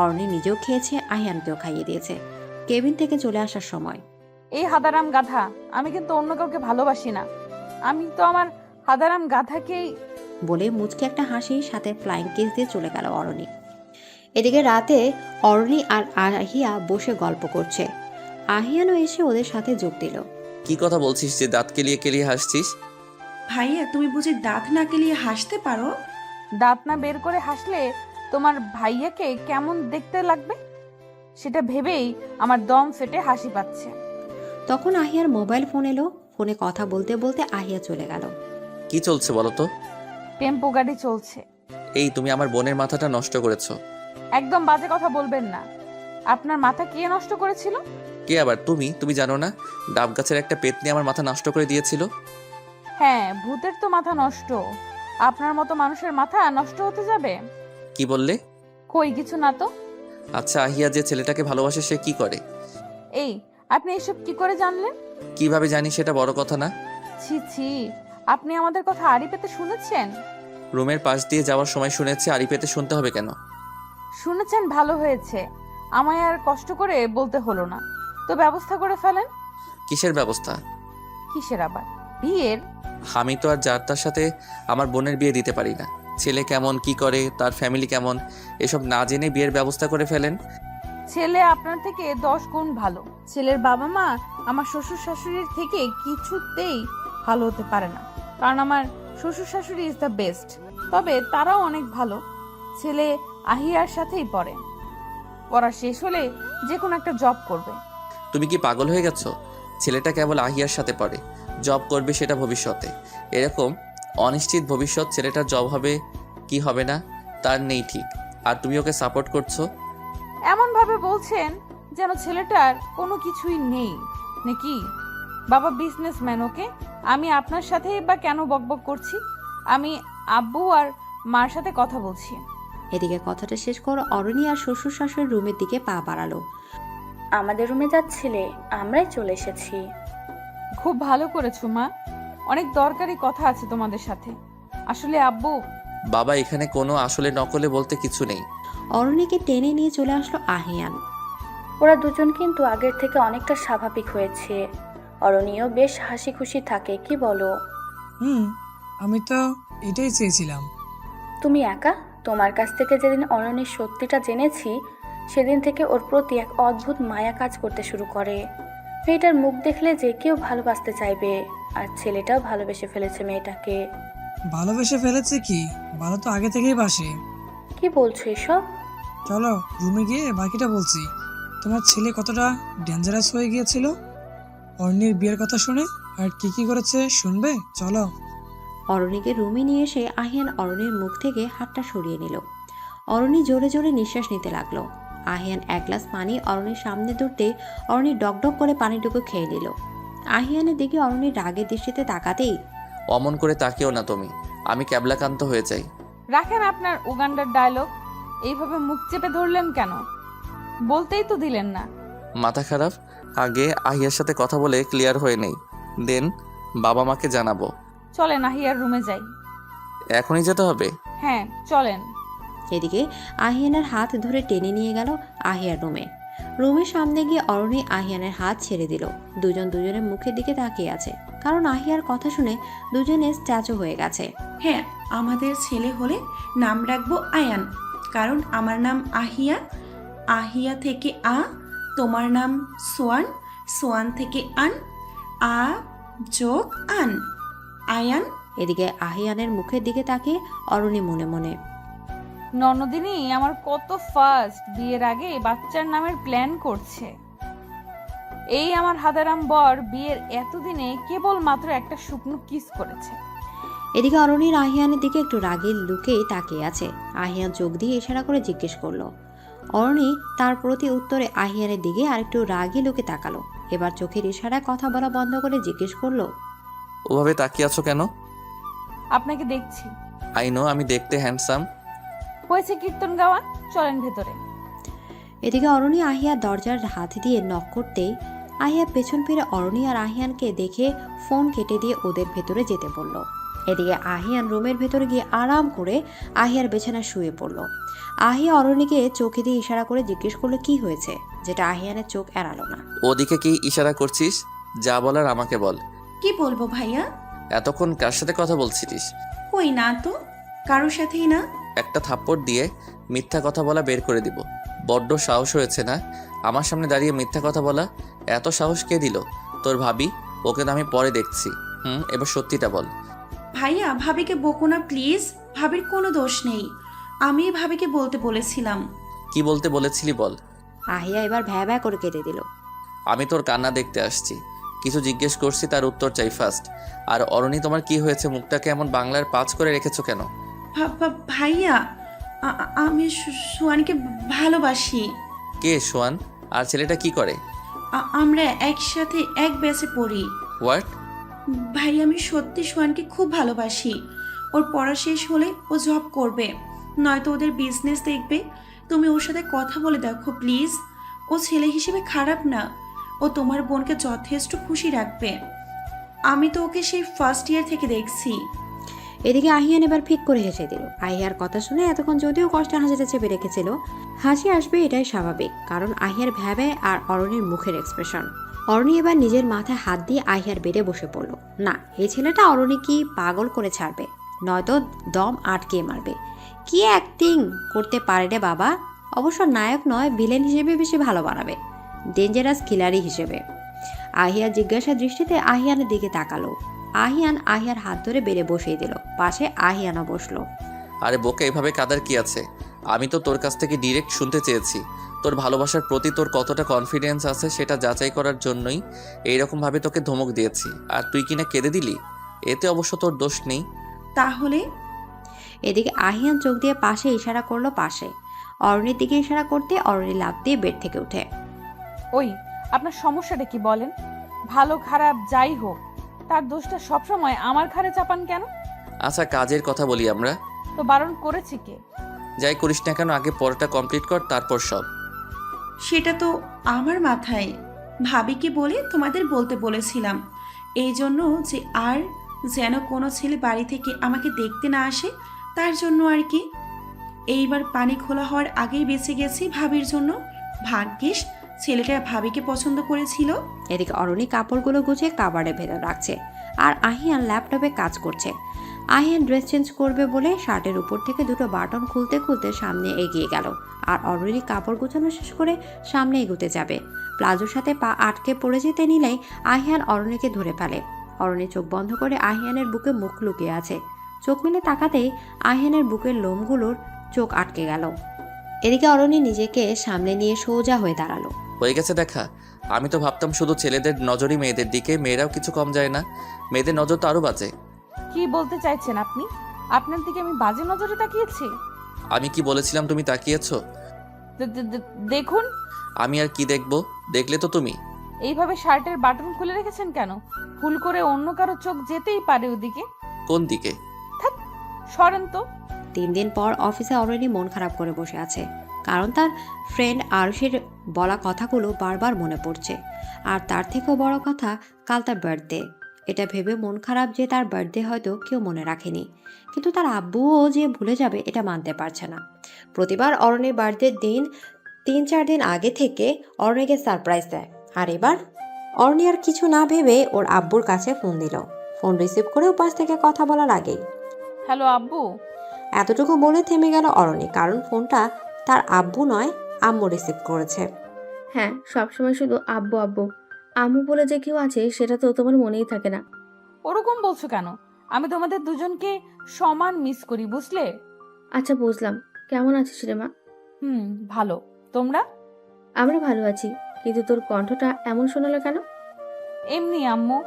অরণি নিজেও খেয়েছে, আহিয়ানকেও খাইয়ে দিয়েছে। কেবিন থেকে চলে আসার সময়, এই হাদারাম গাধা, আমি কিন্তু অন্য কাউকে ভালোবাসি না, আমি তো আমার হাদারাম গাধাকেই। বলে মুচকে একটা হাসির সাথে ফ্লাইং কিস দিয়ে চলে গেল অরণি। এদিকে রাতে অরণি আর আহিয়া বসে গল্প করছে। আহিয়ানও এসে ওদের সাথে যোগ দিল। কি কথা বলছিস যে দাঁত কেলিয়ে কেলিয়ে হাসছিস? ভাইয়া তুমি বুঝি দাঁত না কেলিয়ে হাসতে পারো? দাঁত না বের করে হাসলে তোমার ভাইয়াকে কেমন দেখতে লাগবে সেটা ভেবেই আমার দম ফেটে হাসি পাচ্ছে। তখন আহিয়ার মোবাইল ফোন এলো। ফোনে কথা বলতে বলতে আহিয়া চলে গেল। কি চলছে বলো তো? টেম্পো গাড়ি চলছে। এই তুমি আমার বোনের মাথাটা নষ্ট করেছো। একদম বাজে কথা বলবেন না। আপনার মাথা কে নষ্ট করেছিল? কে আবার? তুমি জানো না ডাব গাছের একটা পেতনি আমার মাথা নষ্ট করে দিয়েছিল? হ্যাঁ, ভূতের তো মাথা নষ্ট, আপনার মতো মানুষের মাথা নষ্ট হতে যাবে? কি বললে? কই কিছু না তো। আচ্ছা আহিয়া যে ছেলেটাকে ভালোবাসে সে কি করে? এই আপনি এসব কি করে জানলেন? কিভাবে জানি সেটা বড় কথা না। ছি ছি, আপনি আমাদের কথা আড়ি পেতে শুনেছেন? রুমের পাশ দিয়ে যাওয়ার সময় শুনেছি, আড়ি পেতে শুনতে হবে কেন? শুনেছেন, ভালো হয়েছে। আমায় আর কষ্ট করে বলতে হলো না। তো ব্যবস্থা করে ফেলেন। কিসের ব্যবস্থা? কিসের আবার? বিয়ের। আমি তো আর যার তার সাথে আমার বোনের বিয়ে দিতে পারি না। ছেলে কেমন, কি করে, তার ফ্যামিলি কেমন, এসব না জেনে বিয়ের ব্যবস্থা করে ফেলেন। ছেলে আপনার থেকে 10 গুণ ভালো। ছেলের বাবা মা আমার শ্বশুর শাশুড়ির থেকে কিছুতেই ভালো হতে পারে না, কারণ আমার শ্বশুর শাশুড়ি ইজ দ্য বেস্ট। তবে তারাও অনেক ভালো। ছেলে আহিয়ার সাথেই পড়ে। পড়া শেষ হলে যে কোনো একটা জব করবে। তুমি কি পাগল হয়ে গেছো? ছেলেটা কেবল আহিয়ার সাথে পড়ে, জব করবে সেটা ভবিষ্যতে। এরকম অনিশ্চিত ভবিষ্যৎ, ছেলেটার জব হবে কি হবে না তার নেই ঠিক, আর তুমি ওকে সাপোর্ট করছো। এমন ভাবে বলছেন যেন ছেলেটার কোনো কিছুই নেই নাকি? বাবা বিজনেসম্যান, ওকে। আমি আপনার সাথে বা কেন বকবক করছি? আমি আব্বু আর মার সাথে কথা বলছি। এদিকে কথাটা শেষ করে অরণি আর শ্বশুর শাশুড়ির রুমের দিকে পা বাড়ালো। আমাদের রুমে যাচ্ছিলে, আমরাই চলে এসেছি। খুব ভালো করেছো মা, অনেক দরকারি কথা আছে তোমাদের সাথে। আসলে আব্বু। বাবা, এখানে কোনো আসলে নকলে বলতে কিছু নেই। অরণিকে টেনে নিয়ে চলে আসলো আহিয়ান। ওরা দুজন কিন্তু আগের থেকে অনেকটা স্বাভাবিক হয়েছে। অরণিও বেশ হাসি খুশি থাকে, কি বলো? আমি তো এটাই চেয়েছিলাম। তুমি একা? তোমার কাছ থেকে যেদিন অরণির সত্যিটা জেনেছি, সেদিন থেকে ওর প্রতি এক অদ্ভুত মায়া কাজ করতে শুরু করে। মেয়েটার মুখ দেখলে যে কেউ ভালোবাসতে চাইবে, আর ছেলেটাও ভালোবেসে ফেলেছে মেয়েটাকে। ভালোবেসে ফেলেছে কি? ভালো তো আগে থেকেই বাসে। কি বলছো এসব? চলো রুমে গিয়ে বাকিটা বলছি। তোমার ছেলে কতটা ডেঞ্জারাস হয়ে গিয়েছিল অরণির বিয়ের কথা শুনে, আর কি কি করেছে শুনবে, চলো। অরণিকে রুমে নিয়ে এসে আহিয়ান অরণির মুখ থেকে হাতটা সরিয়ে নিল। অরণি জোরে জোরে নিঃশ্বাস নিতে লাগলো। আহিয়ান এক গ্লাস পানি অরণির সামনে ধরতে অরণি ডকডক করে পানিটুকু খেয়ে নিল। আহিয়ানের দিকে অরণির রাগের দৃষ্টিতে তাকাতেই, অমন করে তাকিও না তুমি, আমি ক্যাবলাকান্ত হয়ে যাই। রাখেন আপনার উগান্ডার ডায়লগ। এইভাবে মুখ চেপে ধরলেন কেন? বলতেই তো দিলেন না। মাথা খারাপ? আগে আহিয়ার সাথে কথা বলে ক্লিয়ার হয়ে নেই, দেন বাবা মাকে জানাবো। চলেন আহিয়ার রুমে যাই। এখনই যেতে হবে? হ্যাঁ চলেন। এদিকে আহিয়ানের হাত ধরে টেনে নিয়ে গেল আহিয়ার রুমে। রুমের সামনে গিয়ে অরণি আহিয়ানের হাত ছেড়ে দিল। দুজন দুজনের মুখের দিকে তাকিয়ে আছে, কারণ আহিয়ার কথা শুনে দুজনে স্ট্যাচু হয়ে গেছে। হ্যাঁ, আমাদের ছেলে হলে নাম রাখবো আয়ান, কারণ আমার নাম আহিয়া। আহিয়া থেকে তোমার নাম সোয়ান, সোয়ান থেকে আ যোগ আন, আয়ান। এদিকে আহিয়ানের মুখের দিকে তাকিয়ে অরণি মনে মনে, ননদিনী আমার কত ফার্স্ট, বিয়ের আগে বাচ্চার নামের প্ল্যান করছে। এই আমার হাদারাম বর বিয়ের এতদিনে কেবল মাত্র একটা শুকনো কিস করেছে। এদিকে অরণির আহিয়ানের দিকে একটু রাগের লুকে তাকিয়ে আছে। আহিয়ান চোখ দিয়ে ইশারা করে জিজ্ঞেস করলো। অরণি তার প্রতি উত্তরে আহিয়ানের দিকে আরেকটু রাগী লুকে তাকালো। এবার চোখের ইশারায় কথা বলা বন্ধ করে জিজ্ঞেস করলো, ওভাবে তাকিয়ে আছো কেন? আপনাকে দেখছি। আই নো আমি দেখতে হ্যান্ডসাম। হয়েছে কীর্তন গাওয়া, চলেন ভেতরে। এদিকে অরণি আহিয়ার দরজার হাত দিয়ে নক করতেই আহিয়া পেছন ফিরে অরণি আর আহিয়ানকে দেখে ফোন কেটে দিয়ে ওদের ভেতরে যেতে বলল। এদিকে আহিয়ান রুমের ভেতরে গিয়ে আরাম করে আহিয়ার বিছানায় শুয়ে পড়ল। আহিয়া অরণিকে চোখে দিয়ে ইশারা করে জিজ্ঞেস করলো কি হয়েছে, যেটা আহিয়ানের চোখ এড়ালো না। ওদিকে কি ইশারা করছিস? যা বলার আমাকে বল। কি বলবো ভাইয়া? এতক্ষণ কার সাথে কথা বলছিস? কই না তো, কারোর সাথেই না। একটা থাপ্পড় দিয়ে মিথ্যা কথা বলা বের করে দিব। বড্ড সাহস হয়েছে না আমার সামনে দাঁড়িয়ে মিথ্যা কথা বলা? এত সাহস কে দিল? তোর ভাবি, ওকে তো আমি পরে দেখছি। এবার সত্যিটা বল। ভাইয়া, ভাবিকে বকো না প্লিজ, ভাবির কোনো দোষ নেই। আমি ভাবিকে বলতে বলেছিলাম। কি বলতে বলেছিলি বল। আহিয়া এবার ভ্যা ভ্যা করে কেটে দিল। আমি তোর কান্না দেখতে আসছি, কিছু জিজ্ঞেস করছি তার উত্তর চাই ফার্স্ট। আর অরণি, তোমার কি হয়েছে? মুখটাকে এমন বাংলার পাঁচ করে রেখেছো কেন? ভাইয়া, আমি সোয়ানকে ভালোবাসি। কে সোয়ান? আর ছেলেটা কি করে? আমরা একসাথে এক ব্যাচে পড়ি। হোয়াট? ভাই, আমি সত্যি সোয়ানকে খুব ভালোবাসি। ওর পড়া শেষ হলে ও জব করবে, নয়তো ওদের বিজনেস দেখবে। তুমি ওর সাথে কথা বলে দেখো প্লিজ। ও ছেলে হিসেবে খারাপ না, ও তোমার বোনকে যথেষ্ট খুশি রাখবে। আমি তো ওকে সেই ফার্স্ট ইয়ার থেকে দেখছি। এদিকে আহিয়ান এবার ফিক করে হেসে দিল। আহিয়ার কথা শুনে এতক্ষণ যদিও কষ্টের হাসিটা চেপে রেখেছিল, হাসি আসবে এটাই স্বাভাবিক, কারণ আহিয়ার ভ্যাবে আর অরণির মুখের এক্সপ্রেশন। অরণি এবার নিজের মাথায় হাত দিয়ে আহিয়ার বেডে বসে পড়ল। না, এই ছেলেটা অরণি কি পাগল করে ছাড়বে, নয়তো দম আটকে মারবে। কি অ্যাক্টিং করতে পারে রে বাবা! অবশ্য নায়ক নয়, ভিলেন হিসেবে বেশি ভালো বানাবে, ডেঞ্জারাস খিলাড়ি হিসেবে। আহিয়া জিজ্ঞাসা দৃষ্টিতে আহিয়ানের দিকে তাকালো। আহিয়ান আহিয়ার হাত ধরে বেড়ে বসিয়ে দিল, পাশে আহিয়ানও বসলো। আরে বোকা, এভাবে কাদার কি আছে? আমি তো তোর কাছ থেকে ডিরেক্ট শুনতে চেয়েছি তোর ভালোবাসার প্রতি তোর কতটা কনফিডেন্স আছে সেটা যাচাই করার জন্যই এইরকমভাবে তোকে ধমক দিয়েছি, আর তুই কিনা কেঁদে দিলি। এতে অবশ্য তোর দোষ নেই। তাহলে? এদিকে আহিয়ান চোখ দিয়ে পাশে ইশারা করলো, পাশে অরণির দিকে ইশারা করতে অরণি লাফ দিয়ে বেড থেকে উঠে। ওই, আপনার সমস্যাটা কি বলেন? ভালো খারাপ যাই হোক, তার দোষটা সবসময় আমার ঘাড়ে চাপান কেন? আচ্ছা, কাজের কথা বলি আমরা। তো বারণ করেছি কে? যাই করিস না কেন, আগে পড়াটা কমপ্লিট কর, তারপর সব। সেটা তো আমার মাথায়। ভাবিকে বলে তোমাদের বলতে বলেছিলাম, এই জন্য যে আর যেন কোনো ছেলে বাড়ি থেকে আমাকে দেখতে না আসে, তার জন্য আর কি। এইবার পানি খোলা হওয়ার আগেই বেঁচে গেছি ভাবির জন্য। ভাগ্যিস ছেলেটা ভাবিকে পছন্দ করেছিল। এদিকে অরণি কাপড়গুলো গুছিয়ে কাবার্ডে ভেতর রাখছে, আর আহিয়ান ল্যাপটপে কাজ করছে। আহিয়ান ড্রেস চেঞ্জ করবে বলে শার্টের উপর থেকে দুটো বাটন খুলতে খুলতে সামনে এগিয়ে গেল, আর অরণি কাপড় গোছানো শেষ করে সামনে এগোতে যাবে। প্লাজোর সাথে পা আটকে পড়ে যেতে নিলেই আহিয়ান অরণিকে ধরে ফেলে। অরণি চোখ বন্ধ করে আহিয়ানের বুকে মুখ লুকিয়ে আছে। চোখ মেলে তাকাতেই আহিয়ানের বুকের লোমগুলোর চোখ আটকে গেল। এদিকে অরণি নিজেকে সামনে নিয়ে সোজা হয়ে দাঁড়ালো। হয়ে গেছে দেখা। আমি তো ভাবতাম শুধু ছেলেদের নজরই মেয়েদের দিকে, মেয়েরাও কিছু কম যায় না। মেয়েদের নজর তো আরও বাজে। কি বলতে চাইছেন আপনি? আপনার দিকে আমি বাজে নজরে তাকিয়েছি? আমি কি বলেছিলাম তুমি তাকিয়েছো? দেখুন। আমি আর কি দেখবো? দেখলে তো তুমি। এইভাবে শার্টের বাটন খুলে রেখেছেন কেন? ভুল করে অন্য কারো চোখ যেতেই পারে ওদিকে। কোন দিকে? সরেন তো। 3 দিন পর অফিসে অরণি মন খারাপ করে বসে আছে, কারণ তার ফ্রেন্ড আরুষির বলা কথাগুলো বারবার মনে পড়ছে। আর তার থেকেও বড় কথা, কাল তার বার্থডে। এটা ভেবে মন খারাপ যে তার বার্থডে হয়তো কেউ মনে রাখেনি, কিন্তু তার আব্বুও যে ভুলে যাবে এটা মানতে পারছে না। প্রতিবার অরণির বার্থডের দিন 3-4 দিন আগে থেকে অরণিকে সারপ্রাইজ দেয়, আর এবার অরণি আর কিছু না ভেবে ওর আব্বুর কাছে ফোন দিল। ফোন রিসিভ করে উপাস থেকে কথা বলার আগেই হ্যালো আব্বু। এতটুকু বলে থেমে গেল অরণি, কারণ ফোনটা তার আব্বু নয়, আম্মু রিসিভ করেছে। হ্যাঁ, সবসময় শুধু আব্বু আব্বু আম্মু বলে যে কেউ আছে সেটা তো তোমার মনেই থাকে না। ওরকম বলছো কেন? আমি তোমাদের দুজনকে সমান মিস করি, বুঝলে? আচ্ছা বুঝলাম। কেমন আছিস রে মা? ভালো। তোমরা? আমরা ভালো আছি, কিন্তু তোর কণ্ঠটা এমন শোনালো কেন? এমনি আম্মু।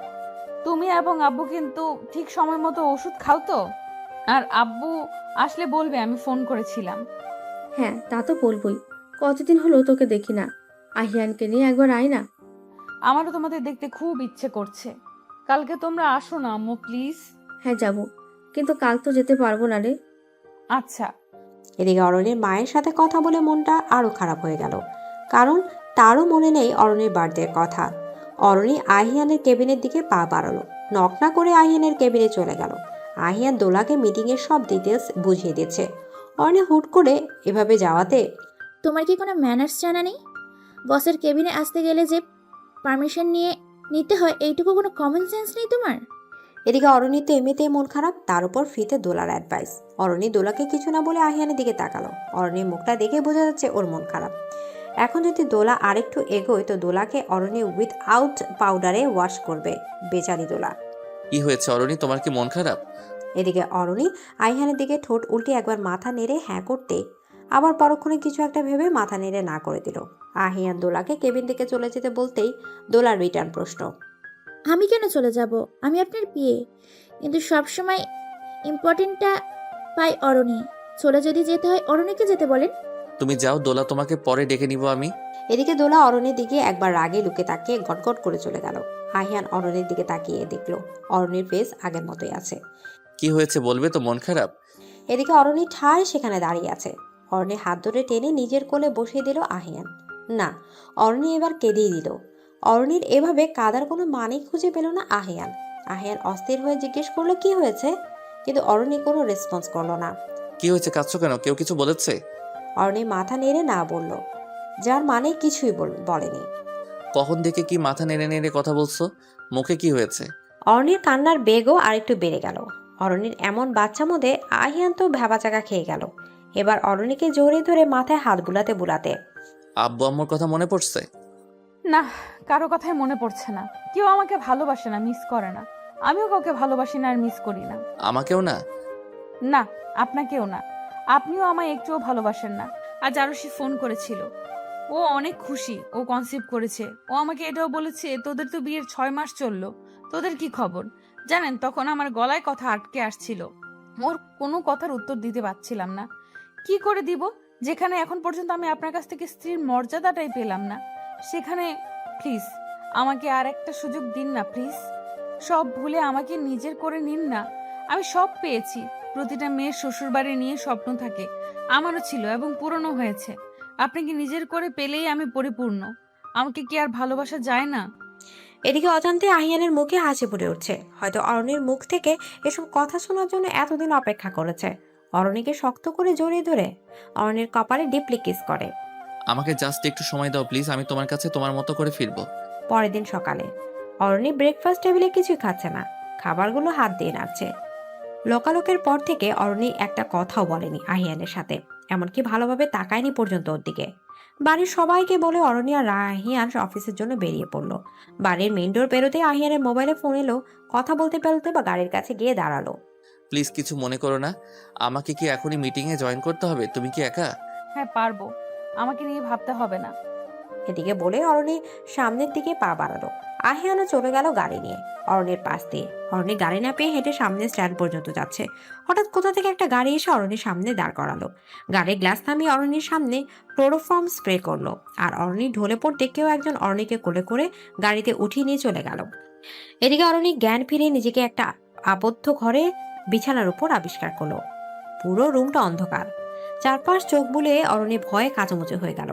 তুমি এবং আব্বু কিন্তু ঠিক সময় মতো ওষুধ খাও তো? আর আব্বু আসলে বলবে আমি ফোন করেছিলাম। হ্যাঁ, তা তো বলবোই। কতদিন হলো তোকে দেখি না। আহিয়ানকে নিয়ে একবার আয় না। আমারও তোমাদের দেখতে খুব ইচ্ছে করছে। কালকে তোমরা আসো না আম্মু, প্লিজ। হ্যাঁ যাব, কিন্তু কাল তো যেতে পারবো না রে। আচ্ছা। এদিকে অরণির মায়ের সাথে কথা বলে মনটা আরো খারাপ হয়ে গেল, কারণ তারও মনে নেই অরণির বার্থডের কথা। অরণি আহিয়ানের কেবিনের দিকে পা বাড়ালো, নক না করে আহিয়ানের কেবিনে চলে গেল। আহিয়ান দোলাকে মিটিংয়ের সব ডিটেলস বুঝিয়ে দিচ্ছে। অরণি হুট করে এভাবে যাওয়াতে, তোমার কি কোনো ম্যানার্স জানা নেই? বসের কেবিনে আসতে গেলে যে পারমিশন নিতে হয়, এইটুকু কোনো কমন সেন্স নেই তোমার? এদিকে অরণি তো এমনিতেই মন খারাপ, তার উপর ফ্রিতে দোলার অ্যাডভাইস। অরণি দোলাকে কিছু না বলে আহিয়ানের দিকে তাকালো। অরণির মুখটা দেখে বোঝা যাচ্ছে ওর মন খারাপ। এখন যদি দোলা আরেকটু এগোয় তো দোলাকে অরণি উইথআউট পাউডারে ওয়াশ করবে। বেচারি দোলা। কি হয়েছে অরণি, তোমার কি মন খারাপ? এদিকে অরণি আহিয়ানের দিকে ঠোঁট উল্টে একবার মাথা নেড়ে হ্যাঁ করতে, আবার পরক্ষণে কিছু একটা ভেবে মাথা নেড়ে না করে দিল। আহিয়ান দোলাকে কেবিন থেকে চলে যেতে বলতেই দোলার রিটার্ন প্রশ্ন, আমি কেন চলে যাব? আমি আপনার বিয়ে, কিন্তু সবসময় ইম্পর্টেন্টটা পাই অরণি। চলে যদি যেতে হয় অরণিকে যেতে বলেন। তুমি যাও, দোলা তোমাকে পরে ডেকে নিব আমি। এদিকে দোলা অরণির দিকে একবার রাগে লুকে তাকিয়ে গটগট করে চলে গেল। আহিয়ান অরণির দিকে তাকিয়ে দেখলো অরণির ফেস আগের মতোই আছে। কি হয়েছে বলবে তো, মন খারাপ? এদিকে অরণি ঠায় সেখানে দাঁড়িয়ে আছে। অরণির হাত ধরে টেনে নিজের কোলে বসিয়ে দিল আহিয়ান। না, অরণি এবার কেঁদেই দিল। অরণির এভাবে কাদার কোনো মানেই খুঁজে পেল না আহিয়ান। আহিয়ান অস্থির হয়ে জিজ্ঞেস করলো কি হয়েছে, কিন্তু অরণি কোনো রেসপন্স করলো না। কি হয়েছে, কাঁদছো কেন? কেউ কিছু বলেছে? অরণি মাথা নেড়ে না বলল, যার মানে কিছুই বলেনি। কখন থেকে কি মাথা নেড়ে নেড়ে কথা বলছো? মুখে কি হয়েছে? অরণির কান্নার বেগও আরেকটু বেড়ে গেল। অরণির এমন বাচ্চা মধ্যে আহিয়ান তো ভ্যাবাচাকা খেয়ে গেল। এবার অরণিকে জোরে ধরে মাথায় হাত বুলাতে বুলাতে, আব্বু আম্মুর কথা মনে পড়ছে? না, কারো কথাই মনে পড়ছে না। কেউ আমাকে ভালোবাসে না, মিস করে না। আমিও কাউকে ভালোবাসি না আর মিস করি না। আমাকেও না? না, আপনাকেও না। আপনিও আমায় একটুও ভালোবাসেন না। আজ আরুষি ফোন করেছিল, ও অনেক খুশি, ও কনসিভ করেছে। ও আমাকে এটাও বলেছে তোদের তো বিয়ের 6 মাস চললো, তোদের কি খবর? জানেন, তখন আমার গলায় কথা আটকে আসছিল। ওর কোনো কথার উত্তর দিতে পারছিলাম না। কি করে দিব, যেখানে এখন পর্যন্ত আমি আপনার কাছ থেকে স্ত্রীর মর্যাদাটাই পেলাম না, সেখানে প্লিজ আমাকে আর একটা সুযোগ দিন না প্লিজ। সব ভুলে আমাকে নিজের করে নিন না। আমি সব পেয়েছি। প্রতিটা মেয়ের শ্বশুরবাড়ি নিয়ে স্বপ্ন থাকে, আমারও ছিল এবং পূরণও হয়েছে। আপনি কি নিজের করে পেলেই আমি পরিপূর্ণ। আমাকে কি আর ভালোবাসা যায় না? এদিকে অজান্তে আহিয়ানের মুখে হাসি ফুটে উঠছে। হয়তো অরণির মুখ থেকে এসব কথা শোনার জন্য এতদিন অপেক্ষা করেছে। অরণিকে শক্ত করে জড়িয়ে ধরে অরণির কপালে ডিপলি কিস করে। আমাকে জাস্ট একটু সময় দাও প্লিজ, আমি তোমার কাছে তোমার মতো করে ফিরবো। পরের দিন সকালে অরণি ব্রেকফাস্ট টেবিলে কিছুই খাচ্ছে না, খাবারগুলো হাত দিয়ে নাড়ছে। লোকালোকের পর থেকে অরণি একটা কথাও বলেনি আহিয়ানের সাথে, এমনকি ভালোভাবে তাকায়নি পর্যন্ত ওর দিকে। বাড়ির সবাইকে বলে অরণি আর আহিয়ান অফিসের জন্য বেরিয়ে পড়লো। বাড়ির মেইন ডোর বেরোতে আহিয়ানের মোবাইলে ফোন এলো। কথা বলতে বলতে বা গাড়ির কাছে গিয়ে দাঁড়ালো। প্লিজ কিছু মনে করো না, আমাকে কি এখনই মিটিংয়ে জয়েন করতে হবে? তুমি কি একা? হ্যাঁ পারবো, আমাকে নিয়ে ভাবতে হবে না। এদিকে বলে অরণি সামনের দিকে পা বাড়ালো। আহিয়ানও চলে গেল গাড়ি নিয়ে অরণির পাশ দিয়ে। অরণি গাড়ি না পেয়ে হেঁটে সামনে স্ট্যান্ড পর্যন্ত যাচ্ছে। হঠাৎ কোথা থেকে একটা গাড়ি এসে অরণির সামনে দাঁড় করালো। গাড়ির গ্লাস থামিয়ে অরণির সামনে ক্লোরোফর্ম স্প্রে করলো। আর অরণি ঢলে পড়তে কেউ একজন অরণিকে কোলে করে গাড়িতে উঠিয়ে নিয়ে চলে গেল। এদিকে অরণি জ্ঞান ফিরিয়ে নিজেকে একটা আবদ্ধ ঘরে বিছানার উপর আবিষ্কার করলো। পুরো রুমটা অন্ধকার। চারপাশ চোখ বুলে অরণি ভয়ে কাঁচুমুচু হয়ে গেল।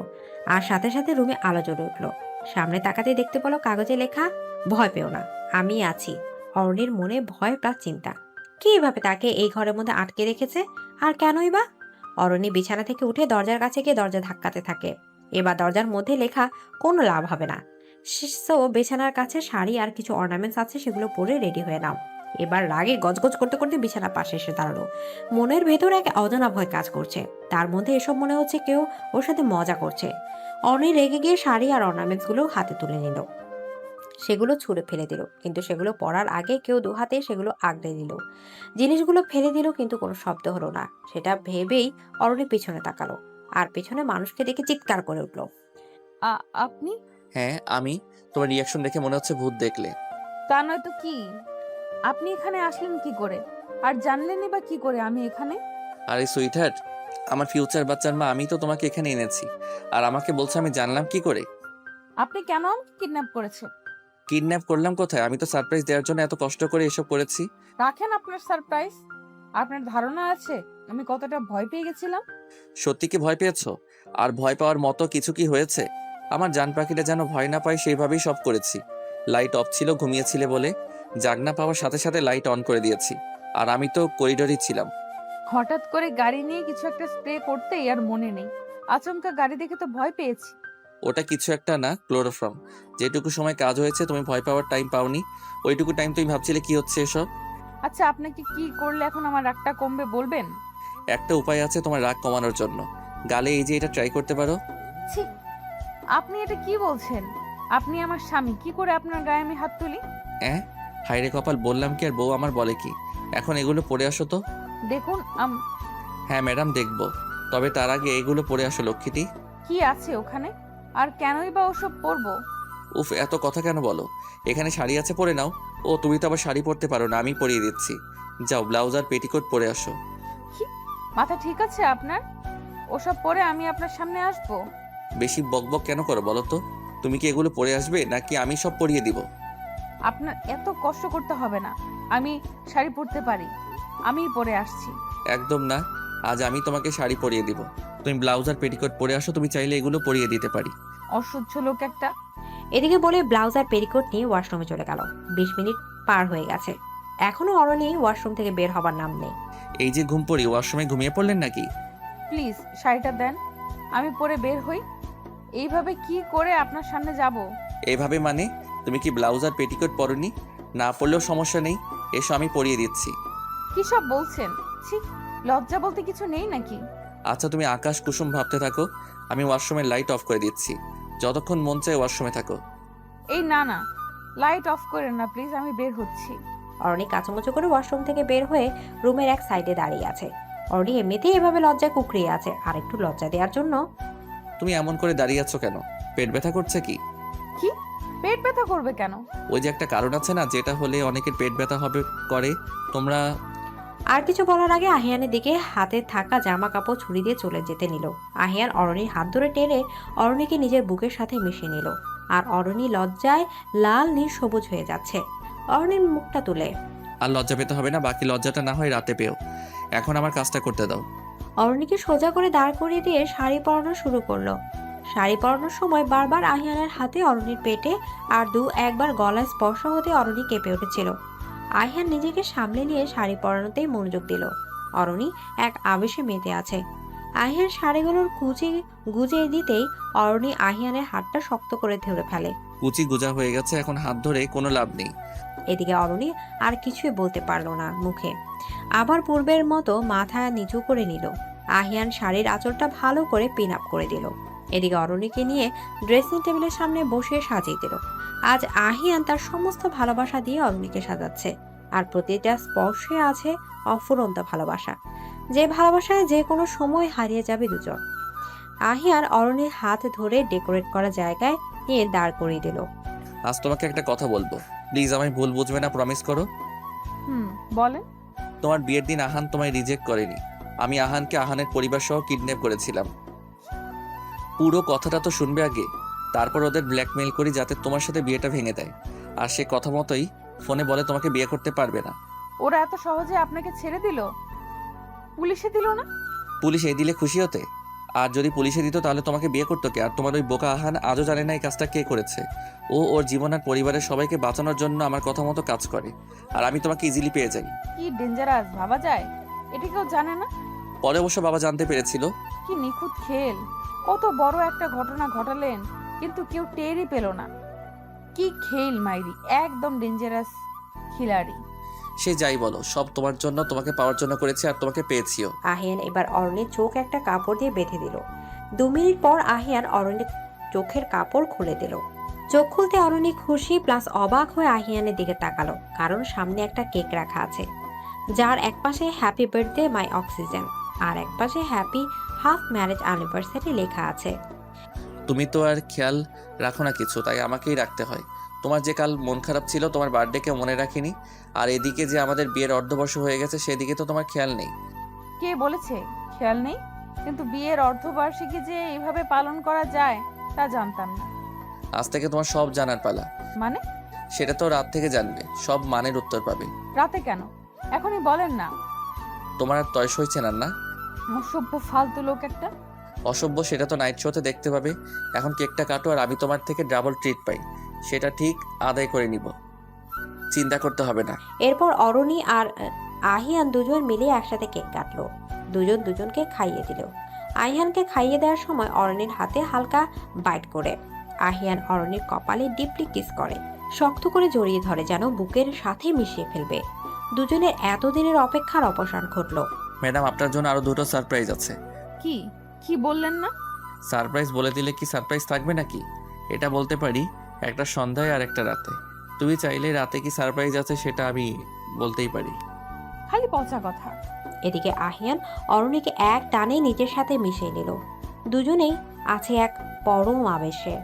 আর সাথে সাথে রুমে আলো জ্বলে উঠলো। সামনে তাকাতে দেখতে পেল কাগজে লেখা, ভয় পেও না, আমি আছি। অরণির মনে ভয় প্লাস চিন্তা। কি এভাবে তাকে এই ঘরের মধ্যে আটকে রেখেছে, আর কেনই বা? অরণি বিছানা থেকে উঠে দরজার কাছে গিয়ে দরজা ধাক্কাতে থাকে। এবার দরজার মধ্যে লেখা, কোনো লাভ হবে না। সো বিছানার কাছে শাড়ি আর কিছু অর্নামেন্টস আছে, সেগুলো পরে রেডি হয়ে নাও। এবার রাগে গজগজ করতে করতে বিছানার পাশে এসে দাঁড়ালো। মনের ভেতর এক অজানা ভয় কাজ করছে। তার মধ্যে এসব মনে হচ্ছে কেউ ওর সাথে মজা করছে। অনি রেগে গিয়ে শাড়ি আর অর্নামেন্টসগুলো হাতে তুলে নিল, সেগুলো ছুঁড়ে ফেলে দিল। কিন্তু সেগুলো পরার আগে কেউ দু হাতে সেগুলো আগলে দিল। জিনিসগুলো ফেলে দিল, কিন্তু কোনো শব্দ হলো না। সেটা ভেবেই অরণি পিছনে তাকালো, আর পিছনে মানুষকে দেখে চিৎকার করে উঠল। আপনি? হ্যাঁ আমি। তোমার রিয়াকশন দেখে মনে হচ্ছে ভূত দেখলে। তা নয় তো কি? আপনি এখানে আসলেন কি করে, আর জানলেনই বা কি করে আমি এখানে? আরে সুইটহার্ট, আমার ফিউচার বাচ্চার মা, আমি তো তোমাকে এখানে এনেছি, আর আমাকে বলছে আমি জানলাম কি করে? আপনি কেন আমাকে কিডন্যাপ করেছেন? কিডন্যাপ করলাম কোথায়? আমি তো সারপ্রাইজ দেওয়ার জন্য এত কষ্ট করে এসব করেছি। রাখেন আপনার সারপ্রাইজ। আপনার ধারণা আছে আমি কতটা ভয় পেয়ে গেছিলাম? সত্যি কি ভয় পেয়েছো? আর ভয় পাওয়ার মতো কিছু কি হয়েছে? আমার জান পাখিটা যেন ভয় না পায় সেইভাবেই সব করেছি। লাইট অফ ছিল, ঘুমিয়েছিলে বলে জাগনা পাওয়ার সাথে সাথে লাইট অন করে দিয়েছি। আর আমি তো করিডোরই ছিলাম। হঠাৎ করে গাড়ি নিয়ে কিছু একটা স্প্রে করতেই আর মনে নেই। আচমকা গাড়ি দেখে তো ভয় পেয়েছি। ওটা কিছু একটা না, ক্লোরোফর্ম। যেটুকু সময় কাজ হয়েছে তুমি ভয় পাওয়ার টাইম পাওনি, ওইটুকু টাইম তুমি ভাবছিলে কি হচ্ছে এসব। আচ্ছা, আপনাকে কি করলে এখন আমার রাগটা কমবে বলবেন? একটা উপায় আছে তোমার রাগ কমানোর জন্য। গালে এই যে এটা ট্রাই করতে পারো। ছি, আপনি এটা কি বলছেন? আপনি আমার স্বামী, কি করে আপনার গায়ে আমি হাত তুলি? হ্যাঁ, হাইরে কপাল, বললাম কি আর বউ আমার বলে কি। এখন এগুলো পরে আসো তো। দেখুন হ্যাঁ ম্যাডাম, দেখবো। তবে তার আগে এগুলো পরে আসো লক্ষ্মীটি। কি আছে ওখানে, আর কেনই বা ওসব পরবো? উফ, এত কথা কেন বলো? এখানে শাড়ি আছে, পরে নাও। ও তুমি তো আবার শাড়ি পরতে পারো না, আমি পরিয়ে দিচ্ছি। যাও, ব্লাউজ আর পেটিকোট পরে আসো। মাথা ঠিক আছে আপনার? ওসব পরে আমি আপনার সামনে আসবো? বেশি বকবক কেন করো বলো তো? তুমি কি এগুলো পরে আসবে, নাকি আমি সব পরিয়ে দিব? আপনার এত কষ্ট করতে হবে না, আমি শাড়ি পরতে পারি, আমিই পরে আসছি। একদম না, আজ আমি তোমাকে শাড়ি পরিয়ে দিব। তুমি ব্লাউজ আর পেটিকোট পরে আসো, তুমি চাইলে এগুলো পরিয়ে দিতে পারি। অসহ্য লোক একটা। এদিকে বলে ব্লাউজ আর পেরিকোট নিয়ে ওয়াশরুমে চলে গেল। 20 মিনিট পার হয়ে গেছে, এখনো অরণি ওয়াশরুম থেকে বের হবার নাম নেই। এই যে ঘুম পড়ি, ওয়াশরুমে ঘুমিয়ে পড়লেন নাকি? প্লিজ শাড়িটা দেন, আমি পরে বের হই। এইভাবে কি করে আপনার সামনে যাব? এইভাবে মানে? তুমি কি ব্লাউজ আর পেটিকোট পরনি? না পরলেও সমস্যা নেই, এসো আমি পরিয়ে দিচ্ছি। কি সব বলছেন? ছি, লজ্জা বলতে কিছু নেই নাকি? আচ্ছা তুমি আকাশ কুসুম ভাবতে থাকো, আমি ওয়াশরুমের লাইট অফ করে দিচ্ছি, যতক্ষণ মন চায় ওয়াশরুমে থাকো। এই না না, লাইট অফ করেন না প্লিজ, আমি বের হচ্ছি। অরণি কাচুমুচু করে ওয়াশরুম থেকে বের হয়ে রুমের এক সাইডে দাঁড়িয়ে আছে। অরণি এমনিতেই এভাবে লজ্জায় কুকড়িয়ে আছে, আর একটু লজ্জা দেওয়ার জন্য। তুমি এমন করে দাঁড়িয়ে আছো কেন? পেট ব্যথা করছে কি? কি পেট ব্যথা করবে কেন? ওই যে একটা কারণ আছে না, যেটা হলে অনেকের পেট ব্যথা হবে করে। তোমরা আর কিছু বলার আগে আহিয়ানের দিকে হাতে থাকা জামা কাপড় ছুরি দিয়ে চলে যেতে নিল। আহিয়ান অরণির হাত ধরে টেনে অরণিকে নিজের বুকের সাথে মিশিয়ে নিল, আর অরণি লজ্জায় লাল নীল সবুজ হয়ে যাচ্ছে। অরণির মুখটা তুলে, আর লজ্জা পেতে হবে না, বাকি লজ্জাটা না হয় রাতে পেও, এখন আমার কাজটা করতে দাও। অরণিকে সোজা করে দাঁড় করিয়ে দিয়ে শাড়ি পরানো শুরু করলো। শাড়ি পরানোর সময় বারবার আহিয়ানের হাতে অরণির পেটে আর একবার গলায় স্পর্শ হতে অরণি কেঁপে উঠেছিল। আহিয়ান নিজেকে সামলে নিয়ে শাড়ি পরানোতেই মনোযোগ দিল। অরণি এক আবেশে মেতে আছে। আহিয়ান শাড়িগুলোর কুচি গুজে দিতেই অরণি আহিয়ানের হাতটা শক্ত করে ধরে ফেলে। কুচি গুজা হয়ে গেছে, এখন হাত ধরে কোনো লাভ নেই। এদিকে অরণি আর কিছুই বলতে পারল না মুখে, আবার পূর্বের মতো মাথা নিচু করে নিল। আহিয়ান শাড়ির আঁচলটা ভালো করে পিন আপ করে দিল। এদিকে অরণিকে নিয়ে ড্রেসিং টেবিলের সামনে বসিয়ে সাজিয়ে দিল। আজ আহিয়ান তার সমস্ত ভালোবাসা দিয়ে অরণিকে সাজাচ্ছে, আর প্রতিটা স্পর্শে আছে অফুরন্ত ভালোবাসা, যে ভালোবাসায় যে কোনো সময় হারিয়ে যাবে দুজন। আহিয়ান অরণির হাত ধরে ডেকোরেট করা জায়গায় নিয়ে দাঁড় করিয়ে দিল। আজ তোমাকে একটা কথা বলবো, প্লিজ আমায় ভুল বুঝবে না, প্রমিস করো। বলেন। তোমার বিয়ের দিন আহান তোমায় রিজেক্ট করেনি, আমি আহানকে আহানের পরিবার সহ কিডন্যাপ করেছিলাম। পুরো কথাটা তো শুনবে আগে, তারপর ওদের ব্ল্যাকমেইল করি যাতে তোমার সাথে বিয়েটা ভেঙে দেয়, আর সে কথা মতোই ফোনে বলে তোমাকে বিয়ে করতে পারবে না। ওরা এত সহজে আপনাকে ছেড়ে দিল? পুলিশে দিল না? পুলিশ এই দিলে খুশি হতে? আর যদি পুলিশে দিত তাহলে তোমাকে বিয়ে করতো কে? আর তোমার ওই বোকা আহান আজও জানে না এই কাজটা কে করেছে। ও ওর জীবন আর পরিবারের সবাইকে বাঁচানোর জন্য আমার কথা মতো কাজ করে, আর আমি তোমাকে ইজিলি পেয়ে যাই। কি ডেঞ্জারাস ভাবা যায়, এটা কেউ জানে না। পরে অবশ্য বাবা জানতে পেরেছিল। কি নিখুঁত খেল, কত বড় একটা ঘটনা ঘটালেন কিন্তু কেউ টেরই পেল না। কি খেল মাইরি, একদম ডেঞ্জারাস খিলাড়ি। সে যাই বলো, সব তোমার জন্য, তোমাকে পাওয়ার জন্য করেছি, আর তোমাকে পেয়েছিও। আহিয়ান এবার অরণির চোখ একটা কাপড় দিয়ে বেঁধে দিল। 2 মিনিট পর আহিয়ান অরণির চোখের কাপড় খুলে দিল। চোখ খুলতে অরণি খুশি প্লাস অবাক হয়ে আহিয়ানের দিকে তাকালো, কারণ সামনে একটা কেক রাখা আছে, যার এক পাশে হ্যাপি বার্থডে মাই অক্সিজেন আর এক পাশে হ্যাপি হাফ ম্যারেজ অ্যানিভার্সারি লেখা আছে। তুমি তো আর খেয়াল রাখো না কিছু, তাই আমাকেই রাখতে হয়। তোমার যে কাল মন খারাপ ছিল, তোমার বার্থডেকে মনে রাখিনি, আর এদিকে যে আমাদের বিয়ের অর্ধবর্ষ হয়ে গেছে সেদিকে তো তোমার খেয়াল নেই। কে বলেছে খেয়াল নেই? কিন্তু বিয়ের অর্ধবার্ষিকী যে এইভাবে পালন করা যায় তা জানতাম না। আজ থেকে তোমার সব জানার পালা। মানে? সেটা তো রাত থেকে জানবে, সব মানের উত্তর পাবে। রাতে কেন? এখনই বলেন না। তোমার আর তয়স হয়েছে না? অসভ্য ফালতু লোক একটা। অসভ্য সেটা তো নাইট শোতে দেখতে পাবে। এখন কেকটা কাটো, আর আমি তোমার থেকে ডাবল ট্রিট পাই, সেটা ঠিক আদায় করে নিব, চিন্তা করতে হবে না। এরপর অরণি আর আহিয়ান দুজন মিলে একসাথে কেক কাটলো। দুজন দুজনকে খাইয়ে দিল। আহিয়ানকে খাইয়ে দেওয়ার সময় অরণির হাতে হালকা বাইট করে আহিয়ান অরণির কপালে ডিপলি কিস করে, শক্ত করে জড়িয়ে ধরে, যেন বুকের সাথে মিশিয়ে ফেলবে। দুজনের এতদিনের অপেক্ষার অবসান ঘটলো। ম্যাডাম, আপনার জন্য আরো 2টো সারপ্রাইজ আছে। কি কি বললেন না? সারপ্রাইজ বলে দিলে কি সারপ্রাইজ থাকবে নাকি? এটা বলতে পারি, একটা সন্ধ্যায় আর একটা রাতে। তুমি চাইলে রাতে কি সারপ্রাইজ আছে সেটা আমি বলতেই পারি। খালি পচা কথা। এদিকে আহিয়ান অরণিকে এক টানে নিজের সাথে মিশিয়ে নিল। দুজনেই আছে এক পরম আবেশে।